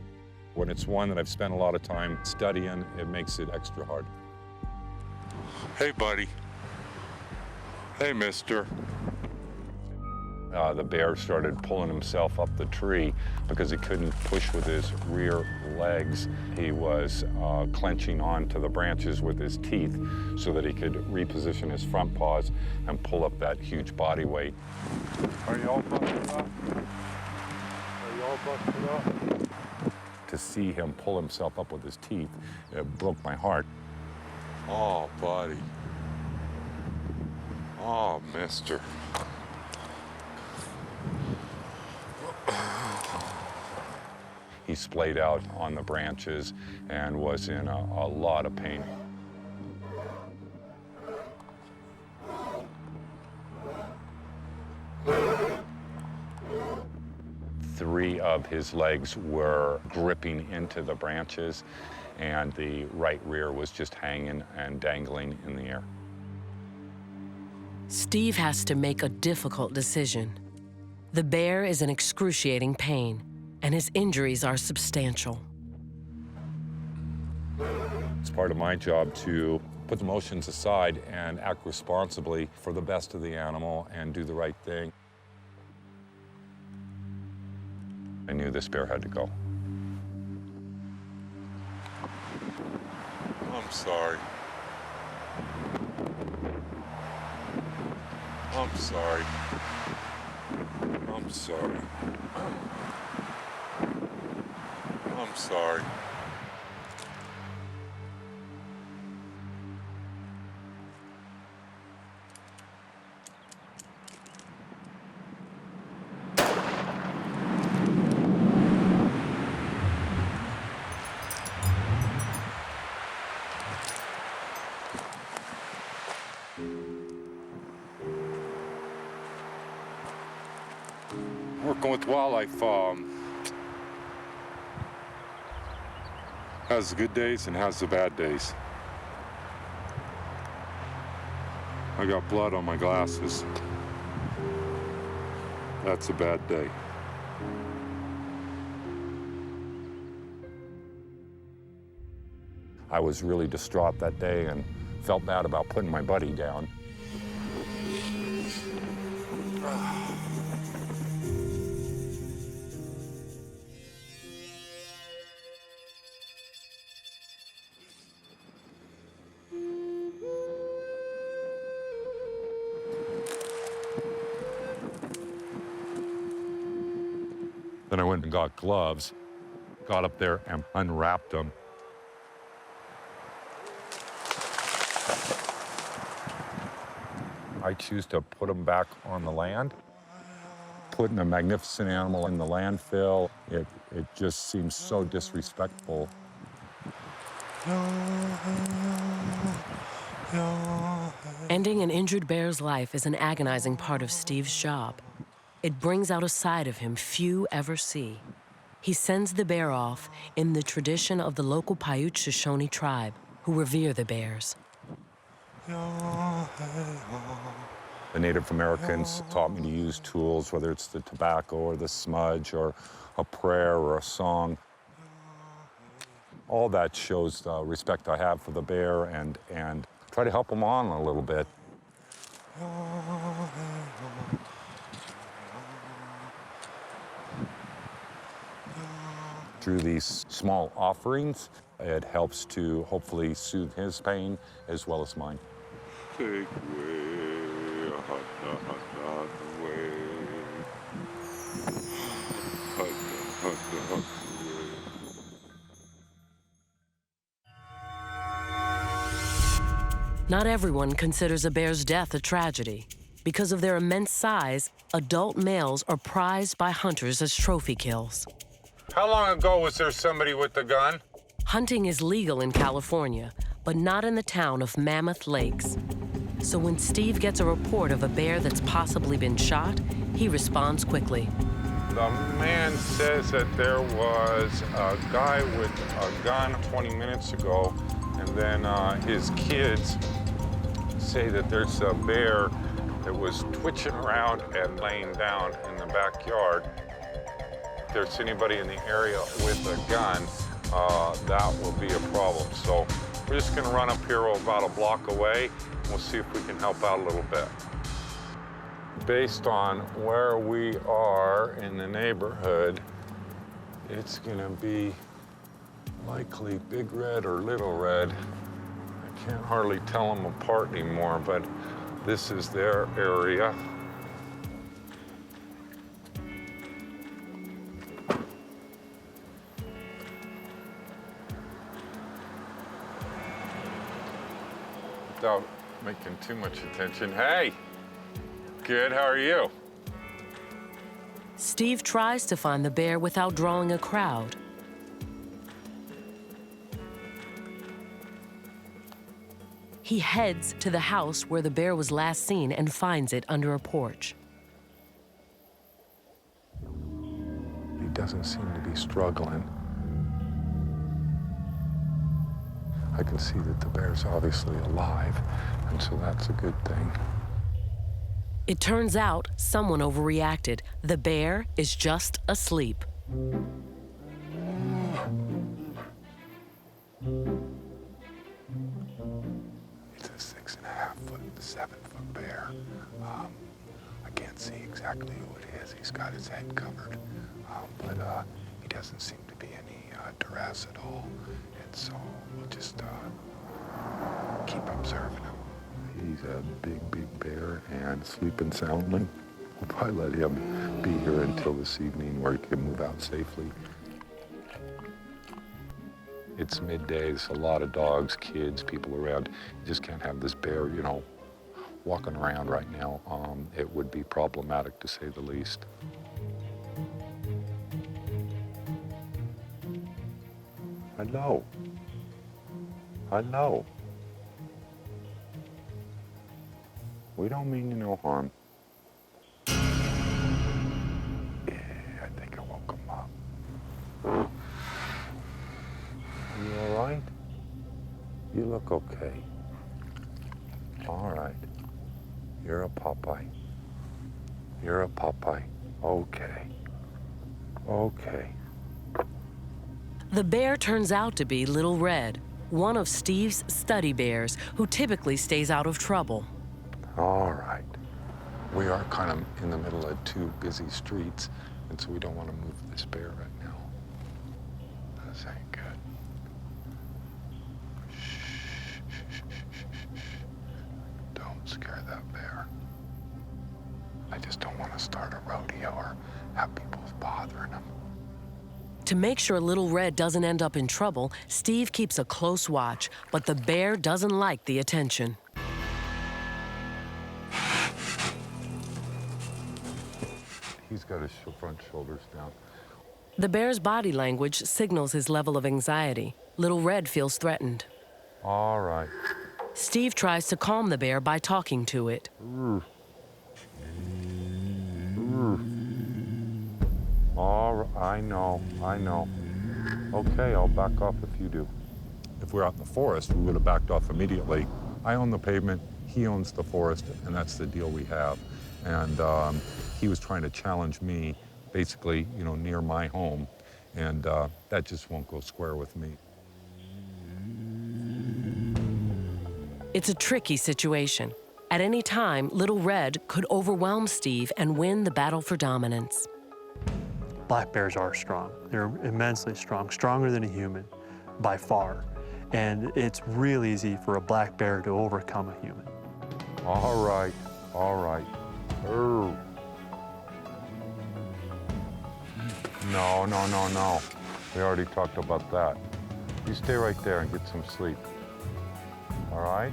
When it's one that I've spent a lot of time studying, it makes it extra hard. Hey, buddy. Hey, mister. The bear started pulling himself up the tree because he couldn't push with his rear legs. He was clenching onto the branches with his teeth so that he could reposition his front paws and pull up that huge body weight. Are you all busted up? Are you all busted up? To see him pull himself up with his teeth, it broke my heart. Oh, buddy. Oh, mister. He splayed out on the branches and was in a lot of pain. Three of his legs were gripping into the branches, and the right rear was just hanging and dangling in the air. Steve has to make a difficult decision. The bear is in excruciating pain, and his injuries are substantial. It's part of my job to put the emotions aside and act responsibly for the best of the animal and do the right thing. I knew this bear had to go. I'm sorry. I'm sorry. I'm sorry. I'm sorry. Working with wildlife has the good days and has the bad days. I got blood on my glasses. That's a bad day. I was really distraught that day and felt bad about putting my buddy down. Then I went and got gloves, got up there and unwrapped them. I choose to put them back on the land. Putting a magnificent animal in the landfill, it just seems so disrespectful. Ending an injured bear's life is an agonizing part of Steve's job. It brings out a side of him few ever see. He sends the bear off in the tradition of the local Paiute Shoshone tribe, who revere the bears. The Native Americans taught me to use tools, whether it's the tobacco or the smudge or a prayer or a song. All that shows the respect I have for the bear and try to help them on a little bit. Through these small offerings, it helps to hopefully soothe his pain as well as mine. Take away, away. Not everyone considers a bear's death a tragedy. Because of their immense size, adult males are prized by hunters as trophy kills. How long ago was there somebody with the gun? Hunting is legal in California, but not in the town of Mammoth Lakes. So when Steve gets a report of a bear that's possibly been shot, he responds quickly. The man says that there was a guy with a gun 20 minutes ago, and then his kids say that there's a bear that was twitching around and laying down in the backyard. If there's anybody in the area with a gun, that will be a problem. So we're just gonna run up here about a block away, and we'll see if we can help out a little bit. Based on where we are in the neighborhood, it's gonna be likely Big Red or Little Red. I can't hardly tell them apart anymore, but this is their area. Without making too much attention, hey! Good, how are you? Steve tries to find the bear without drawing a crowd. He heads to the house where the bear was last seen and finds it under a porch. He doesn't seem to be struggling. I can see that the bear's obviously alive, and so that's a good thing. It turns out someone overreacted. The bear is just asleep. It's a 6.5 foot, 7 foot bear. I can't see exactly who it is. He's got his head covered, but he doesn't seem to be any duress at all. And so we'll just keep observing him. He's a big bear and sleeping soundly. We'll probably let him be here until this evening where he can move out safely. It's midday, there's a lot of dogs, kids, people around. You just can't have this bear, you know, walking around right now. It would be problematic to say the least. Hello. Hello. We don't mean you no harm. Yeah, I think I woke him up. You all right? You look okay. All right. You're a Popeye. You're a Popeye. Okay. Okay. The bear turns out to be Little Red, one of Steve's study bears who typically stays out of trouble. All right. We are kind of in the middle of two busy streets, and so we don't want to move this bear right now. This ain't good. Don't scare that bear. I just don't want to start a rodeo or have people bothering him. To make sure Little Red doesn't end up in trouble, Steve keeps a close watch, but the bear doesn't like the attention. He's got his front shoulders down. The bear's body language signals his level of anxiety. Little Red feels threatened. All right. Steve tries to calm the bear by talking to it. I know. Okay, I'll back off if you do. If we're out in the forest, we would have backed off immediately. I own the pavement, He owns the forest, and that's the deal we have. And he was trying to challenge me, basically, you know, near my home, and that just won't go square with me. It's a tricky situation. At any time, Little Red could overwhelm Steve and win the battle for dominance. Black bears are strong. They're immensely strong, stronger than a human by far. And it's really easy for a black bear to overcome a human. All right, all right. No, no, no, no. We already talked about that. You stay right there and get some sleep. All right?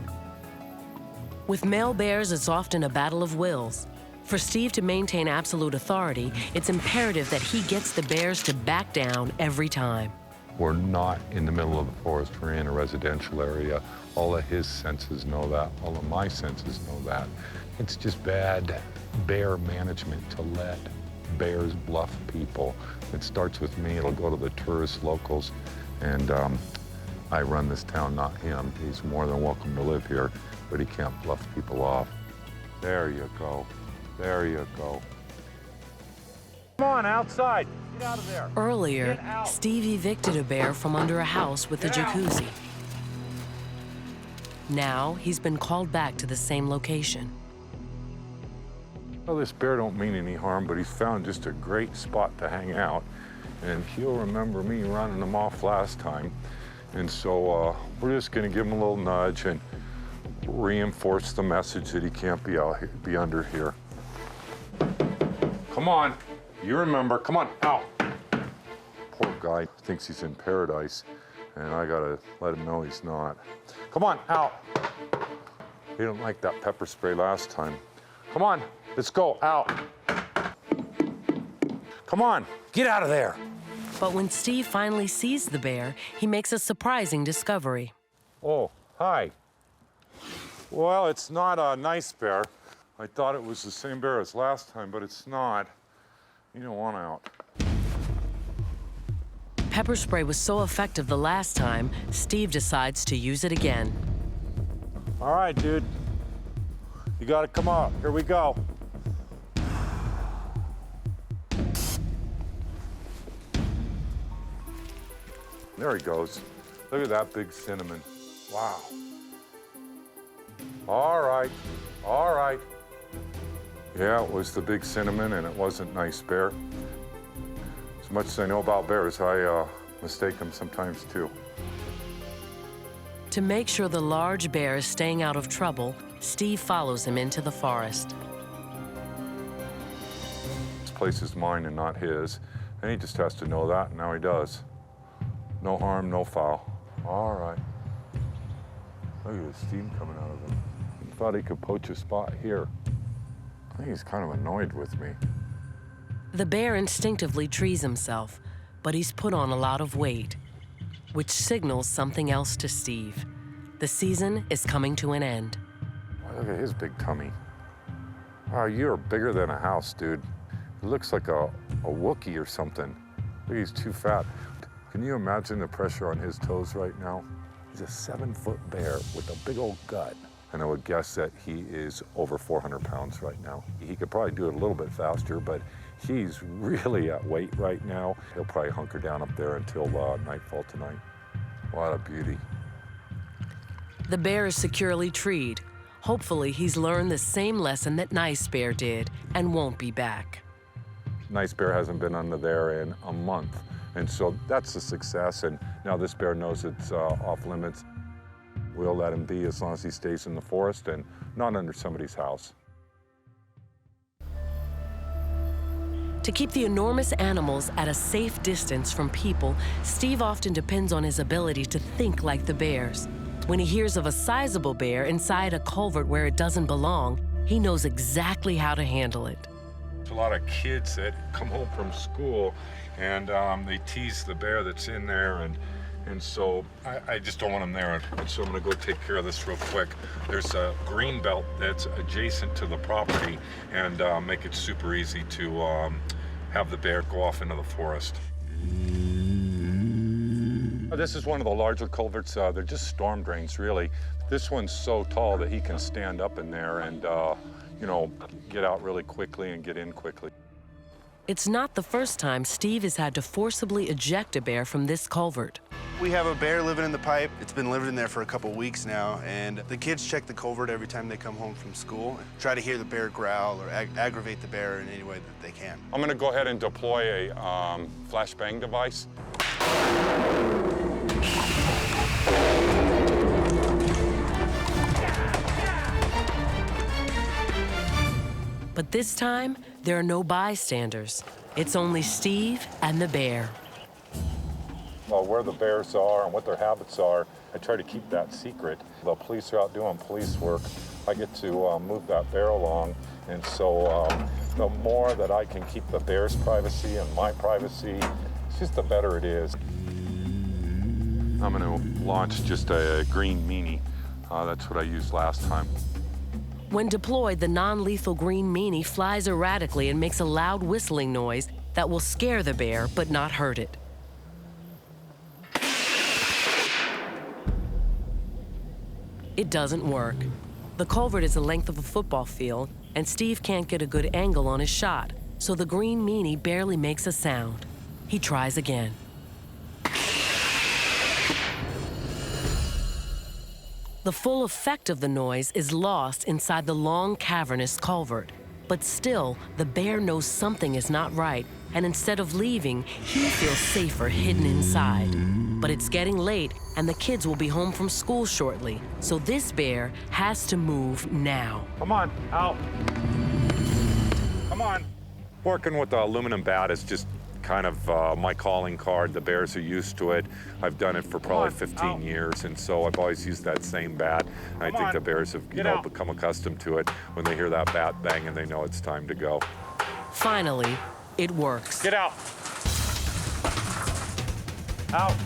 With male bears, it's often a battle of wills. For Steve to maintain absolute authority, it's imperative that he gets the bears to back down every time. We're not in the middle of the forest. We're in a residential area. All of his senses know that. All of my senses know that. It's just bad bear management to let bears bluff people. It starts with me. It'll go to the tourist locals. And I run this town, not him. He's more than welcome to live here, but he can't bluff people off. There you go. There you go. Come on, outside. Get out of there. Earlier, Steve evicted a bear from under a house with a jacuzzi. Now, he's been called back to the same location. Well, this bear don't mean any harm, but he's found just a great spot to hang out. And he'll remember me running him off last time. And so we're just gonna give him a little nudge and reinforce the message that he can't be out here, be under here. Come on, you remember, come on, out. Poor guy thinks he's in paradise, and I gotta let him know he's not. Come on, out. He didn't like that pepper spray last time. Come on, let's go, out. Come on, get out of there. But when Steve finally sees the bear, he makes a surprising discovery. Oh, hi. Well, it's not a nice bear. I thought it was the same bear as last time, but it's not. You don't want out. Pepper spray was so effective the last time, Steve decides to use it again. All right, dude. You gotta come up. Here we go. There he goes. Look at that big cinnamon. Wow. All right, all right. Yeah, it was the big cinnamon, and it wasn't nice bear. As much as I know about bears, I mistake them sometimes too. To make sure the large bear is staying out of trouble, Steve follows him into the forest. This place is mine and not his, and he just has to know that, and now he does. No harm, no foul. All right. Look at the steam coming out of him. He thought he could poach a spot here. I think he's kind of annoyed with me. The bear instinctively trees himself, but he's put on a lot of weight, which signals something else to Steve. The season is coming to an end. Look at his big tummy. Wow, you're bigger than a house, dude. He looks like a Wookiee or something. Look, he's too fat. Can you imagine the pressure on his toes right now? He's a 7-foot bear with a big old gut. And I would guess that he is over 400 pounds right now. He could probably do it a little bit faster, but he's really at weight right now. He'll probably hunker down up there until nightfall tonight. What a beauty. The bear is securely treed. Hopefully, he's learned the same lesson that Nice Bear did and won't be back. Nice Bear hasn't been under there in a month. And so that's a success, and now this bear knows it's off limits. We'll let him be as long as he stays in the forest and not under somebody's house. To keep the enormous animals at a safe distance from people, Steve often depends on his ability to think like the bears. When he hears of a sizable bear inside a culvert where it doesn't belong, he knows exactly how to handle it. There's a lot of kids that come home from school and they tease the bear that's in there, and so I just don't want him there. And so I'm gonna go take care of this real quick. There's a green belt that's adjacent to the property, and make it super easy to have the bear go off into the forest. This is one of the larger culverts. They're just storm drains, really. This one's so tall that he can stand up in there and, you know, get out really quickly and get in quickly. It's not the first time Steve has had to forcibly eject a bear from this culvert. We have a bear living in the pipe. It's been living in there for a couple weeks now, and the kids check the culvert every time they come home from school, try to hear the bear growl or aggravate the bear in any way that they can. I'm gonna go ahead and deploy a flashbang device. But this time, there are no bystanders. It's only Steve and the bear. Well, where the bears are and what their habits are, I try to keep that secret. The police are out doing police work. I get to move that bear along, and so the more that I can keep the bear's privacy and my privacy, just the better it is. I'm going to launch just a green meanie. That's what I used last time. When deployed, the non-lethal green meanie flies erratically and makes a loud whistling noise that will scare the bear but not hurt it. It doesn't work. The culvert is the length of a football field, and Steve can't get a good angle on his shot, so the green meanie barely makes a sound. He tries again. The full effect of the noise is lost inside the long, cavernous culvert. But still, the bear knows something is not right, and instead of leaving, he feels safer hidden inside. But it's getting late, and the kids will be home from school shortly, so this bear has to move now. Come on, out. Come on. Working with the aluminum bat is just kind of my calling card. The bears are used to it. I've done it for probably 15 years, and so I've always used that same bat. And I think the bears have, you know, become accustomed to it. When they hear that bat banging, they know it's time to go. Finally, it works. Get out. Out.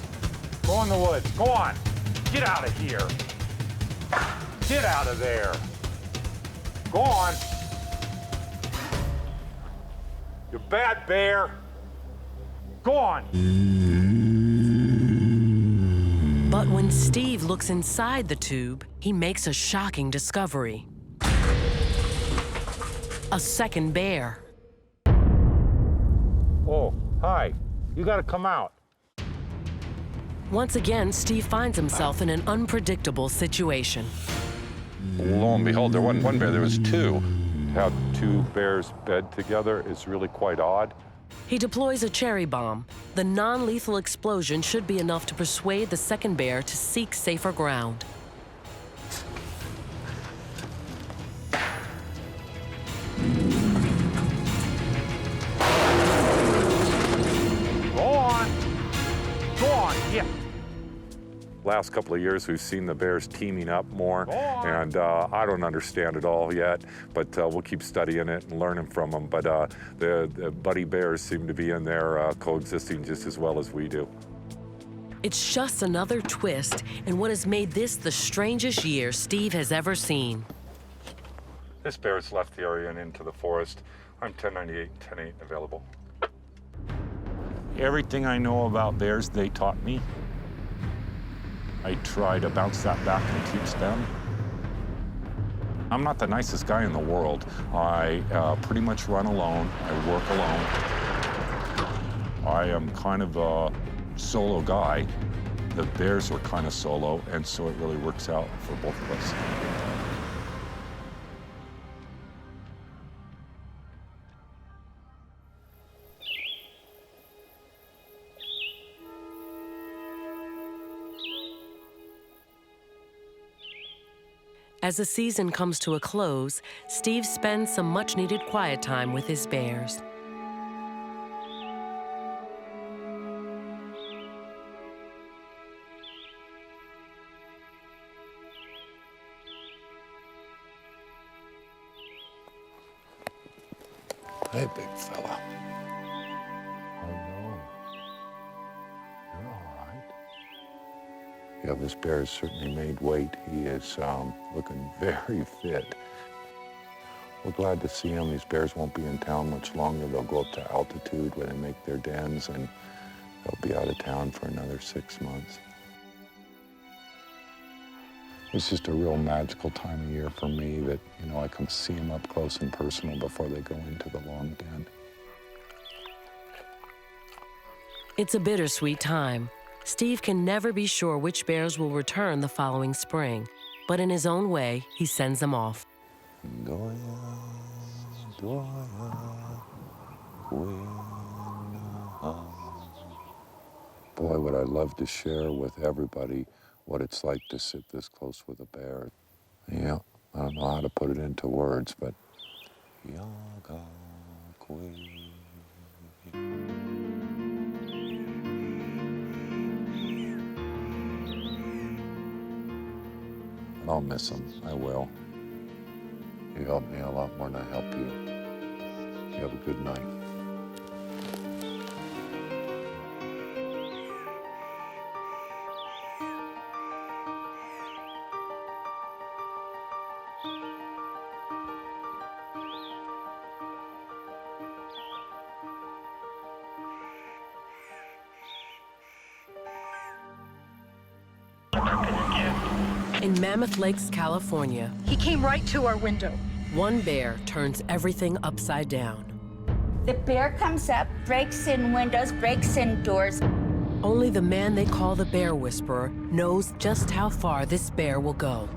Go in the woods. Go on. Get out of here. Get out of there. Go on. You bad bear. Go on. But when Steve looks inside the tube, he makes a shocking discovery. A second bear. Oh, hi. You gotta come out. Once again, Steve finds himself in an unpredictable situation. Lo and behold, there wasn't one bear, there was two. To have two bears bed together is really quite odd. He deploys a cherry bomb. The non-lethal explosion should be enough to persuade the second bear to seek safer ground. Go on. Go on, yeah. Last couple of years, we've seen the bears teaming up more, and I don't understand it all yet, but we'll keep studying it and learning from them. But the buddy bears seem to be in there coexisting just as well as we do. It's just another twist in what has made this the strangest year Steve has ever seen. This bear's left the area and into the forest. I'm 1098 and 108 available. Everything I know about bears, they taught me. I try to bounce that back and teach them. I'm not the nicest guy in the world. I pretty much run alone. I work alone. I am kind of a solo guy. The bears are kind of solo, and so it really works out for both of us. As the season comes to a close, Steve spends some much-needed quiet time with his bears. Hey, big fella. Oh, no. You're all right. Yeah, this bear has certainly made weight. He is looking very fit. We're glad to see him. These bears won't be in town much longer. They'll go up to altitude where they make their dens, and They'll be out of town for another 6 months. It's just a real magical time of year for me that, you know, I can see them up close and personal before they go into the long den. It's a bittersweet time. Steve can never be sure which bears will return the following spring, but in his own way, he sends them off. Boy, would I love to share with everybody what it's like to sit this close with a bear. Yeah, I don't know how to put it into words, but I'll miss him. I will. You helped me a lot more than I help you. You have a good night. In Mammoth Lakes, California, He came right to our window. one bear turns everything upside down. The bear comes up, breaks in windows, breaks in doors. Only the man they call the Bear Whisperer knows just how far this bear will go.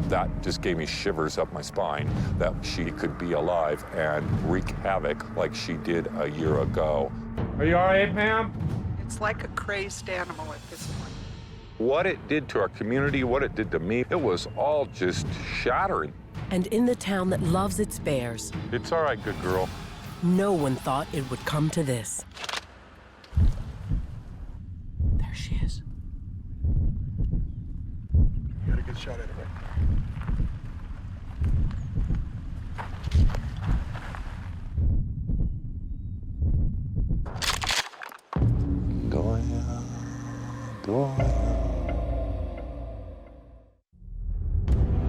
That just gave me shivers up my spine, that she could be alive and wreak havoc like she did a year ago. Are you all right, ma'am? It's like a crazed animal at this point. What it did to our community, what it did to me, it was all just shattering. And in the town that loves its bears, It's all right, good girl. no one thought it would come to this. There she is. Got a good shot at it, right?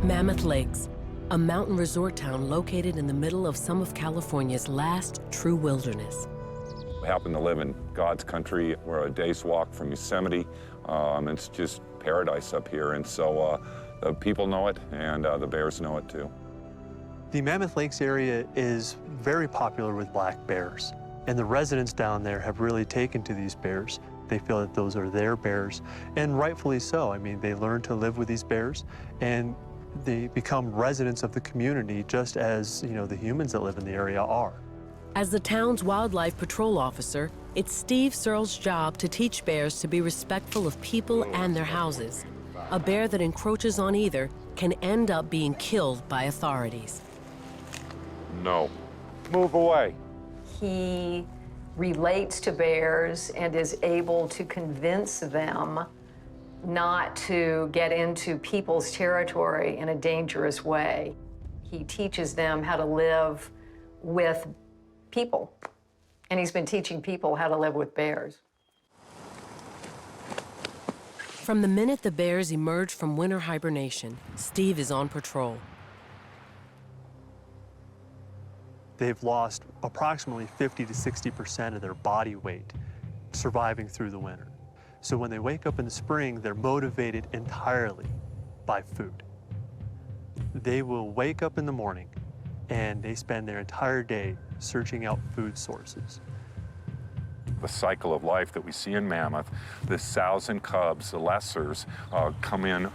Mammoth Lakes, a mountain resort town located in the middle of some of California's last true wilderness. I happen to live in God's country. We're a day's walk from Yosemite. It's just paradise up here, and so the people know it, and the bears know it too. The Mammoth Lakes area is very popular with black bears, and the residents down there have really taken to these bears. They feel that those are their bears, and rightfully so. I mean, they learn to live with these bears, and they become residents of the community just as, you know, the humans that live in the area are. As the town's wildlife patrol officer, it's Steve Searles' job to teach bears to be respectful of people and their houses. A bear that encroaches on either can end up being killed by authorities. No. Move away. He relates to bears and is able to convince them not to get into people's territory in a dangerous way. He teaches them how to live with people, and he's been teaching people how to live with bears. From the minute the bears emerge from winter hibernation, Steve is on patrol. They've lost approximately 50 to 60% of their body weight surviving through the winter. So when they wake up in the spring, they're motivated entirely by food. They will wake up in the morning and they spend their entire day searching out food sources. The cycle of life that we see in Mammoth, the sows and cubs, the lessers, come in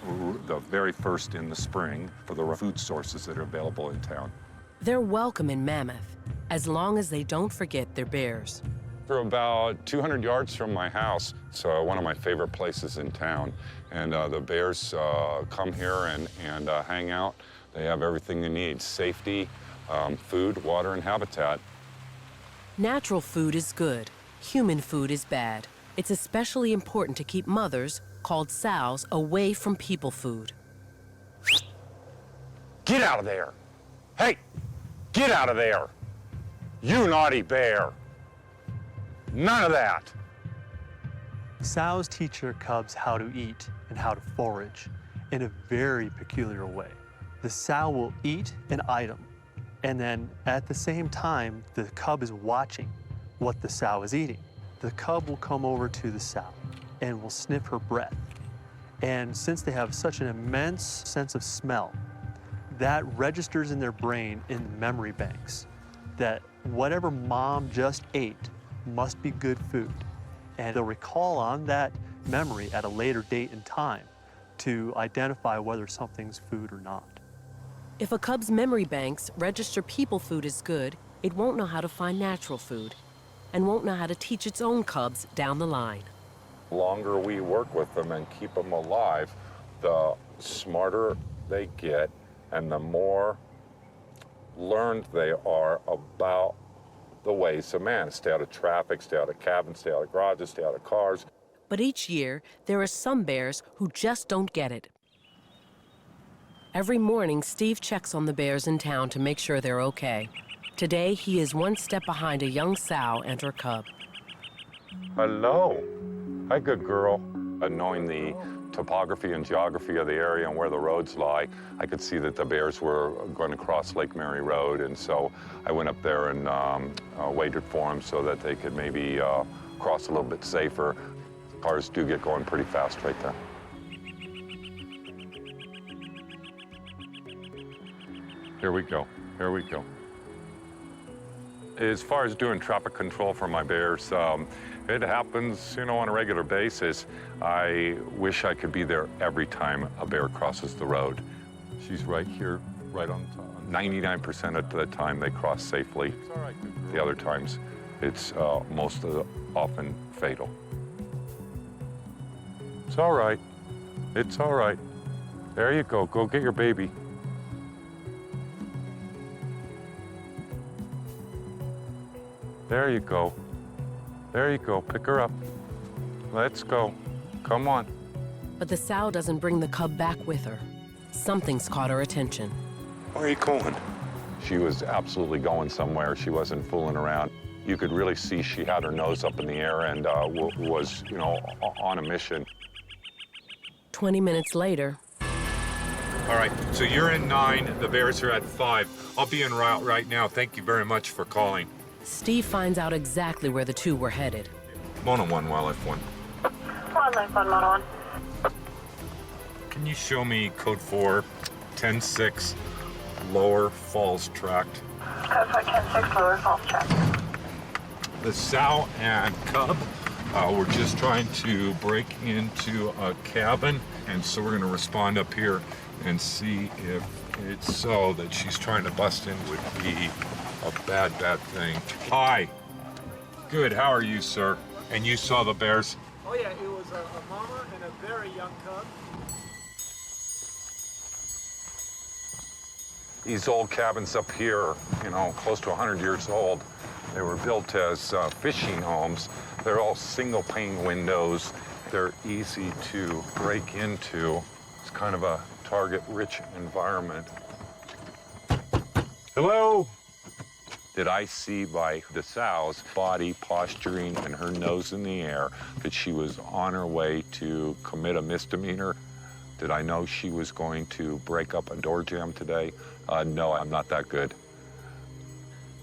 the very first in the spring for the food sources that are available in town. They're welcome in Mammoth, as long as they don't forget their bears. We're about 200 yards from my house. It's one of my favorite places in town. And the bears come here and hang out. They have everything they need: safety, food, water, and habitat. Natural food is good. Human food is bad. It's especially important to keep mothers, called sows, away from people food. Get out of there! Hey, get out of there! You naughty bear! None of that! Sows teach their cubs how to eat and how to forage in a very peculiar way. The sow will eat an item, and then at the same time, the cub is watching what the sow is eating. the cub will come over to the sow and will sniff her breath. And since they have such an immense sense of smell, that registers in their brain in the memory banks that whatever mom just ate must be good food. And they'll recall on that memory at a later date and time to identify whether something's food or not. If a cub's memory banks register people food as good, it won't know how to find natural food and won't know how to teach its own cubs down the line. The longer we work with them and keep them alive, the smarter they get and the more learned they are about the ways of man. Stay out of traffic, stay out of cabins, stay out of garages, stay out of cars. But each year, there are some bears who just don't get it. Every morning, Steve checks on the bears in town to make sure they're okay. Today, he is one step behind a young sow and her cub. Hello. Hi, good girl. Knowing the topography and geography of the area and where the roads lie, I could see that the bears were going to cross Lake Mary Road, and so I went up there and waited for them so that they could maybe cross a little bit safer. Cars do get going pretty fast right there. Here we go, here we go. As far as doing traffic control for my bears, it happens, you know, on a regular basis. I wish I could be there every time a bear crosses the road. She's right here, right on top. 99% of the time they cross safely. It's all right, the other times, it's most of the often fatal. It's all right. It's all right. There you go. Go get your baby. There you go. There you go. Pick her up. Let's go. Come on. But the sow doesn't bring the cub back with her. Something's caught her attention. Where are you going? She was absolutely going somewhere. She wasn't fooling around. You could really see she had her nose up in the air and was, you know, on a mission. 20 minutes later. All right, so you're in 9, the bears are at 5. I'll be en route right now. Thank you very much for calling. Steve finds out exactly where the two were headed. Mono 1, Wildlife 1. Wildlife 1, Mono 1. Can you show me code 4, 10-6, Lower Falls Tract? Code 4, 10-6, Lower Falls Tract. The sow and cub were just trying to break into a cabin, and so we're going to respond up here and see if it's so that she's trying to bust in would be a bad thing. Hi. Good, how are you, sir? And you saw the bears? Oh yeah, it was a mama and a very young cub. These old cabins up here, you know, close to 100 years old, they were built as fishing homes. They're all single pane windows. They're easy to break into. It's kind of a target-rich environment. Hello? Did I see by the sow's body posturing and her nose in the air that she was on her way to commit a misdemeanor? Did I know she was going to break up a door jamb today? No, I'm not that good.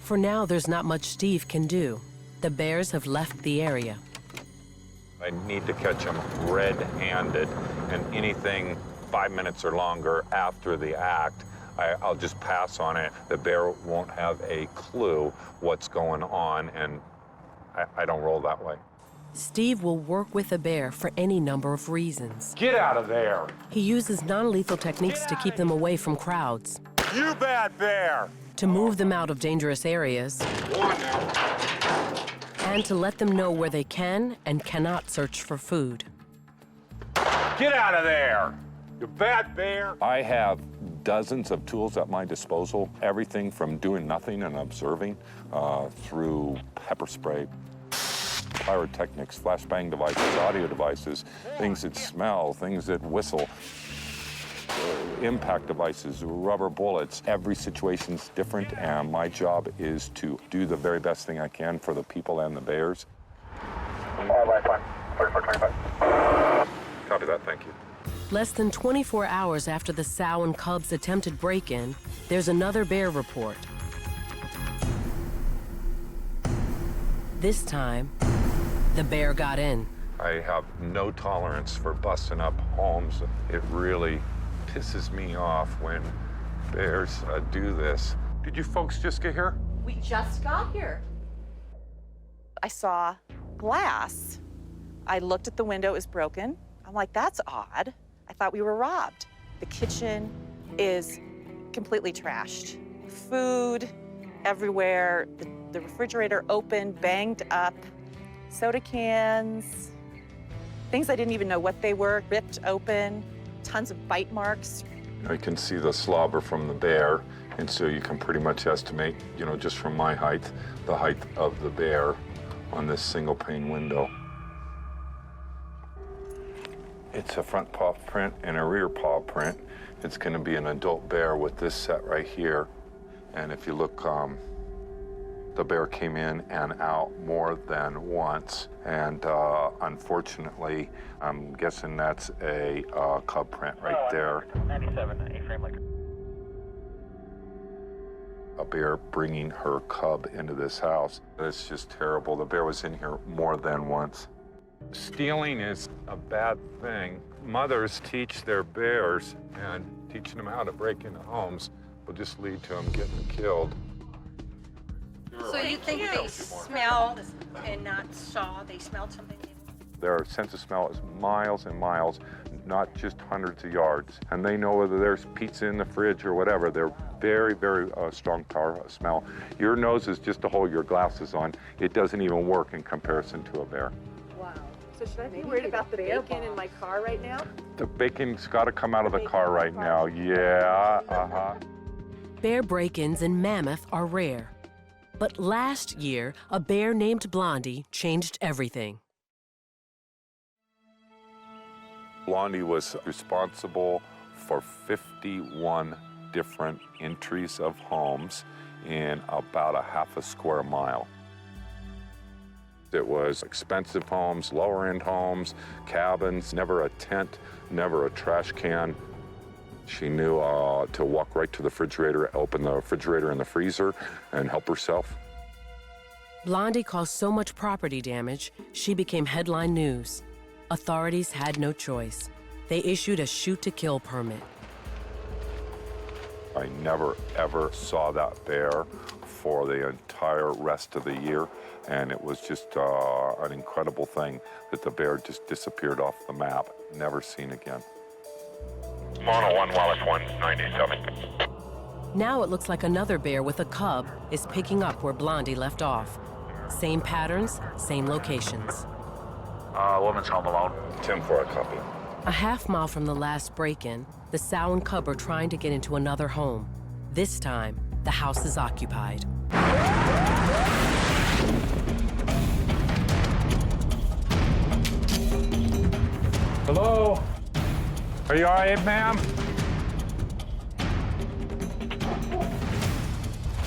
For now, there's not much Steve can do. The bears have left the area. I need to catch them red-handed, and anything 5 minutes or longer after the act, I'll just pass on it. The bear won't have a clue what's going on, and I don't roll that way. Steve will work with a bear for any number of reasons. Get out of there! He uses non-lethal techniques to keep them away from crowds. You bad bear! To move them out of dangerous areas. And to let them know where they can and cannot search for food. Get out of there! You bad bear! I have dozens of tools at my disposal, everything from doing nothing and observing through pepper spray, pyrotechnics, flashbang devices, audio devices, things that smell, things that whistle, impact devices, rubber bullets. Every situation's different, and my job is to do the very best thing I can for the people and the bears. Wildlife 1, 4425. Copy that, thank you. Less than 24 hours after the sow and cub's attempted break-in, there's another bear report. This time, The bear got in. I have no tolerance for busting up homes. It really pisses me off when bears do this. Did you folks just get here? We just got here. I saw glass. I looked at the window, it was broken. I'm like, that's odd. I thought we were robbed. The kitchen is completely trashed. Food everywhere. The refrigerator open, banged up. Soda cans, things I didn't even know what they were, ripped open, tons of bite marks. I can see the slobber from the bear, and so you can pretty much estimate, just from my height, the height of the bear on this single pane window. It's a front paw print and a rear paw print. It's going to be an adult bear with this set right here. And if you look, the bear came in and out more than once. And unfortunately, I'm guessing that's a cub print right there. 97, A-frame liquor. A bear bringing her cub into this house. It's just terrible. The bear was in here more than once. Stealing is a bad thing. Mothers teach their bears, and teaching them how to break into homes will just lead to them getting killed. So you think they smelled and not saw? They smelled something? Their sense of smell is miles and miles, not just hundreds of yards. And they know whether there's pizza in the fridge or whatever. They're very, very strong power smell. Your nose is just to hold your glasses on. It doesn't even work in comparison to a bear. Wow. So should I be worried about the bacon in my car right now? The bacon's got to come out of the car right now. Yeah, Bear break-ins in Mammoth are rare. But last year, a bear named Blondie changed everything. Blondie was responsible for 51 different entries of homes in about a half a square mile. It was expensive homes, lower-end homes, cabins, never a tent, never a trash can. She knew to walk right to the refrigerator, open the refrigerator and the freezer, and help herself. Blondie caused so much property damage, she became headline news. Authorities had no choice. They issued a shoot-to-kill permit. I never, ever saw that bear for the entire rest of the year, and it was just an incredible thing that the bear just disappeared off the map, never seen again. Mono 1, Wallace 197. Now it looks like another bear with a cub is picking up where Blondie left off. Same patterns, same locations. Woman's home alone. 10-4, a copy. A half mile from the last break-in, the sow and cub are trying to get into another home. This time, the house is occupied. Hello? Are you all right, ma'am?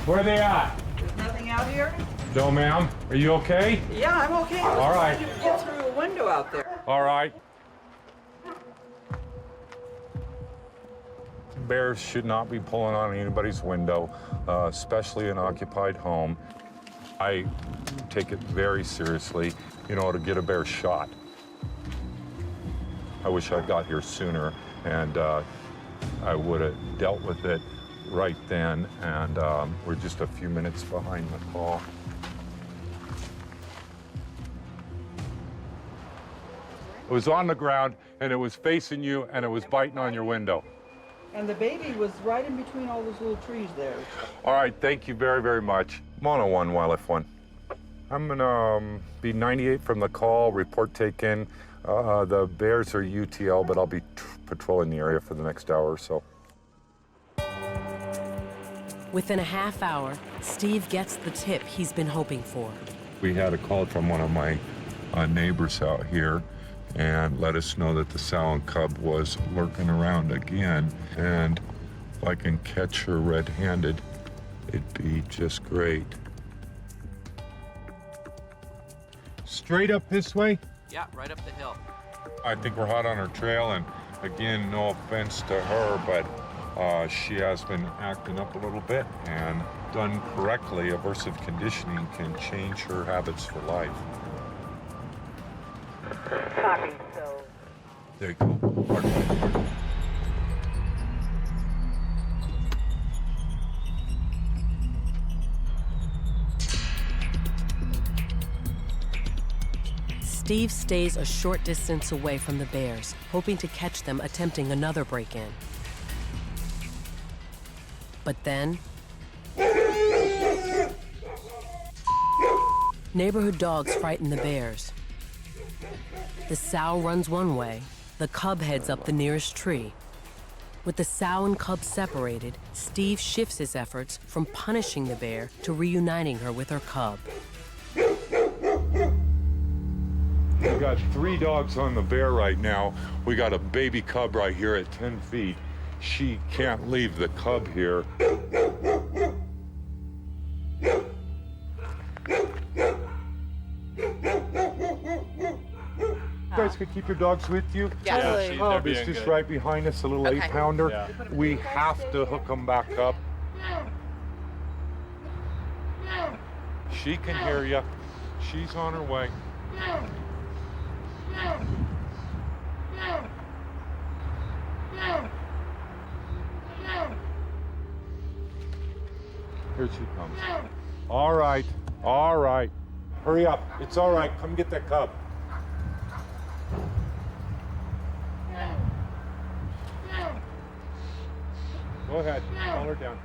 Where are they at? There's nothing out here? No, ma'am. Are you okay? Yeah, I'm okay. I was All right. trying to get through a window out there. All right. Bears should not be pulling on anybody's window, especially an occupied home. I take it very seriously, to get a bear shot. I wish I got here sooner, and I would have dealt with it right then, and we're just a few minutes behind the call. It was on the ground, and it was facing you, and it was biting on your window. And the baby was right in between all those little trees there. All right, thank you very, very much. Mono 1, Wildlife 1. I'm gonna be 98 from the call, report taken. The bears are UTL, but I'll be patrolling the area for the next hour or so. Within a half hour, Steve gets the tip he's been hoping for. We had a call from one of my neighbors out here and let us know that the sow and cub was lurking around again. And if I can catch her red-handed, it'd be just great. Straight up this way? Yeah, right up the hill. I think we're hot on her trail, and again, no offense to her, but she has been acting up a little bit, and done correctly, aversive conditioning can change her habits for life. Copy, so... There you go. Pardon. Steve stays a short distance away from the bears, hoping to catch them attempting another break-in. But then, neighborhood dogs frighten the bears. The sow runs one way, the cub heads up the nearest tree. With the sow and cub separated, Steve shifts his efforts from punishing the bear to reuniting her with her cub. We got 3 dogs on the bear right now. We got a baby cub right here at 10 feet. She can't leave the cub here. You guys could keep your dogs with you? Yes. Yeah, Totally. cub is just right behind us, a little Okay. 8-pounder. Yeah. We have to hook them back up. She can hear you. She's on her way. Here she comes. All right, all right. Hurry up. It's all right. Come get that cub. Go ahead. Calm her down.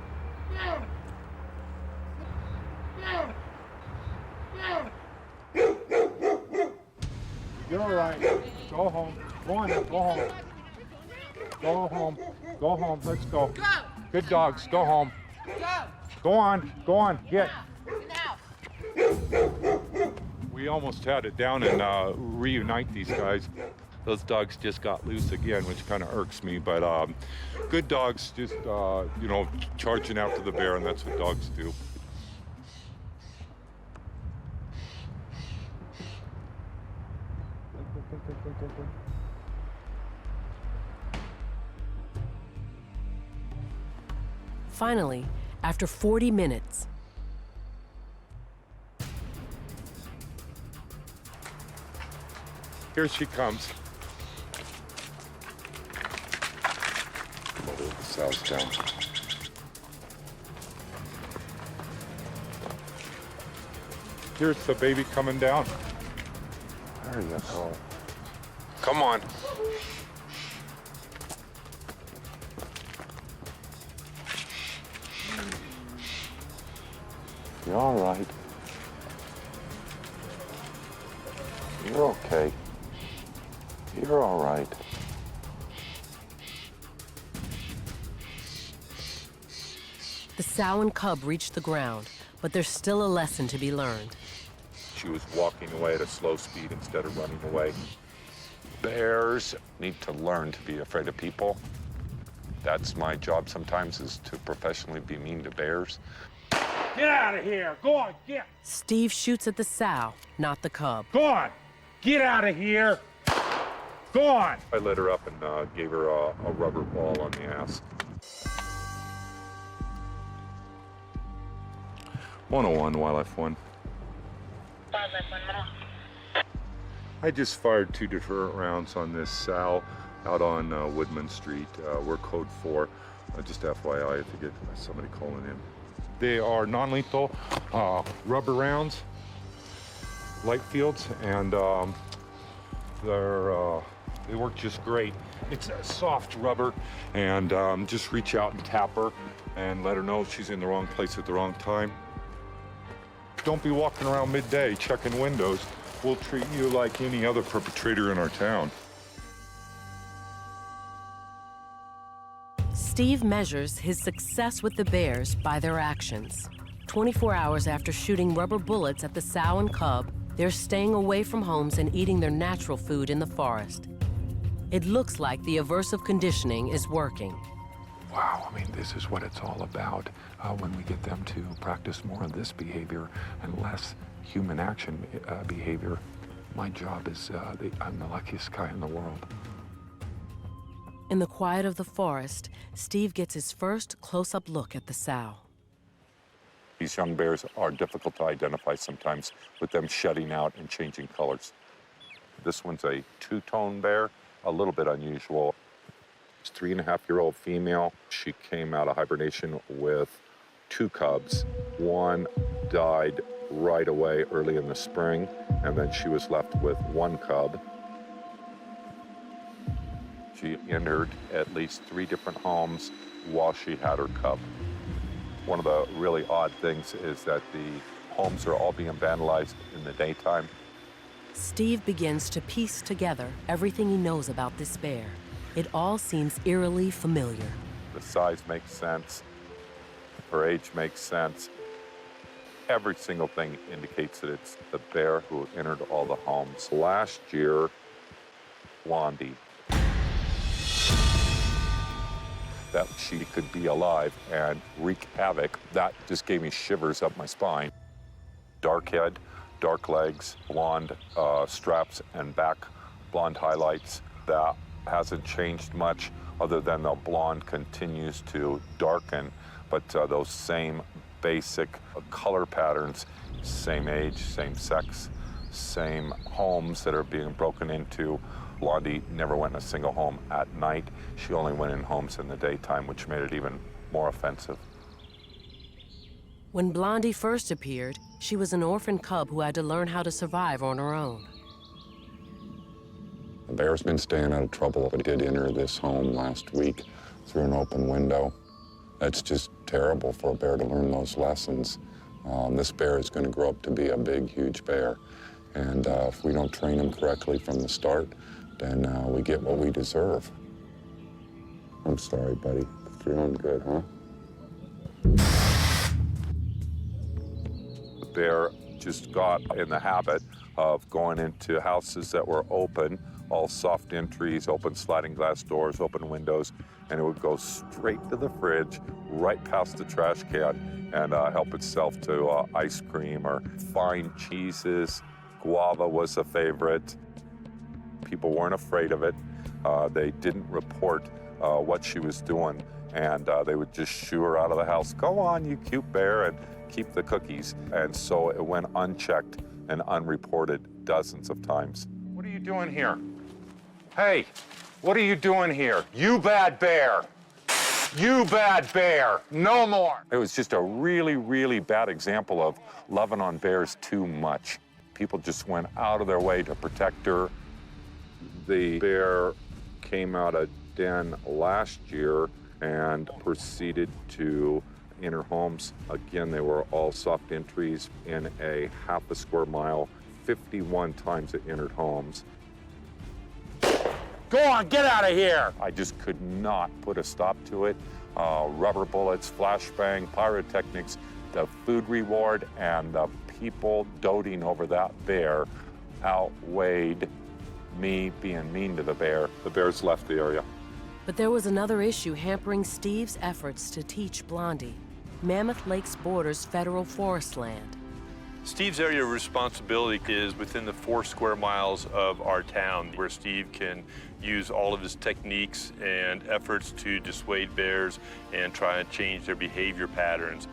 You're all right. Go home. Go on now. Go home. Go home. Go home. Let's go. Good dogs. Go home. Go on. Go on. Get. We almost had it down and reunite these guys. Those dogs just got loose again, which kind of irks me. But good dogs just, you know, charging after the bear, and that's what dogs do. Finally, after 40 minutes, Here she comes. Mother of the South down. Here's the baby coming down. There you go. Come on. You're all right. You're okay. You're all right. the sow and cub reach the ground, but there's still a lesson to be learned. She was walking away at a slow speed instead of running away. Bears need to learn to be afraid of people. That's my job sometimes, is to professionally be mean to bears. Get out of here! Go on, get! Steve shoots at the sow, not the cub. Go on! Get out of here! Go on! I lit her up and gave her a rubber ball on the ass. 101, Wildlife 1. I just fired 2 deterrent rounds on this sow out on Woodman Street. We're code 4. Just FYI, if you get somebody calling in. They are non-lethal rubber rounds, light fields, and they work just great. It's a soft rubber, and just reach out and tap her and let her know she's in the wrong place at the wrong time. Don't be walking around midday checking windows. We'll treat you like any other perpetrator in our town. Steve measures his success with the bears by their actions. 24 hours after shooting rubber bullets at the sow and cub, they're staying away from homes and eating their natural food in the forest. It looks like the aversive conditioning is working. Wow, I mean, this is what it's all about. When we get them to practice more of this behavior and less human action behavior, my job is, I'm the luckiest guy in the world. In the quiet of the forest, Steve gets his first close-up look at the sow. These young bears are difficult to identify sometimes with them shedding out and changing colors. This one's a two-tone bear, a little bit unusual. It's 3.5-year-old female. She came out of hibernation with 2 cubs. One died right away early in the spring, and then she was left with 1 cub. She entered at least 3 different homes while she had her cub. One of the really odd things is that the homes are all being vandalized in the daytime. Steve begins to piece together everything he knows about this bear. It all seems eerily familiar. The size makes sense. Her age makes sense. Every single thing indicates that it's the bear who entered all the homes. Last year, Blondie, that she could be alive and wreak havoc, that just gave me shivers up my spine. Dark head, dark legs, blonde straps and back, blonde highlights. That hasn't changed much other than the blonde continues to darken, but those same basic color patterns, same age, same sex, same homes that are being broken into. Blondie never went in a single home at night. She only went in homes in the daytime, which made it even more offensive. When Blondie first appeared, she was an orphan cub who had to learn how to survive on her own. The bear's been staying out of trouble, but did enter this home last week through an open window. That's just terrible for a bear to learn those lessons. This bear is going to grow up to be a big, huge bear. And if we don't train him correctly from the start, then we get what we deserve. I'm sorry, buddy. Feeling good, huh? The bear just got in the habit of going into houses that were open, all soft entries, open sliding glass doors, open windows, and it would go straight to the fridge, right past the trash can, and help itself to ice cream or fine cheeses. Guava was a favorite. People weren't afraid of it. They didn't report what she was doing, and they would just shoo her out of the house. Go on, you cute bear, and keep the cookies. And so it went unchecked and unreported dozens of times. What are you doing here? Hey, what are you doing here? You bad bear. You bad bear. No more. It was just a really, really bad example of loving on bears too much. People just went out of their way to protect her. The bear came out of den last year and proceeded to enter homes. Again, they were all soft entries in a half a square mile. 51 times it entered homes. Go on, get out of here! I just could not put a stop to it. Rubber bullets, flashbang, pyrotechnics, the food reward, and the people doting over that bear outweighed me being mean to the bear. The bears left the area. But there was another issue hampering Steve's efforts to teach Blondie. Mammoth Lakes borders federal forest land. Steve's area of responsibility is within the 4 square miles of our town, where Steve can use all of his techniques and efforts to dissuade bears and try and change their behavior patterns.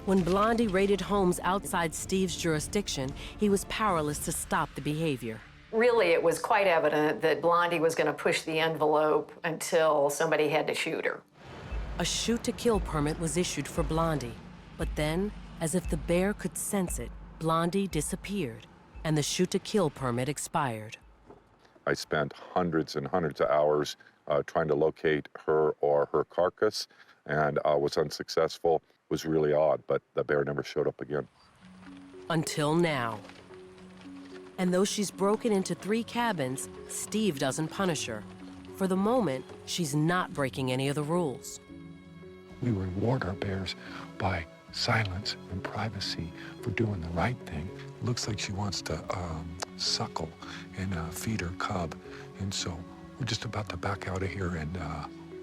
When Blondie raided homes outside Steve's jurisdiction, he was powerless to stop the behavior. Really, it was quite evident that Blondie was going to push the envelope until somebody had to shoot her. A shoot-to-kill permit was issued for Blondie, but then, as if the bear could sense it, Blondie disappeared, and the shoot-to-kill permit expired. I spent hundreds and hundreds of hours trying to locate her or her carcass, and was unsuccessful. It was really odd, but the bear never showed up again. Until now. And though she's broken into 3 cabins, Steve doesn't punish her. For the moment, she's not breaking any of the rules. We reward our bears by silence and privacy for doing the right thing. It looks like she wants to suckle and feed her cub. And so we're just about to back out of here and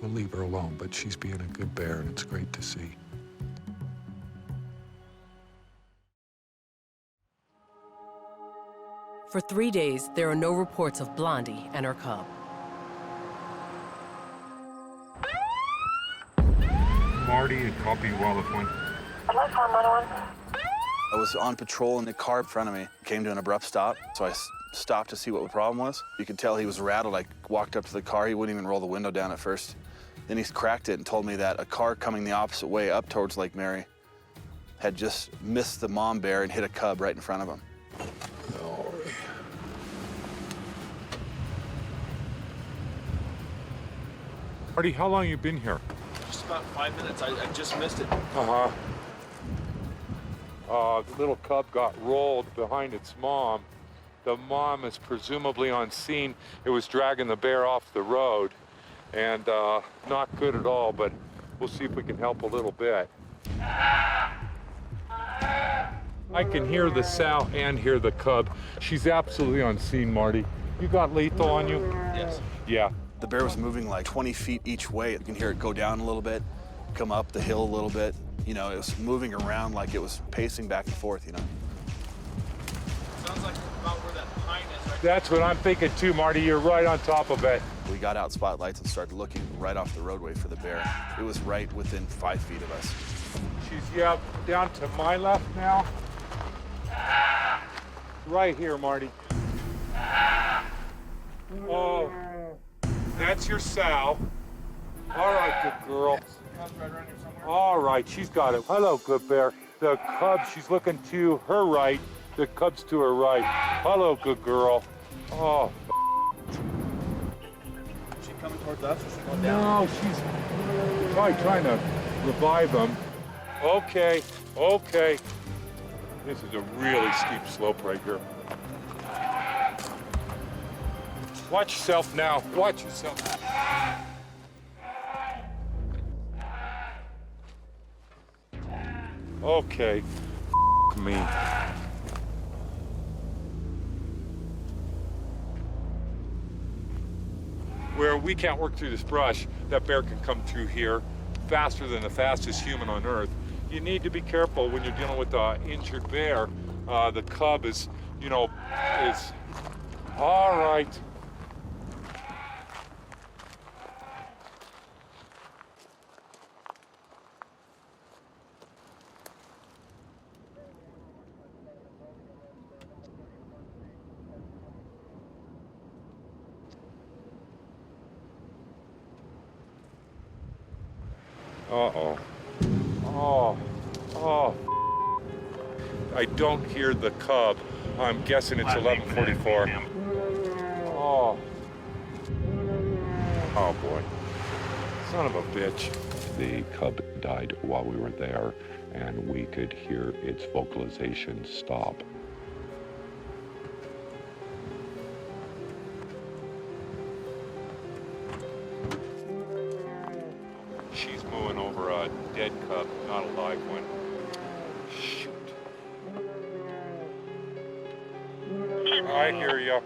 we'll leave her alone. But she's being a good bear and it's great to see. For 3 days, there are no reports of Blondie and her cub. Marty, and copy Wildlife 1. Wildlife 1, 101. I was on patrol and the car in front of me came to an abrupt stop, so I stopped to see what the problem was. You could tell he was rattled. I walked up to the car. He wouldn't even roll the window down at first. Then he cracked it and told me that a car coming the opposite way up towards Lake Mary had just missed the mom bear and hit a cub right in front of him. Marty, how long you been here? Just about 5 minutes. I just missed it. Uh-huh. The little cub got rolled behind its mom. The mom is presumably on scene. It was dragging the bear off the road, and not good at all, but we'll see if we can help a little bit. I can hear the sow and hear the cub. She's absolutely on scene, Marty. You got lethal on you? Yes. Yeah. The bear was moving like 20 feet each way. You can hear it go down a little bit, come up the hill a little bit. You know, it was moving around like it was pacing back and forth, you know. Sounds like about where that pine is, right? That's what I'm thinking too, Marty. You're right on top of it. We got out spotlights and started looking right off the roadway for the bear. It was right within 5 feet of us. She's, yeah, down to my left now. Right here, Marty. Oh, that's your sow. All right, good girl. All right, she's got it. Hello, good bear. The cub, she's looking to her right. The cub's to her right. Hello, good girl. Oh. Is she coming towards us or is she going down? No, she's probably trying to revive him. Okay, okay. This is a really steep slope right here. Watch yourself now. Watch yourself. Okay. Me. Where we can't work through this brush, that bear can come through here faster than the fastest human on Earth. You need to be careful when you're dealing with an injured bear. The cub is, you know, is all right. Uh-oh. Oh. Oh. I don't hear the cub. I'm guessing it's 11:44. Oh. Oh, boy. Son of a bitch. The cub died while we were there, and we could hear its vocalization stop. She's mooing over a dead cub, not a live one. Shoot. I hear ya.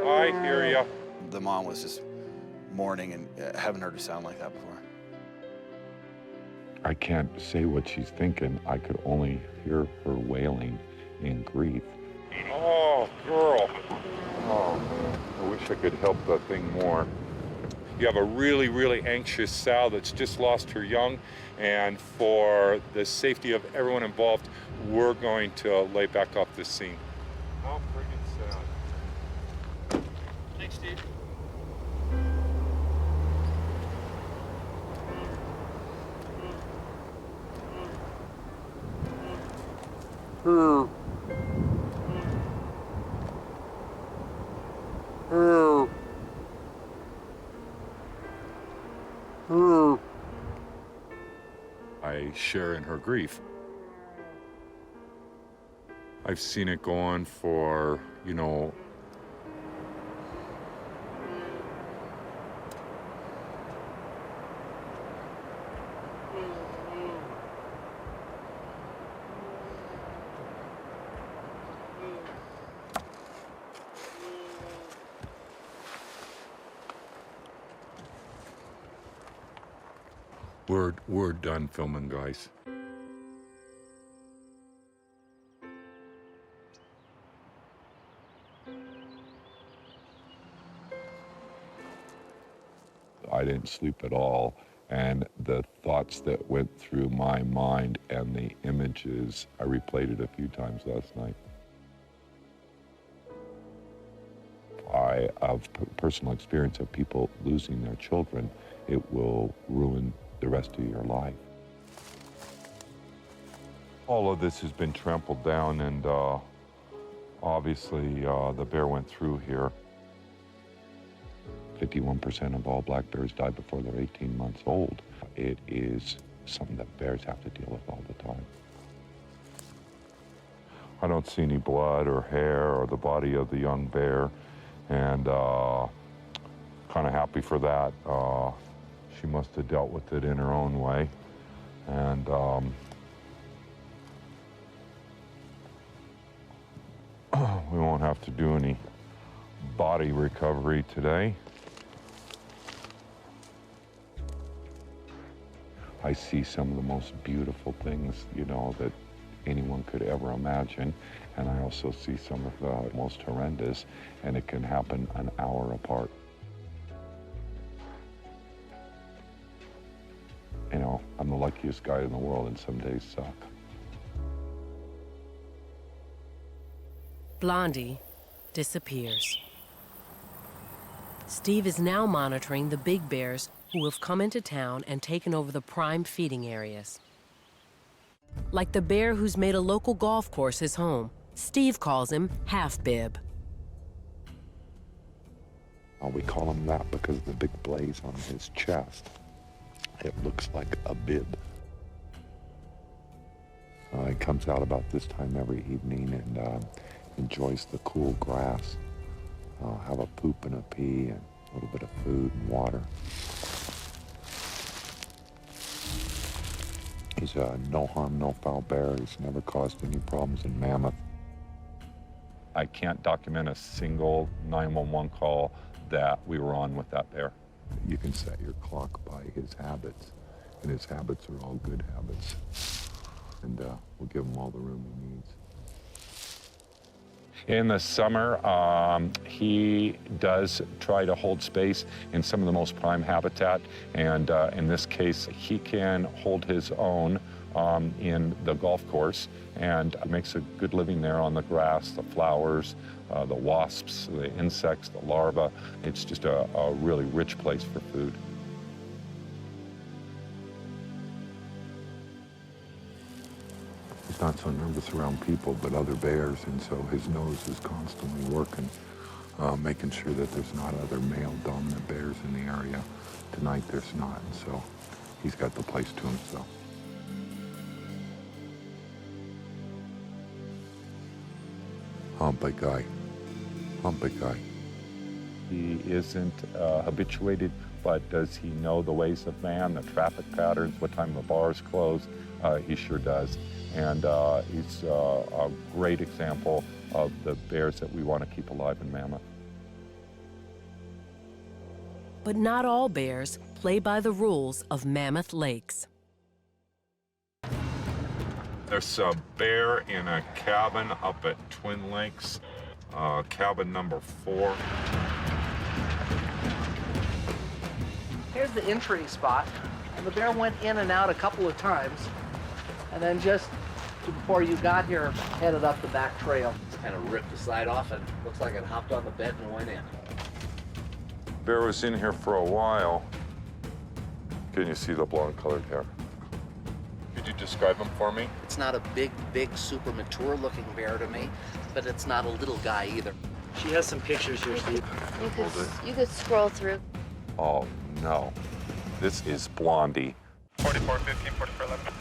I hear ya. The mom was just mourning, and haven't heard her sound like that before. I can't say what she's thinking. I could only hear her wailing in grief. Oh, girl. Oh, man. I wish I could help that thing more. You have a really, really anxious sow that's just lost her young, and for the safety of everyone involved, we're going to lay back off this scene. How friggin' sad. Thanks, Steve. I share in her grief. I've seen it go on for, you know, we're done filming, guys. I didn't sleep at all, and the thoughts that went through my mind and the images, I replayed it a few times last night. personal experience of people losing their children, it will ruin the rest of your life. All of this has been trampled down, and obviously the bear went through here. 51% of all black bears die before they're 18 months old. It is something that bears have to deal with all the time. I don't see any blood or hair or the body of the young bear, and kind of happy for that. She must have dealt with it in her own way, and we won't have to do any body recovery today. I see some of the most beautiful things, you know, that anyone could ever imagine. And I also see some of the most horrendous, and it can happen an hour apart. You know, I'm the luckiest guy in the world, and some days suck. Blondie disappears. Steve is now monitoring the big bears who have come into town and taken over the prime feeding areas. Like the bear who's made a local golf course his home. Steve calls him Half Bib. We call him that because of the big blaze on his chest. It looks like a bib. He comes out about this time every evening and enjoys the cool grass. Have a poop and a pee and a little bit of food and water. He's a no harm, no foul bear. He's never caused any problems in Mammoth. I can't document a single 911 call that we were on with that bear. You can set your clock by his habits, and his habits are all good habits. And we'll give him all the room he needs. In the summer, he does try to hold space in some of the most prime habitat, and in this case, he can hold his own in the golf course and makes a good living there on the grass, the flowers, the wasps, the insects, the larvae. It's just a really rich place for food. He's not so nervous around people, but other bears, and so his nose is constantly working, making sure that there's not other male dominant bears in the area. Tonight there's not, and so he's got the place to himself. Big guy. Big guy. He isn't habituated, but does he know the ways of man, the traffic patterns, what time the bars close? He sure does. And he's a great example of the bears that we want to keep alive in Mammoth. But not all bears play by the rules of Mammoth Lakes. There's a bear in a cabin up at Twin Lakes, cabin number 4. Here's the entry spot, and the bear went in and out a couple of times, and then just before you got here, headed up the back trail. Just kind of ripped the side off, and looks like it hopped on the bed and went in. Bear was in here for a while. Can you see the blonde-colored hair? Could you describe him for me? It's not a big, super mature-looking bear to me, but it's not a little guy either. She has some pictures here, Steve. You could scroll through. Oh, no. This is Blondie. 4415, 4411.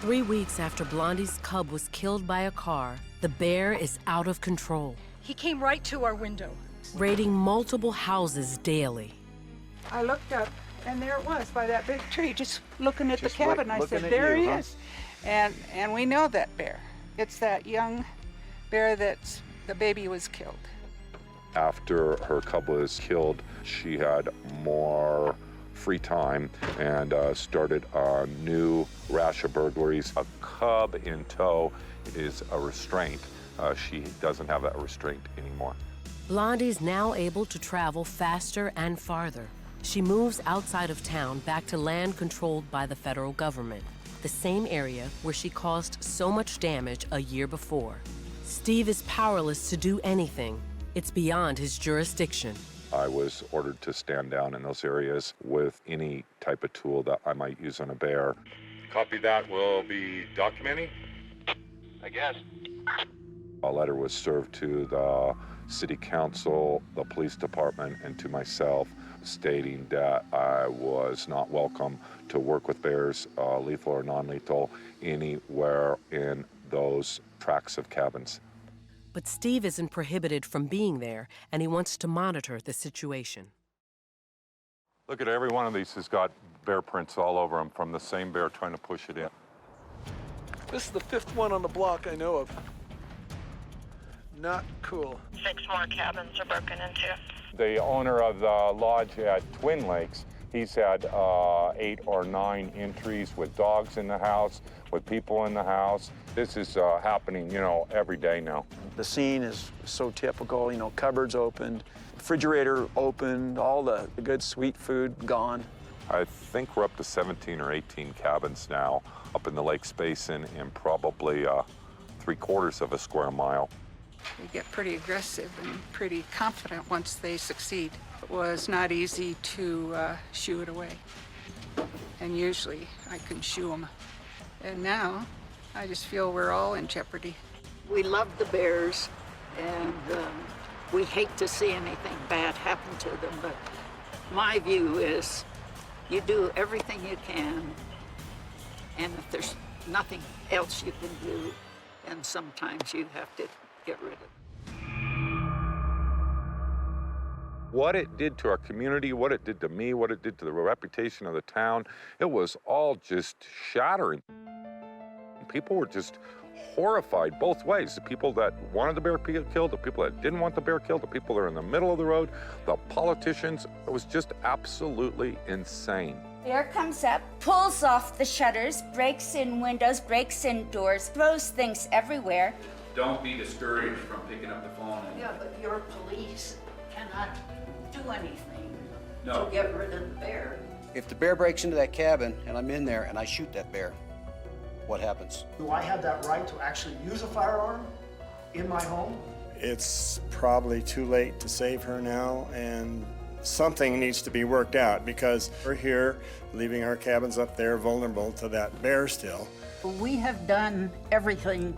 3 weeks after Blondie's cub was killed by a car, the bear is out of control, He came right to our window. raiding multiple houses daily. I looked up, and there it was by that big tree, just looking at the cabin. I said, there he is. And we know that bear. It's that young bear that's the baby was killed. After her cub was killed, she had more free time and started a new rash of burglaries. A cub in tow is a restraint. She doesn't have that restraint anymore. Blondie's now able to travel faster and farther. She moves outside of town back to land controlled by the federal government, the same area where she caused so much damage a year before. Steve is powerless to do anything. It's beyond his jurisdiction. I was ordered to stand down in those areas with any type of tool that I might use on a bear. Copy that. We'll be documenting. I guess. A letter was served to the city council, the police department, and to myself, stating that I was not welcome to work with bears, lethal or non-lethal, anywhere in those tracts of cabins. But Steve isn't prohibited from being there, and he wants to monitor the situation. Look at every one of these has got bear prints all over them from the same bear trying to push it in. This is the 5th one on the block I know of. Not cool. 6 more cabins are broken into. The owner of the lodge at Twin Lakes, he's had 8 or 9 entries with dogs in the house, with people in the house. This is happening, you know, every day now. The scene is so typical, you know, cupboards opened, refrigerator opened, all the good sweet food gone. I think we're up to 17 or 18 cabins now up in the Lakes Basin in probably 3/4 of a square mile. They get pretty aggressive and pretty confident once they succeed. It was not easy to shoo it away. And usually I can shoo them. And now I just feel we're all in jeopardy. We love the bears, and we hate to see anything bad happen to them, but my view is you do everything you can, and if there's nothing else you can do, then sometimes you have to get rid of it. What it did to our community, what it did to me, what it did to the reputation of the town, it was all just shattering. People were just horrified both ways. The people that wanted the bear killed, the people that didn't want the bear killed, the people that are in the middle of the road, the politicians. It was just absolutely insane. Bear comes up, pulls off the shutters, breaks in windows, breaks in doors, throws things everywhere. Don't be discouraged from picking up the phone. Yeah, but your police cannot do anything No. to get rid of the bear. If the bear breaks into that cabin and I'm in there and I shoot that bear, what happens? Do I have that right to actually use a firearm in my home? It's probably too late to save her now, and something needs to be worked out because we're here leaving our cabins up there vulnerable to that bear still. We have done everything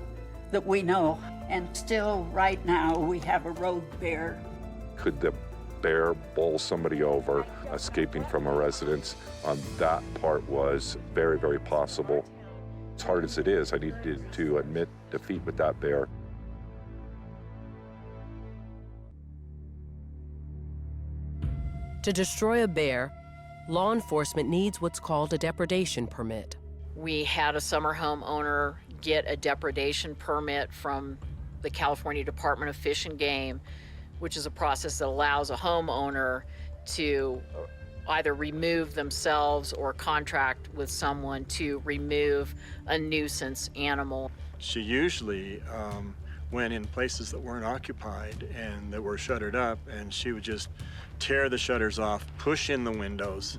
that we know, and still right now we have a road bear. Could the bear bowl somebody over, escaping from a residence? That part was very, very possible. As hard as it is, I needed to admit defeat with that bear. To destroy a bear, law enforcement needs what's called a depredation permit. We had a summer home owner get a depredation permit from the California Department of Fish and Game, which is a process that allows a homeowner to either remove themselves or contract with someone to remove a nuisance animal. She usually went in places that weren't occupied and that were shuttered up, and she would just tear the shutters off, push in the windows.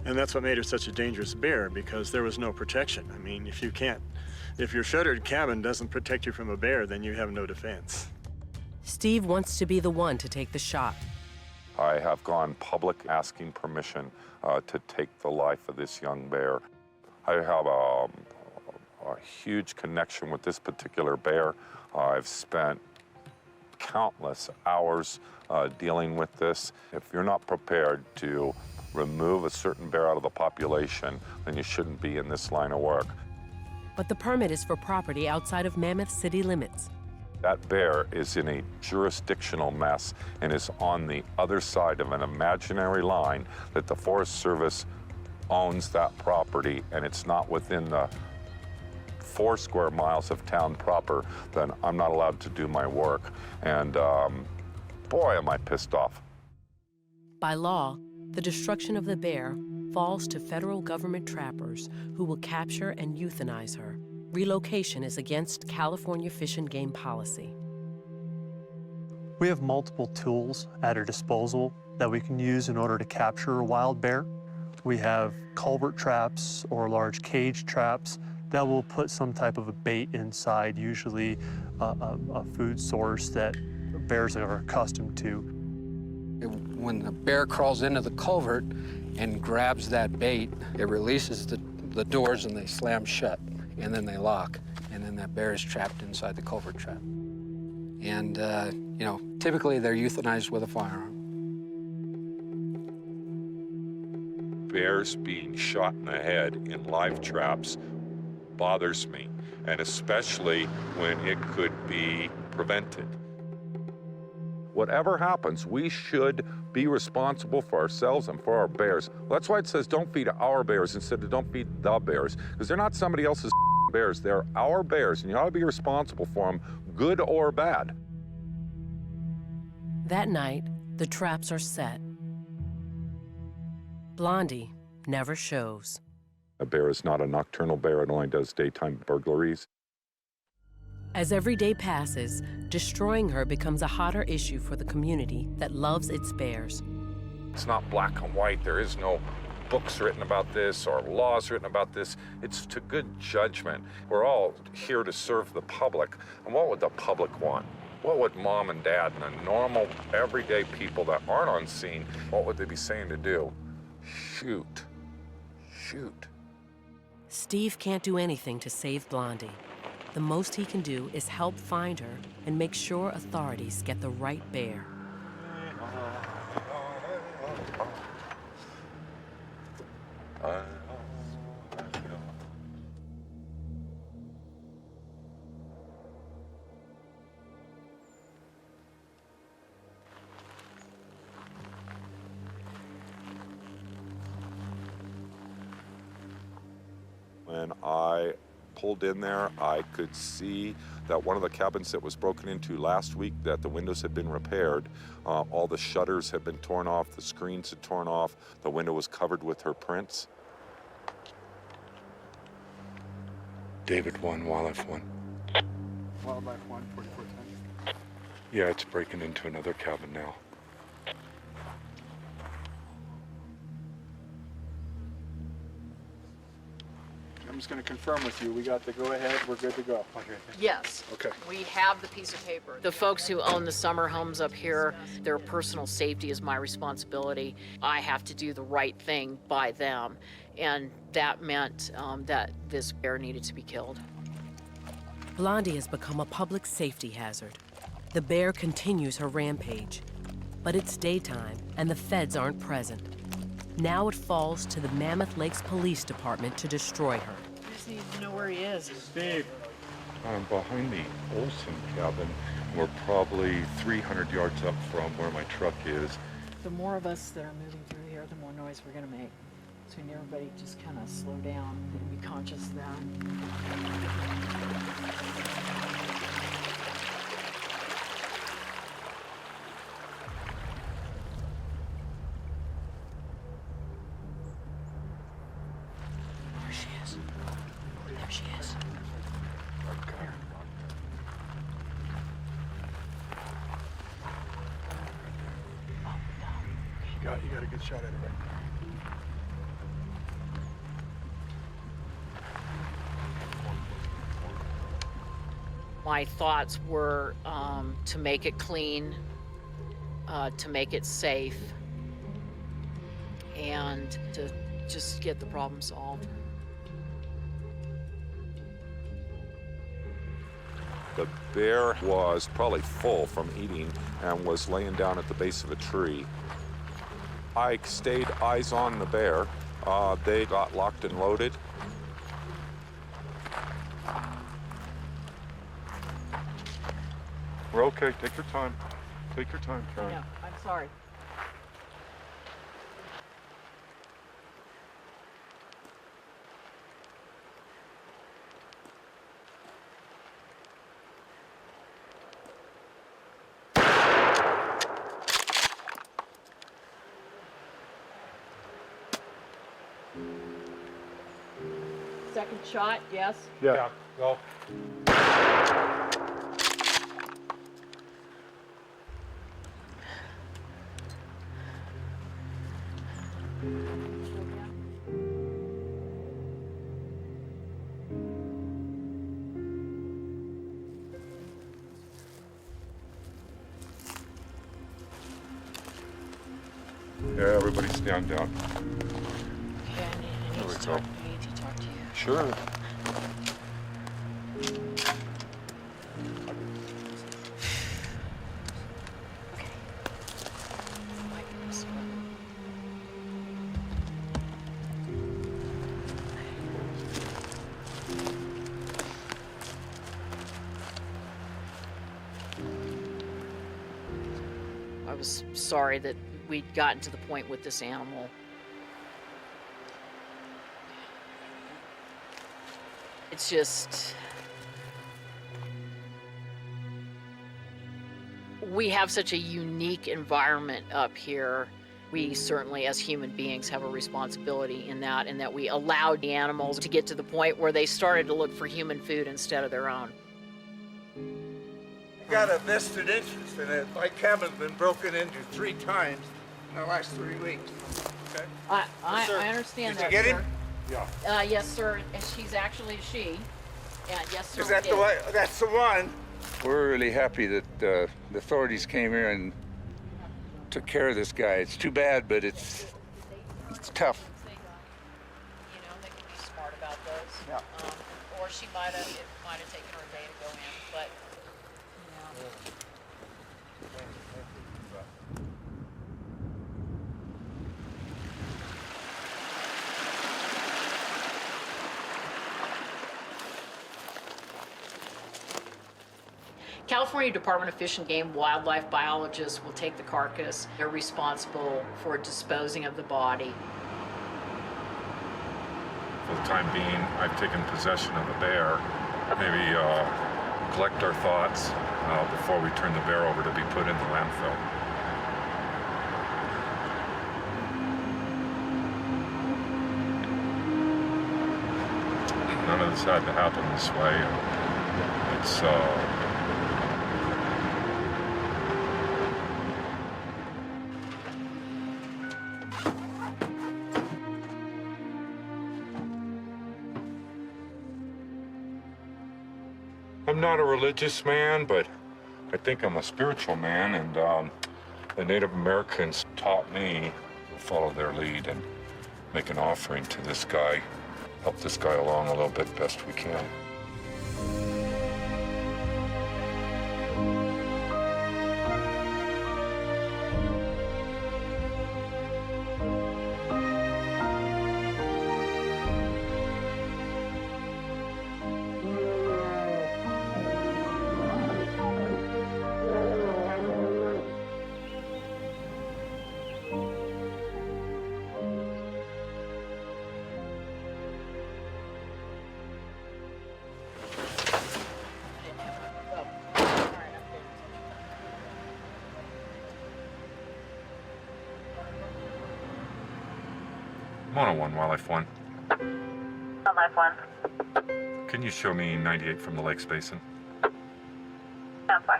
And that's what made her such a dangerous bear, because there was no protection. I mean, if your shuttered cabin doesn't protect you from a bear, then you have no defense. Steve wants to be the one to take the shot. I have gone public asking permission to take the life of this young bear. I have a huge connection with this particular bear. I've spent countless hours dealing with this. If you're not prepared to remove a certain bear out of the population, then you shouldn't be in this line of work. But the permit is for property outside of Mammoth city limits. That bear is in a jurisdictional mess and is on the other side of an imaginary line that the Forest Service owns that property, and it's not within the 4 square miles of town proper, then I'm not allowed to do my work. And boy, am I pissed off. By law, the destruction of the bear falls to federal government trappers who will capture and euthanize her. Relocation is against California Fish and Game policy. We have multiple tools at our disposal that we can use in order to capture a wild bear. We have culvert traps or large cage traps that will put some type of a bait inside, usually a food source that bears are accustomed to. When the bear crawls into the culvert and grabs that bait, it releases the doors and they slam shut, and then they lock, and then that bear is trapped inside the culvert trap. And, you know, typically they're euthanized with a firearm. Bears being shot in the head in live traps bothers me, and especially when it could be prevented. Whatever happens, we should be responsible for ourselves and for our bears. That's why it says don't feed our bears instead of don't feed the bears, because they're not somebody else's bears. They're our bears, and you ought to be responsible for them, good or bad. That night, the traps are set. Blondie never shows. A bear is not a nocturnal bear. It only does daytime burglaries. As every day passes, destroying her becomes a hotter issue for the community that loves its bears. It's not black and white. There is no books written about this or laws written about this. It's to good judgment. We're all here to serve the public. And what would the public want? What would mom and dad and the normal, everyday people that aren't on scene, what would they be saying to do? Shoot. Shoot. Steve can't do anything to save Blondie. The most he can do is help find her and make sure authorities get the right bear. When I pulled in there, I could see that one of the cabins that was broken into last week, that the windows had been repaired. All the shutters had been torn off, the screens had torn off, the window was covered with her prints. David 1, Wildlife 1. Wildlife 1, 4410. Yeah, it's breaking into another cabin now. I'm just going to confirm with you. We got the go-ahead. We're good to go. Yes. Okay. We have the piece of paper. The folks who own the summer homes up here, their personal safety is my responsibility. I have to do the right thing by them. And that meant that this bear needed to be killed. Blondie has become a public safety hazard. The bear continues her rampage. But it's daytime, and the feds aren't present. Now it falls to the Mammoth Lakes Police Department to destroy her. We just need to know where he is. Steve. I'm behind the Olson cabin. We're probably 300 yards up from where my truck is. The more of us that are moving through here, the more noise we're going to make. So we need everybody just kind of slow down and be conscious of that. You got a good shot at it, right? My thoughts were to make it clean, to make it safe, and to just get the problem solved. The bear was probably full from eating and was laying down at the base of a tree. I stayed eyes on the bear. They got locked and loaded. We're okay. Take your time. Take your time, Karen. Yeah, I'm sorry. Second shot, yes? Yeah. Go. Yeah, everybody stand down. Okay, I need to talk to you. Sure. I was sorry that we'd gotten to the point with this animal. It's just, we have such a unique environment up here. We certainly, as human beings, have a responsibility in that, and that we allowed the animals to get to the point where they started to look for human food instead of their own. I got a vested interest in it. My cabin's been broken into 3 times in the last 3 weeks. Okay? I understand that, Did you get sir. him? Yeah. Yes, sir, and she's actually a she. And yes, sir. Is that we the did. one? That's the one. We're really happy that the authorities came here and took care of this guy. It's too bad, but it's tough. You know, they can be smart about those. Yeah. Or it might have taken her a day to go in, but, you know. California Department of Fish and Game wildlife biologists will take the carcass. They're responsible for disposing of the body. For the time being, I've taken possession of the bear. Maybe collect our thoughts before we turn the bear over to be put in the landfill. None of this had to happen this way. It's I'm not a religious man, but I think I'm a spiritual man, and the Native Americans taught me to follow their lead and make an offering to this guy, help this guy along a little bit best we can. Mono-1, Wildlife 1. Wildlife 1. Can you show me 98 from the Lakes Basin? Sounds fine.